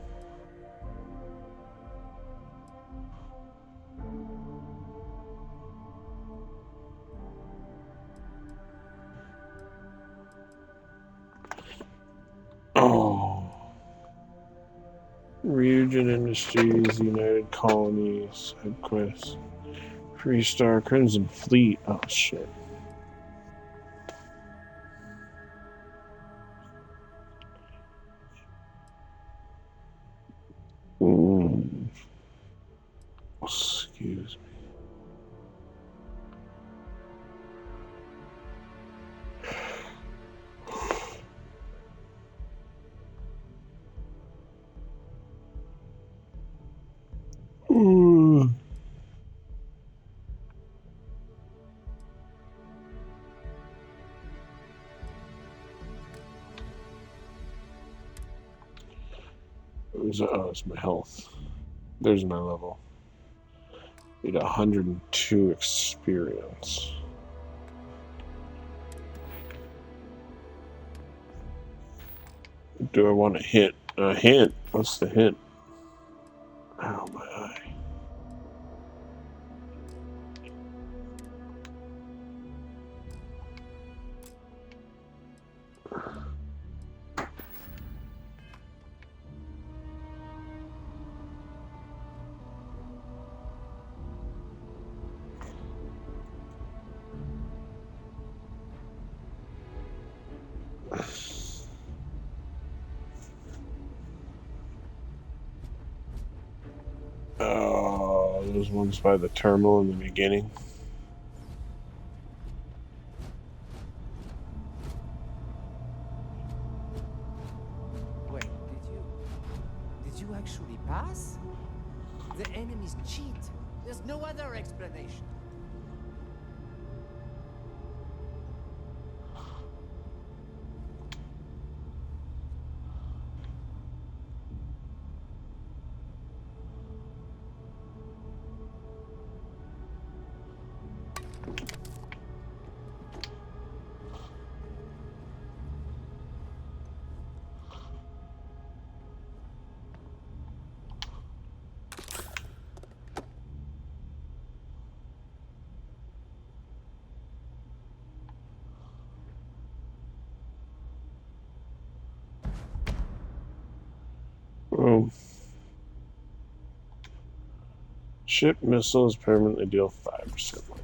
Oh. Ryujin Industries, United Colonies, Side Quest, Freestar, Crimson Fleet. Oh shit. Excuse me. Oh, it's my health. There's my level. Need 102 experience. Do I want to hit a hint? What's the hint? Ow, my eye. Oh, those ones by the terminal in the beginning. Wait, did you actually pass? The enemies cheat. There's no other explanation. Oh. Ship missiles permanently deal 5% more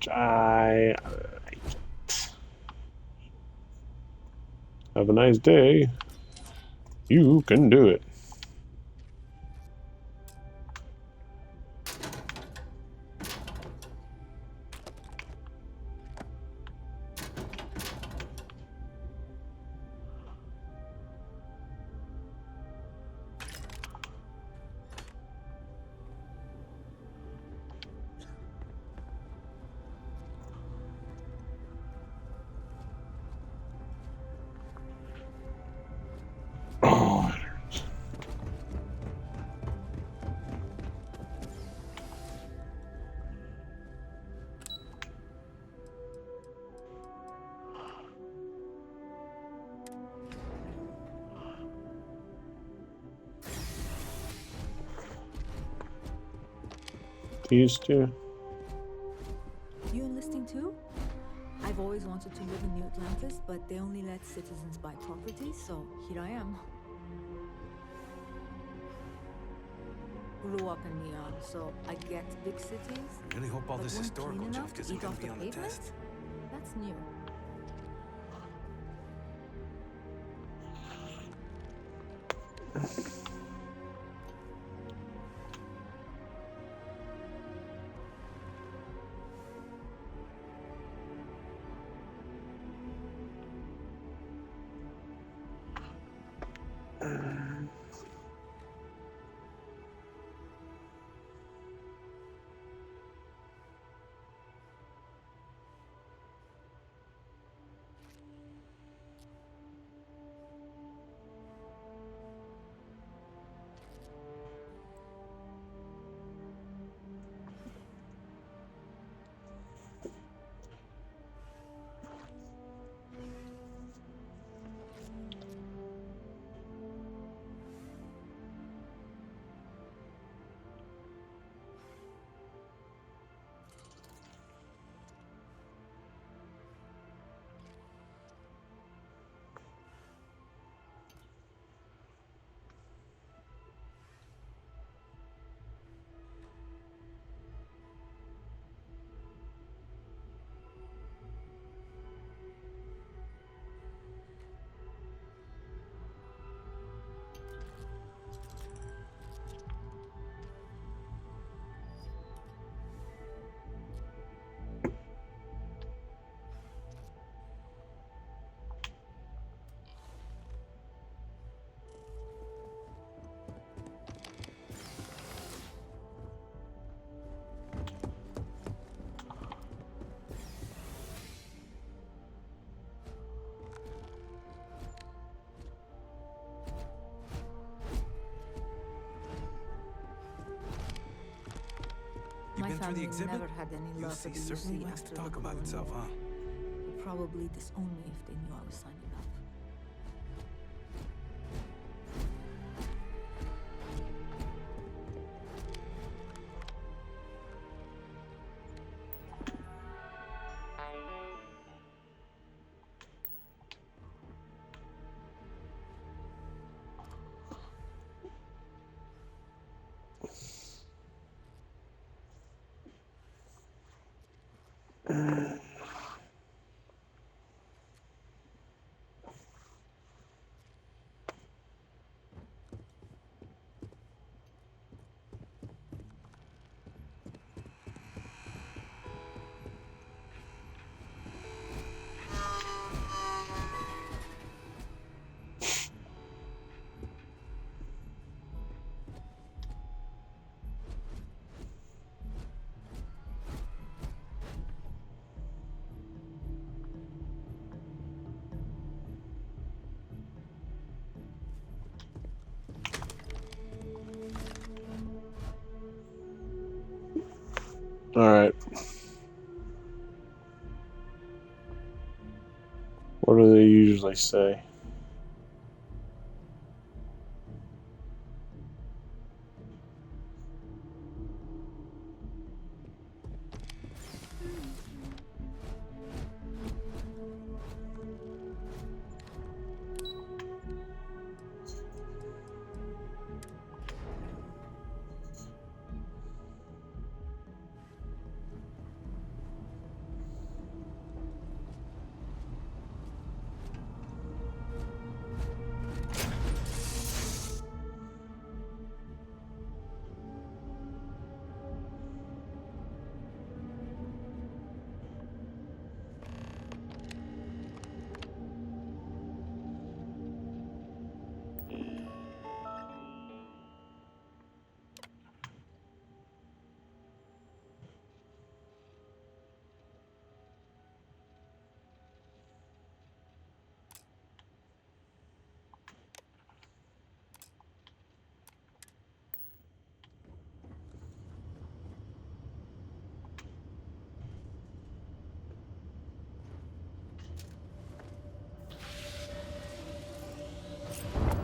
damage. Have a nice day. You can do it. These two. You enlisting too? I've always wanted to live in New Atlantis, but they only let citizens buy property, so here I am. Grew up in Neon, so I get big cities. Really hope all but this weren't historical clean enough junk to isn't eat gonna off be the on the pavement? test. That's new. You My been through the family exhibit? never had any love for UC the certainly UC likes to after talk the about Cold itself, War. huh? They'd probably disown me if they knew I was signing up. Alright. What do they usually say?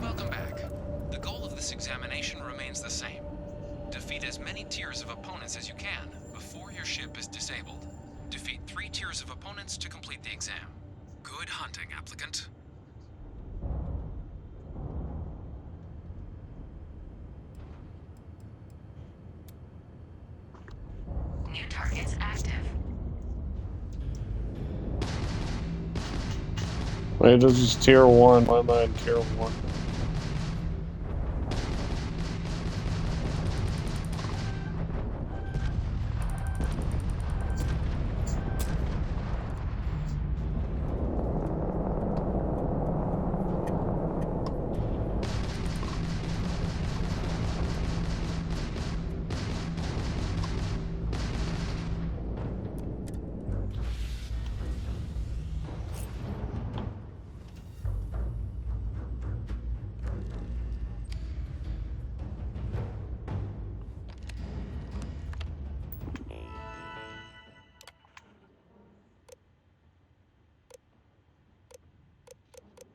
Welcome back. The goal of this examination remains the same. Defeat as many tiers of opponents as you can before your ship is disabled. Defeat 3 tiers of opponents to complete the exam. Good hunting, applicant. New targets active. Wait, this is tier 1. Why am I in tier 1?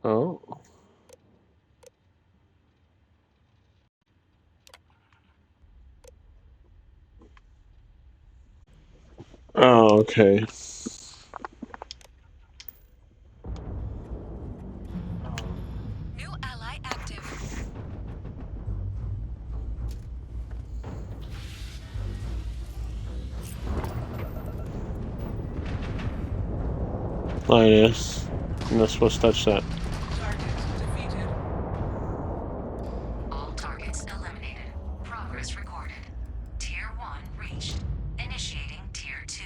Oh. Oh, okay. New ally active. Minus. I'm not supposed to touch that. All targets eliminated. Progress recorded. Tier 1 reached. Initiating Tier 2.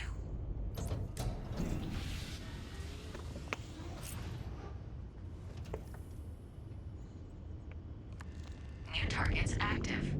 New targets active.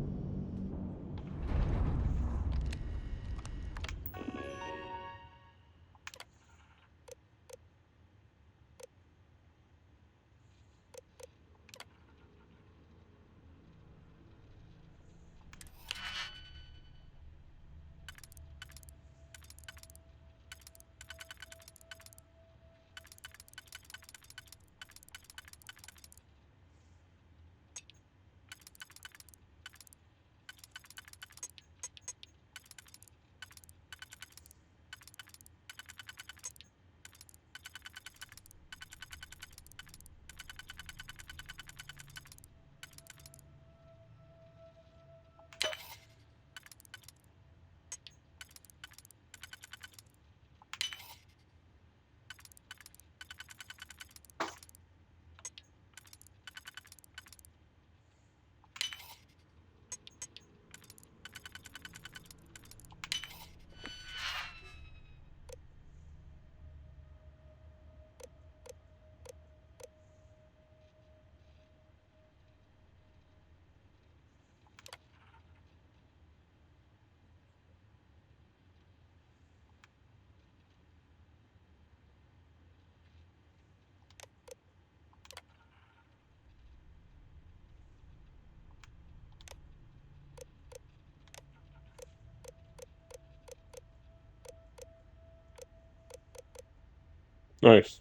Nice.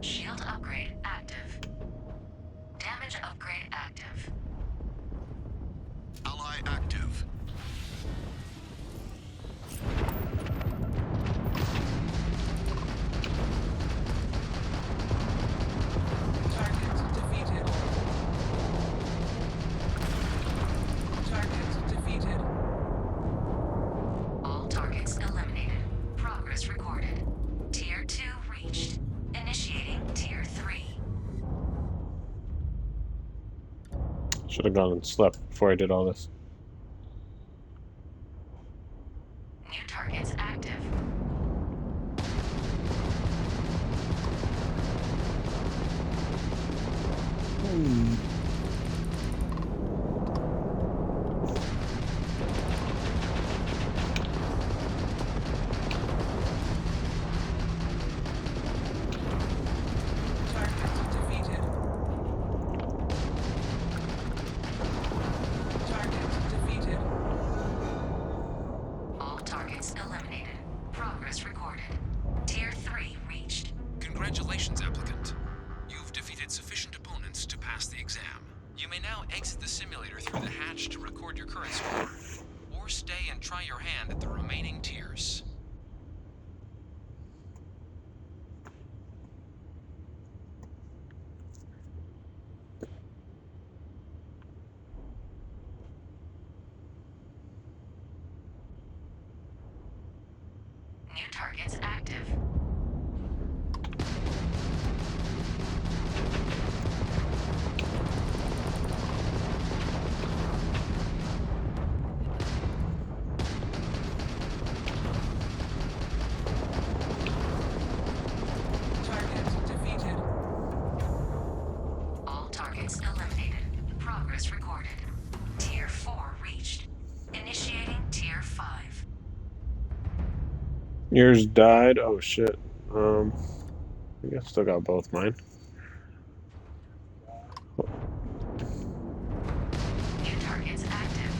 Shield upgrade active. Damage upgrade active. Ally active. Target defeated. Target defeated. All targets eliminated. Progress recorded. Tier 2 reached. Initiating Tier 3. Should have gone and slept before I did all this. New targets active. Target defeated. Target defeated. All targets eliminated. Progress recorded. Tier 3 reached. Congratulations, applicant. You've defeated sufficient opponents to pass the exam. You may now exit the simulator through the hatch to record your current score, or stay and try your hand at the remaining tiers. New targets active. Target defeated. All targets eliminated. Progress recorded. Tier 4 reached. Initiating Tier 5. Yours died. Oh shit. I guess I still got both mine. New targets active.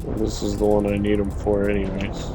Well, this is the one I need them for, anyways.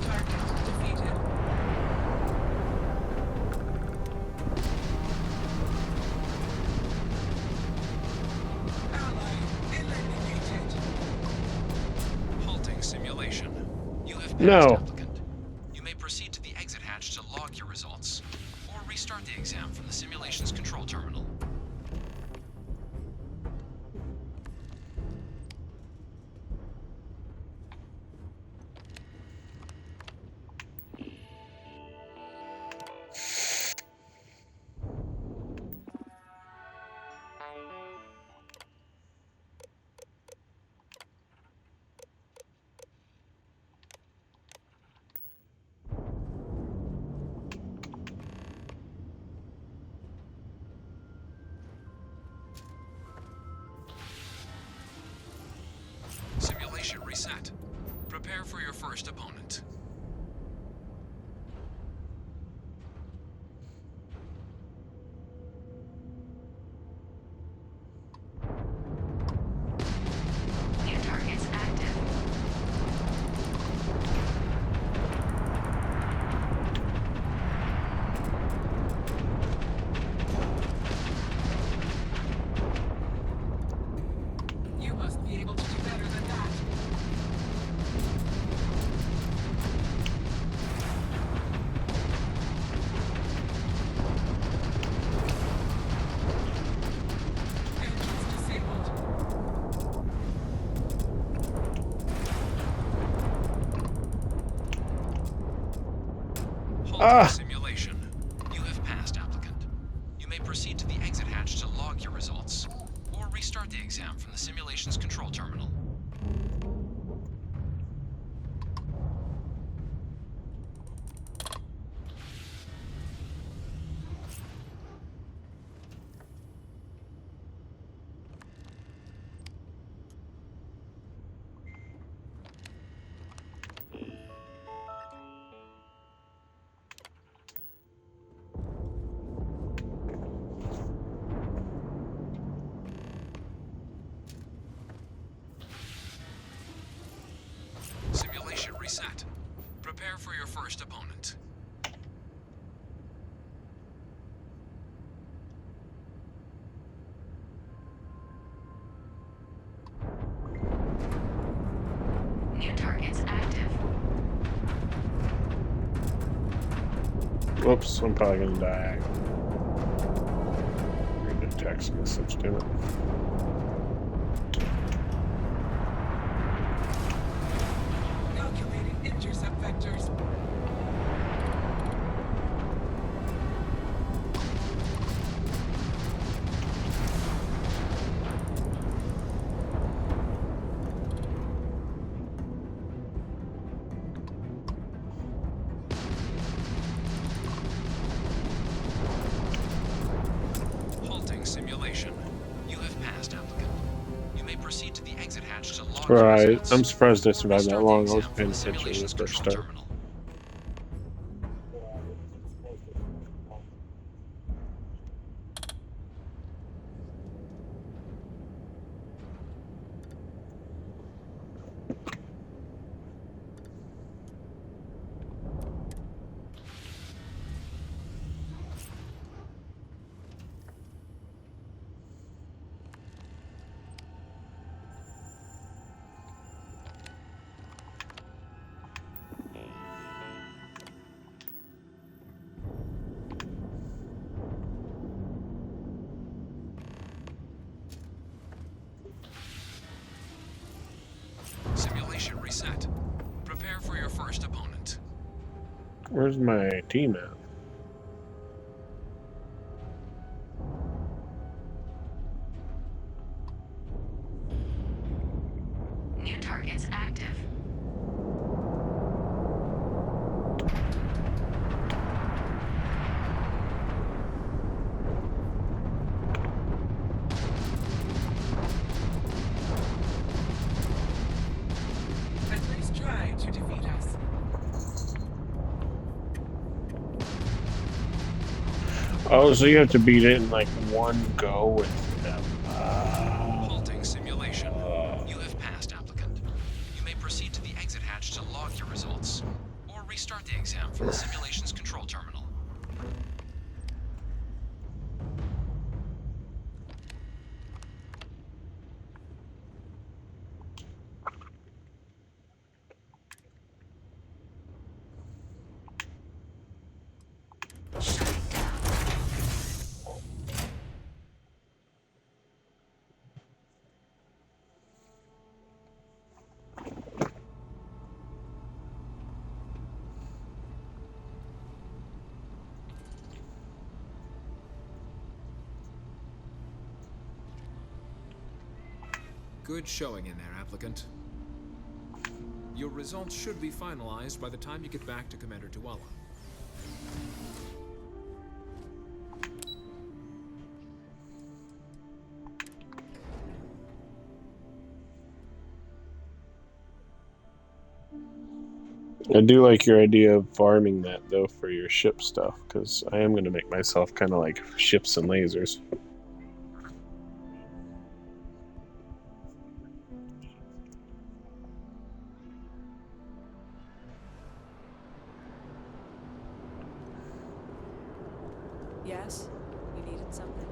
Target defeated. Ally eliminated. Halting simulation. You have passed, No. applicant. You may proceed to the exit hatch to log your results, or restart the exam from the simulation's control terminal. Simulation reset. Prepare for your first opponent. New targets active. You must be able to do better than that. Ah! Simulation. You have passed, applicant. You may proceed to the exit hatch to log your results, or restart the exam from the simulation's control terminal. Simulation reset. Prepare for your first opponent. New targets active. Whoops, I'm probably gonna die. Read the text message, damn it. Calculating intercept vectors. Halting simulation. You have passed, applicant. You may proceed to the exit hatch to log your Right, results. I'm surprised I survived that Restart the long. I was exam from paying the attention when simulation's it first control started. terminal. Simulation reset. Prepare for your first opponent. Where's my team at? New targets active. At least try to defeat us. Oh, so you have to beat it in like one go with them. Halting simulation. You have passed, applicant. You may proceed to the exit hatch to log your results, or restart the exam from the simulation's control terminal. Good showing in there, applicant. Your results should be finalized by the time you get back to Commander Tuala. I do like your idea of farming that though for your ship stuff, because I am going to make myself kind of like ships and lasers. Yes? You needed something?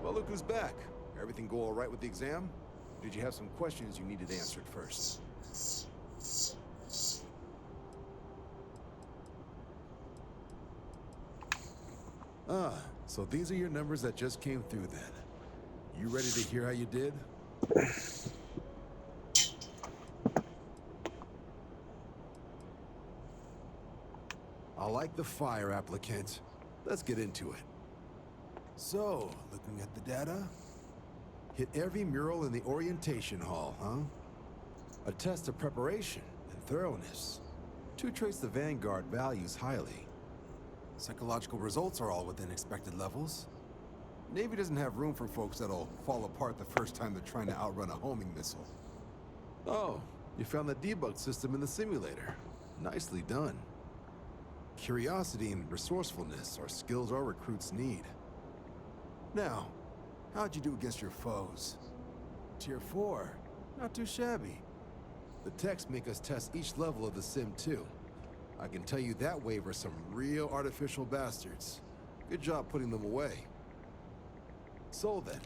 Well, look who's back. Everything go all right with the exam? Or did you have some questions you needed answered first? Ah, so these are your numbers that just came through then. You ready to hear how you did? I'll like the fire, applicant. Let's get into it. So, looking at the data, hit every mural in the orientation hall, huh? A test of preparation and thoroughness. To trace the Vanguard values highly. Psychological results are all within expected levels. Navy doesn't have room for folks that'll fall apart the first time they're trying to outrun a homing missile. Oh, you found the debug system in the simulator. Nicely done. Curiosity and resourcefulness are skills our recruits need. Now, how'd you do against your foes? Tier 4, not too shabby. The techs make us test each level of the sim too. I can tell you that wave are some real artificial bastards. Good job putting them away. So then,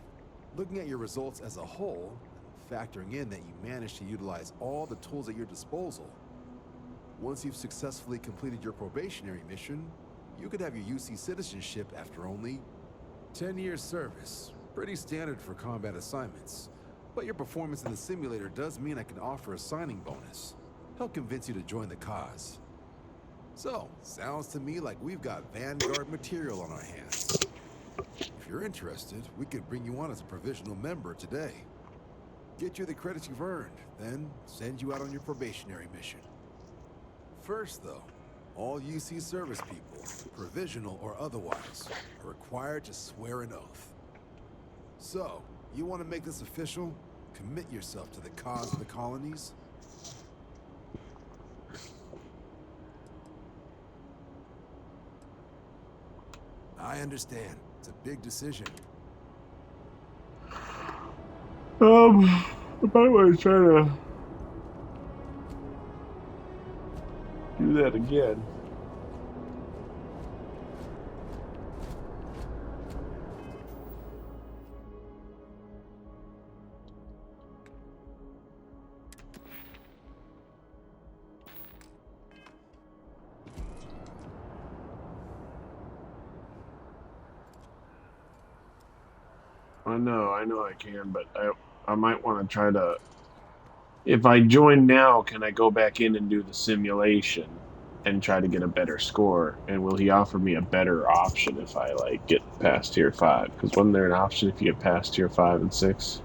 looking at your results as a whole, and factoring in that you managed to utilize all the tools at your disposal, once you've successfully completed your probationary mission, you could have your UC citizenship after only 10 years service. Pretty standard for combat assignments. But your performance in the simulator does mean I can offer a signing bonus. Help convince you to join the cause. So, sounds to me like we've got Vanguard material on our hands. If you're interested, we could bring you on as a provisional member today. Get you the credits you've earned, then send you out on your probationary mission. First, though, all UC service people, provisional or otherwise, are required to swear an oath. So, you want to make this official? Commit yourself to the cause of the colonies? I understand. It's a big decision. I might want to try to do that again. I know I can, but I might want to try to. If I join now, can I go back in and do the simulation and try to get a better score? And will he offer me a better option if I like get past tier 5? Because wasn't there an option if you get past tier 5 and 6?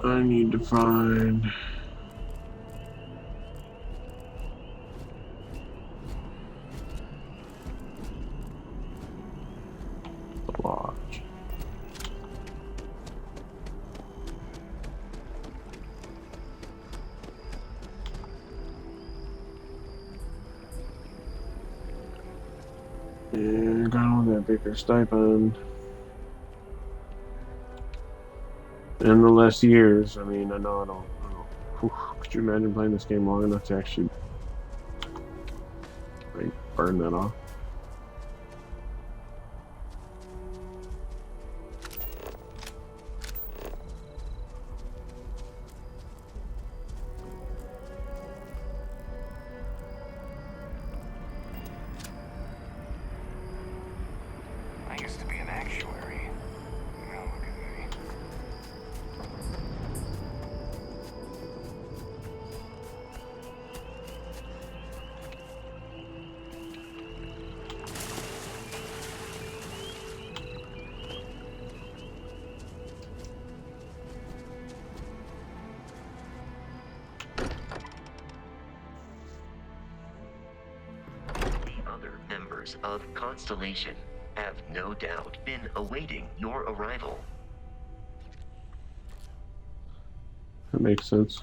I need to find the lodge. Yeah, got on that bigger stipend. And the less years, I mean, I know I don't. Whew, could you imagine playing this game long enough to actually like burn that off? I used to be an actuary. Now look at me. The other members of Constellation have no doubt been awaiting your arrival. That makes sense.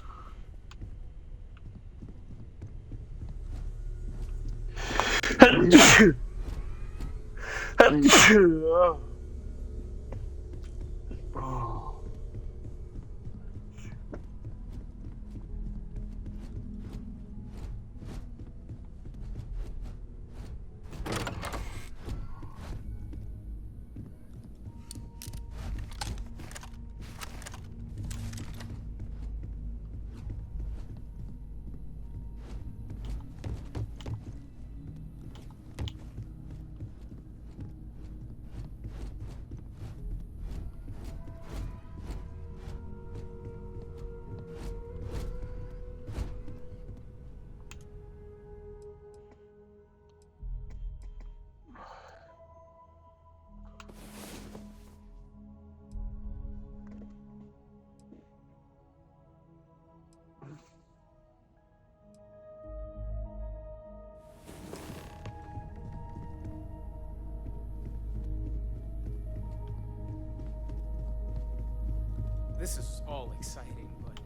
This is all exciting, but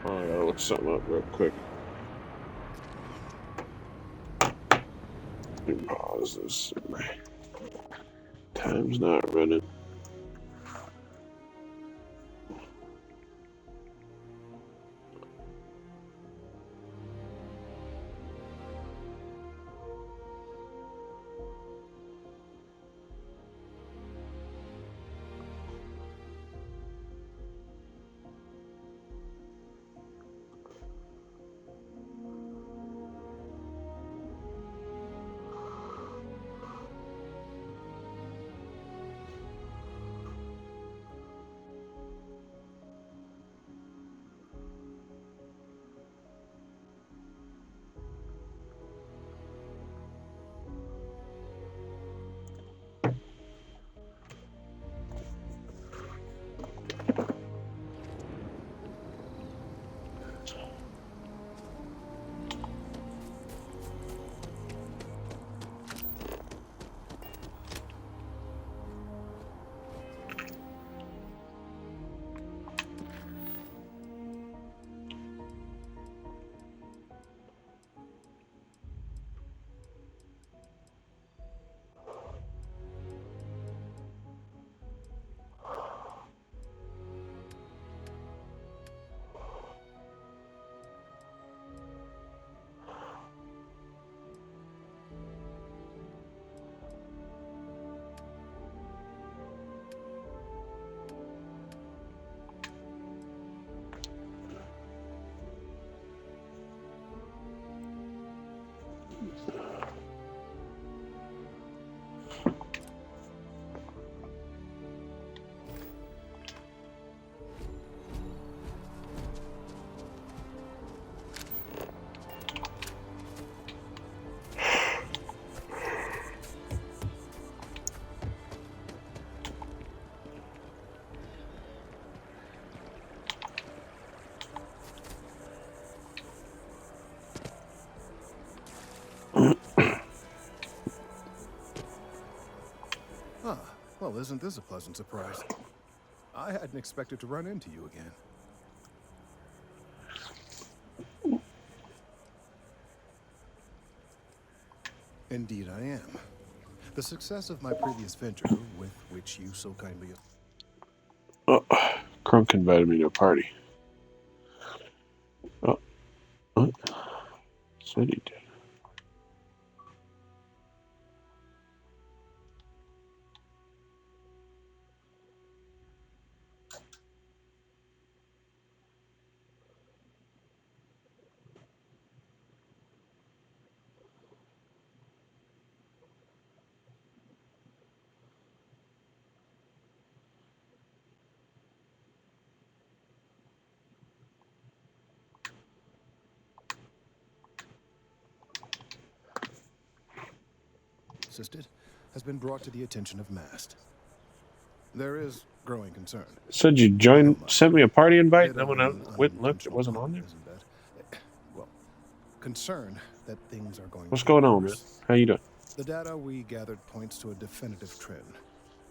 Oh, I gotta look something up real quick. Let me pause this. My time's not running. Ah, well, isn't this a pleasant surprise? I hadn't expected to run into you again. Indeed I am. The success of my previous venture, with which you so kindly... Oh, Crunk invited me to a party. Oh, what? Said he did. Insisted. has been brought to the attention of MAST. There is growing concern. Said you sent me a party invite, and then when I went and looked, it wasn't on there. Isn't that? Well, concern that things are going What's to get going on, man? worse. How you doing? The data we gathered points to a definitive trend.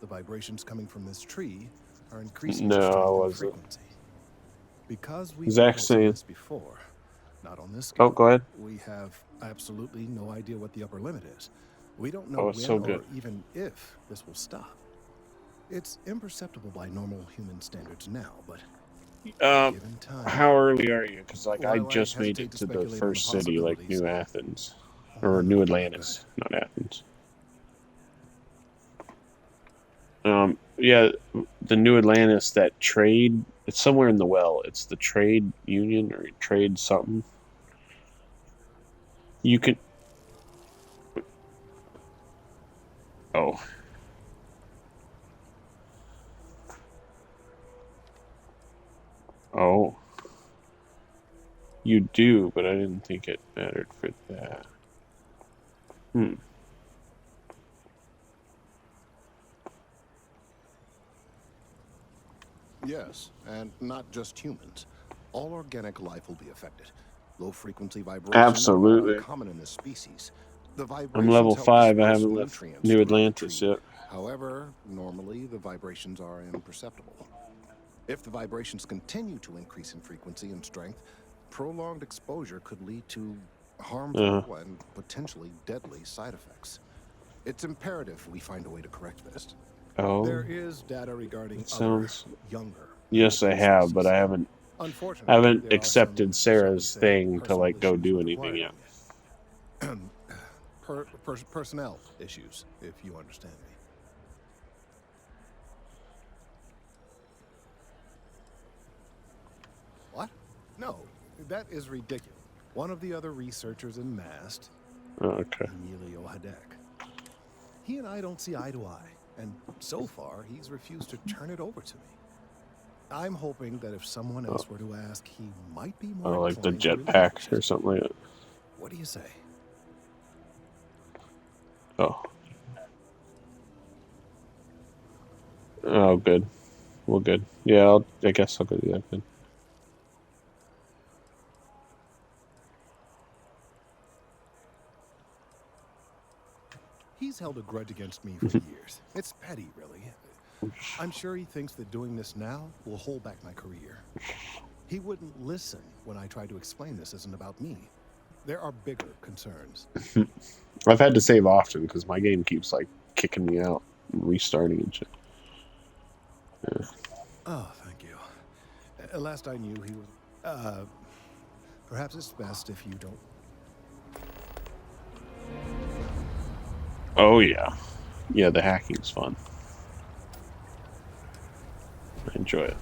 The vibrations coming from this tree are increasing in strength and frequency. Because we've never seen this before, not on this scale. Oh, go ahead. We have absolutely no idea what the upper limit is. We don't know when or even if this will stop. It's imperceptible by normal human standards now, but given time. How early are you? Because like I just made it to the first city, like New Athens, or New Atlantis, not Athens. Yeah, the New Atlantis, that trade, it's somewhere in the well. It's the trade union or trade something. You can. Oh. Oh. You do, but I didn't think it mattered for that. Yes, and not just humans. All organic life will be affected. Low-frequency vibrations are common in this species. The I'm level 5. I haven't left nutrients New Atlantis yet. However, normally the vibrations are imperceptible. If the vibrations continue to increase in frequency and strength, prolonged exposure could lead to harmful and potentially deadly side effects. It's imperative we find a way to correct this. Oh, there is data regarding sounds younger. Yes, I have, but I haven't accepted Sarah's thing to like go do anything yet. Personnel issues, if you understand me. What? No, that is ridiculous. One of the other researchers in MAST, Emilio Hadek. He and I don't see eye to eye, and so far he's refused to turn it over to me. I'm hoping that if someone else were to ask, he might be more like the jetpack or something like that. What do you say? Oh, good. Well, good. Yeah, I guess I'll go do that then. He's held a grudge against me for years. It's petty, really. I'm sure he thinks that doing this now will hold back my career. He wouldn't listen when I try to explain this isn't about me. There are bigger concerns. I've had to save often because my game keeps like kicking me out and restarting and shit. Yeah. Oh, thank you. Last I knew, he was... perhaps it's best if you don't... Oh, yeah. Yeah, the hacking's fun. I enjoy it.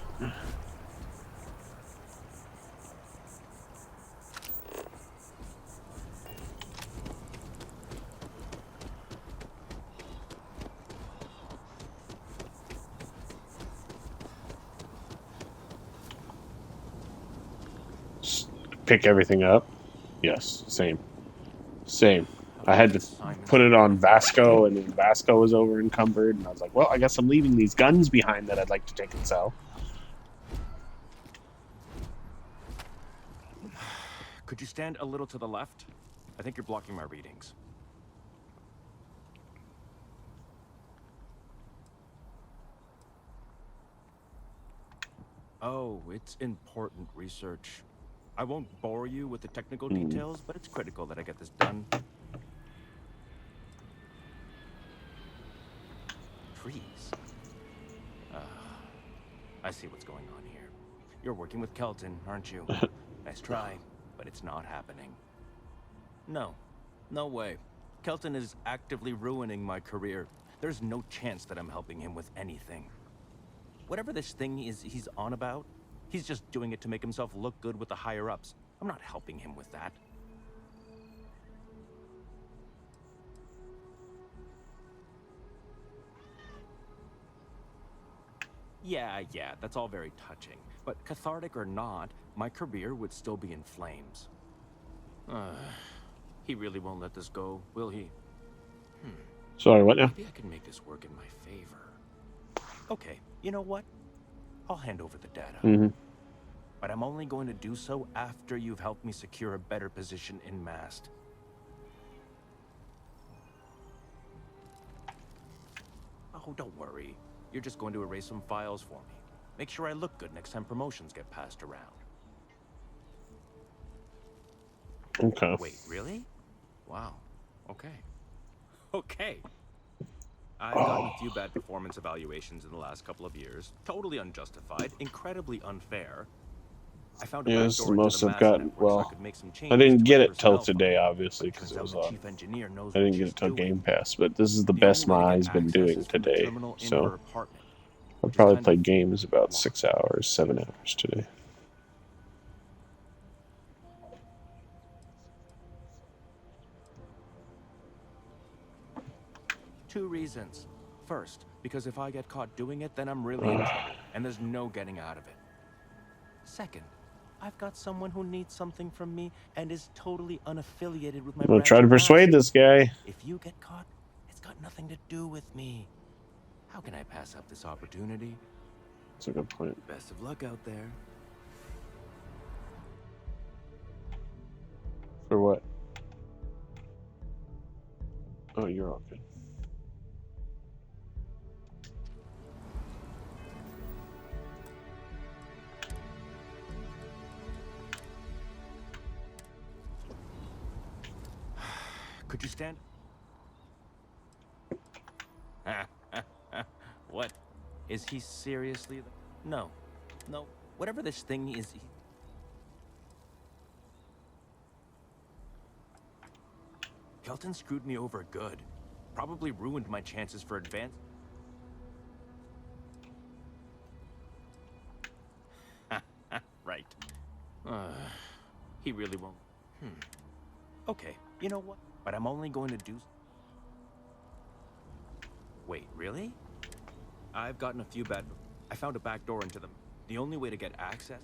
Pick everything up? Yes, same. I had to put it on Vasco, and then Vasco was over encumbered, and I was like, well, I guess I'm leaving these guns behind that I'd like to take and sell. Could you stand a little to the left? I think you're blocking my readings. Oh, it's important research. I won't bore you with the technical details, but it's critical that I get this done. Trees. I see what's going on here. You're working with Kelton, aren't you? Nice try, but it's not happening. No way. Kelton is actively ruining my career. There's no chance that I'm helping him with anything. Whatever this thing is he's on about, he's just doing it to make himself look good with the higher-ups. I'm not helping him with that. Yeah, that's all very touching. But cathartic or not, my career would still be in flames. He really won't let this go, will he? Sorry, what now? Maybe I can make this work in my favor. Okay, you know what? I'll hand over the data. Mm-hmm. But I'm only going to do so after you've helped me secure a better position in Mast. Oh, don't worry. You're just going to erase some files for me. Make sure I look good next time promotions get passed around. Okay. Wait, really? Wow. Okay. Okay. I've gotten a few bad performance evaluations in the last couple of years. Totally unjustified, incredibly unfair. I found a Yeah, back this is the door into most the I've Mast gotten. network so I Well, could make some I changes didn't to get my it till personnel today, file. obviously, But because turns it out was the on. chief engineer knows I what didn't get she's it till doing. Game Pass, but this is the The best only way to my get eyes been access doing is from the today. terminal in her So apartment. I'll Which is probably kind play of games about 6 hours, 7 hours today. Two reasons. First, because if I get caught doing it, then I'm really in trouble, and there's no getting out of it. Second, I've got someone who needs something from me and is totally unaffiliated with my I'm gonna branch try to of persuade Mast. this guy. If you get caught, it's got nothing to do with me. How can I pass up this opportunity? That's a good point. Best of luck out there. For what? Oh, you're all good. Could you stand? What? Is he seriously? No. No. Whatever this thing is. Kelton screwed me over good. Probably ruined my chances for advance. Right. He really won't. Okay, you know what? But I'm only going to do... Wait, really? I've gotten a few bad... I found a back door into them. The only way to get access...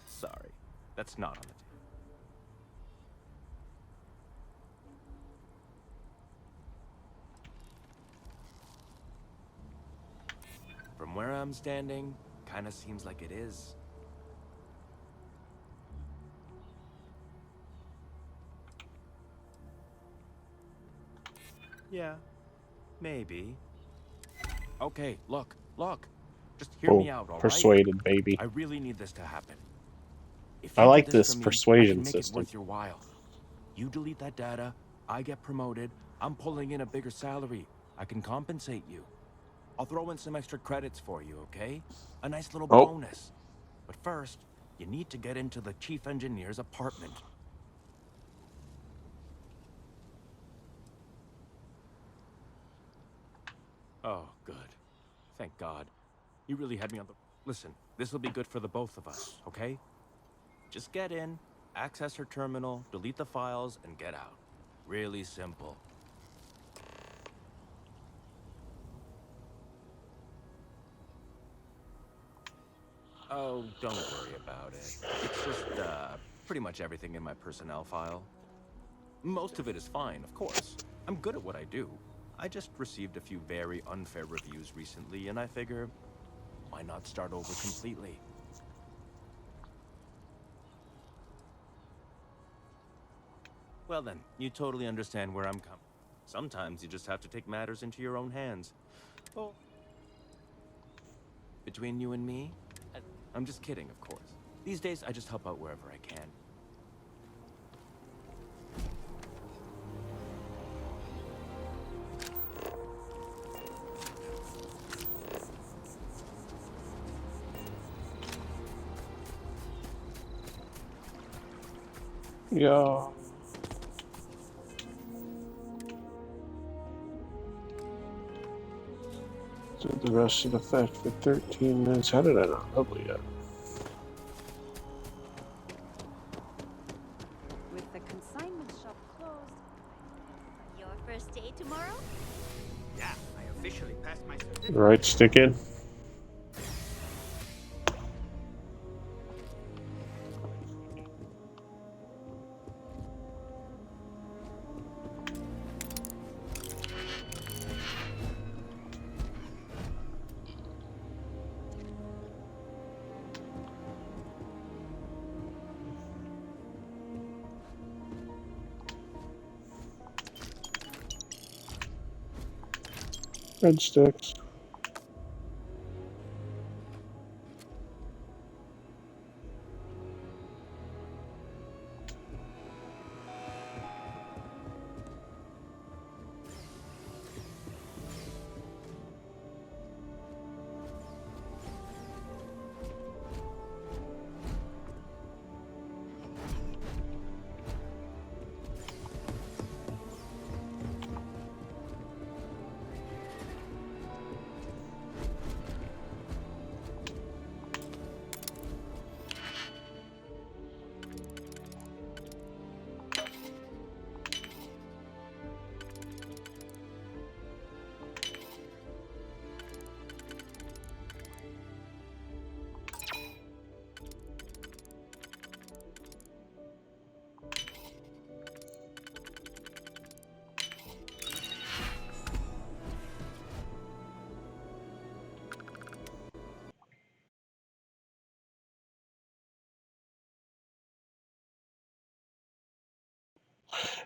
Sorry, that's not on the table. From where I'm standing, kinda seems like it is. Yeah, maybe. Okay, look. Just hear me out, all right? Persuaded, baby. I really need this to happen. If I you do like this this for me, persuasion I can make system. it worth your while. You delete that data, I get promoted, I'm pulling in a bigger salary. I can compensate you. I'll throw in some extra credits for you, okay? A nice little bonus. But first, you need to get into the chief engineer's apartment. Oh, good. Thank God. You really had me on the... Listen, this will be good for the both of us, okay? Just get in, access her terminal, delete the files, and get out. Really simple. Oh, don't worry about it. It's just, pretty much everything in my personnel file. Most of it is fine, of course. I'm good at what I do. I just received a few very unfair reviews recently, and I figure, why not start over completely? Well then, you totally understand where I'm coming. Sometimes you just have to take matters into your own hands. Well, between you and me, I'm just kidding, of course. These days, I just help out wherever I can. Yeah. So the rest of the effect for 13 minutes. How did I not level yet? With the consignment shop closed, your first day tomorrow? Yeah, I officially passed my certificate. Right stick in. Breadsticks.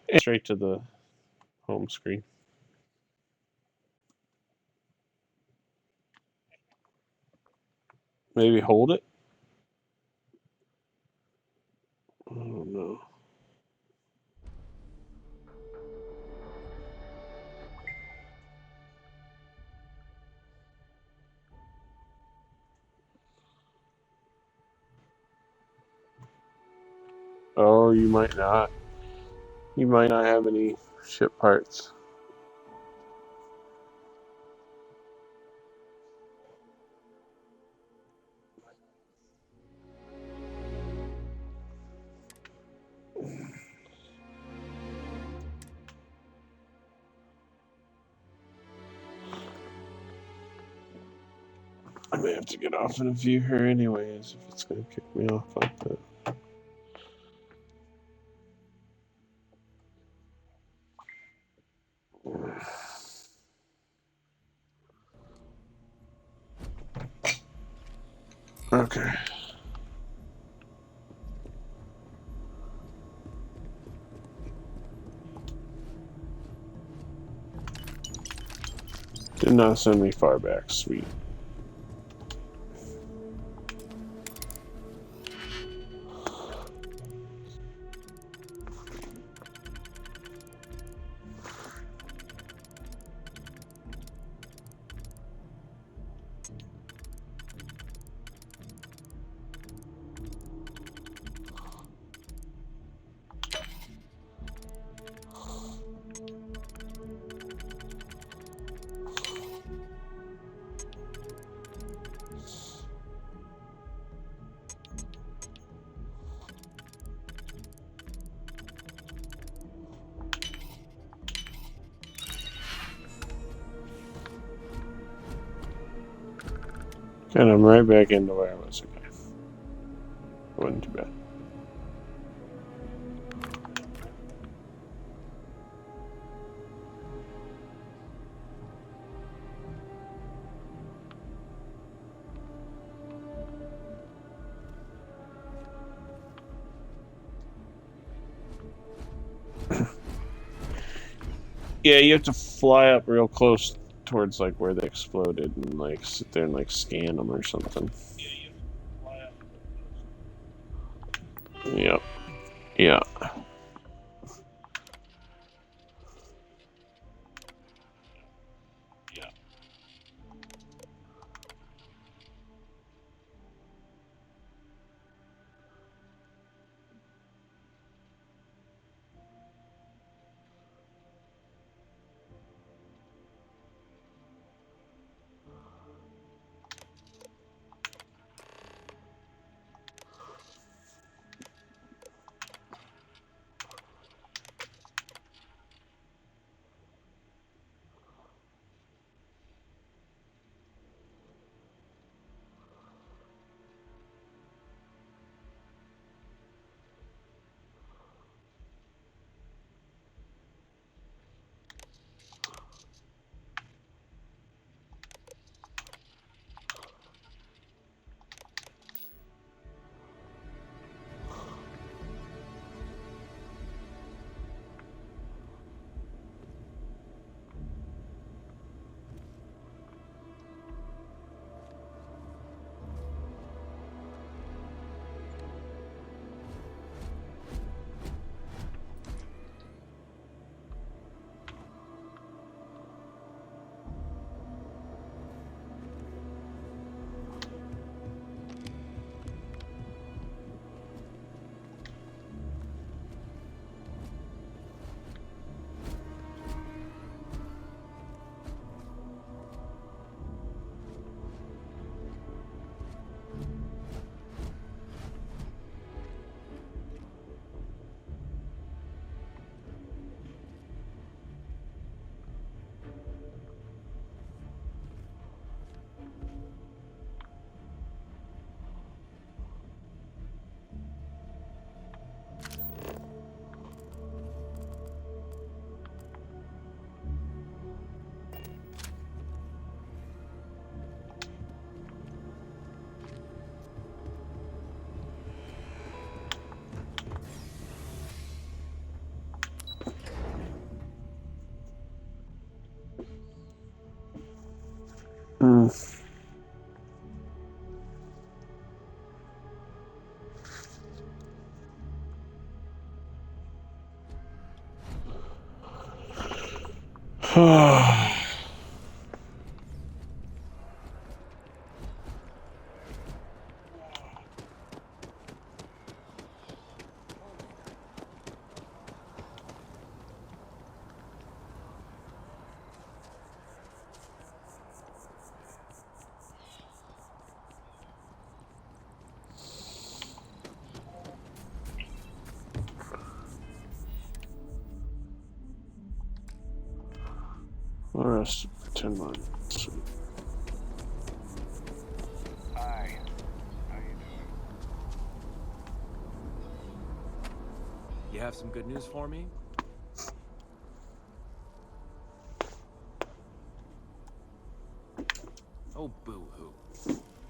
And straight to the home screen. Maybe hold it? I don't know. Oh, you might not. You might not have any ship parts. I may have to get off in a few here anyways if it's going to kick me off like that. Okay. Did not send me far back, sweet. And I'm right back into where I was again. Wasn't too bad. Yeah, you have to fly up real close towards like where they exploded and like sit there and like scan them or something. Yep. Yeah. Rest for 10 months. Hi. How you doing? You have some good news for me? Oh, boo-hoo.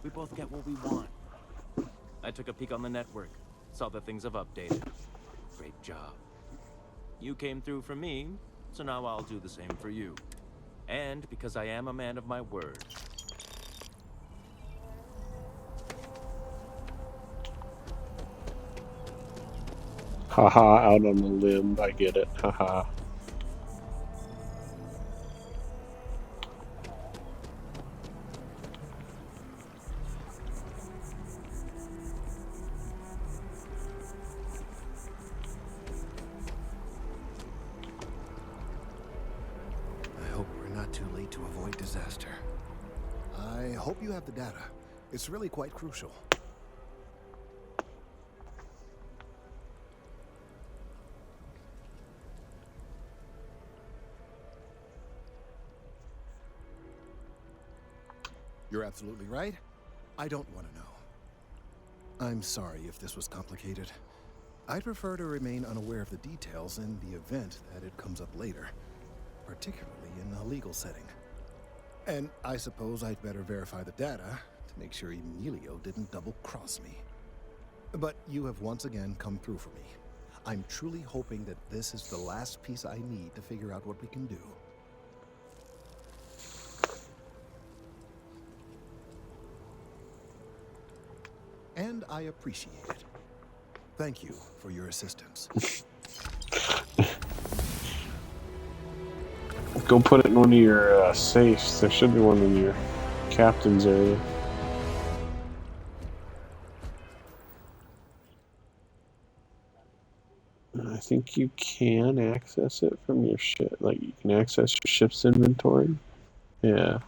We both get what we want. I took a peek on the network, saw that things have updated. Great job. You came through for me, so now I'll do the same for you. And because I am a man of my word. Haha, out on a limb. I get it. Haha. I hope we're not too late to avoid disaster. I hope you have the data. It's really quite crucial. You're absolutely right. I don't want to know. I'm sorry if this was complicated. I'd prefer to remain unaware of the details in the event that it comes up later, particularly in a legal setting. And I suppose I'd better verify the data to make sure Emilio didn't double-cross me. But you have once again come through for me. I'm truly hoping that this is the last piece I need to figure out what we can do. And I appreciate it. Thank you for your assistance. Go put it in one of your safes. There should be one in your captain's area. I think you can access it from your ship. Like, you can access your ship's inventory. Yeah.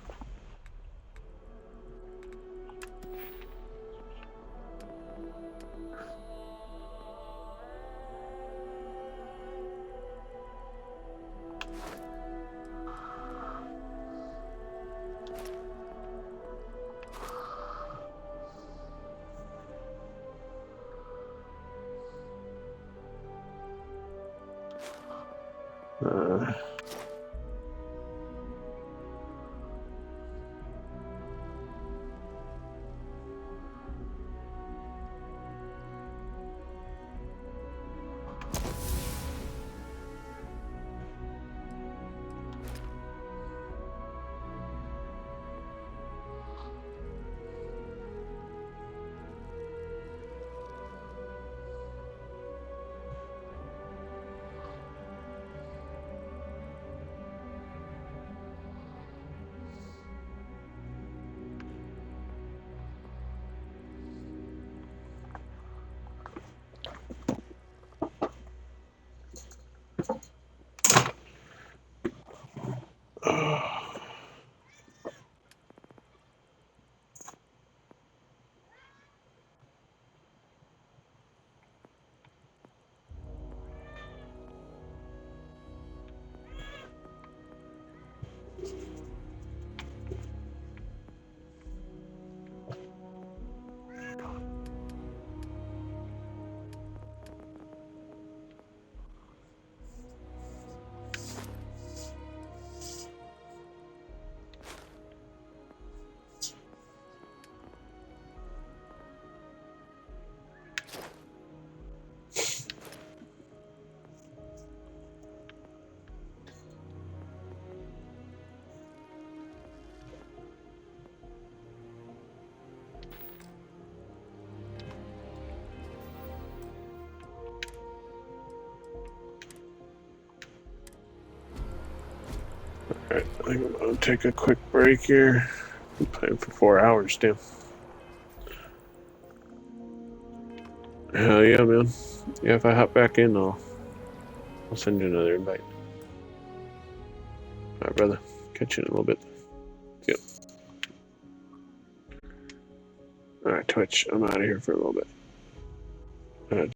Alright, I think I'm gonna take a quick break here. I'm playing for 4 hours, damn. Hell yeah, man. Yeah, if I hop back in, I'll send you another invite. Alright, brother. Catch you in a little bit. Yep. Alright, Twitch. I'm out of here for a little bit.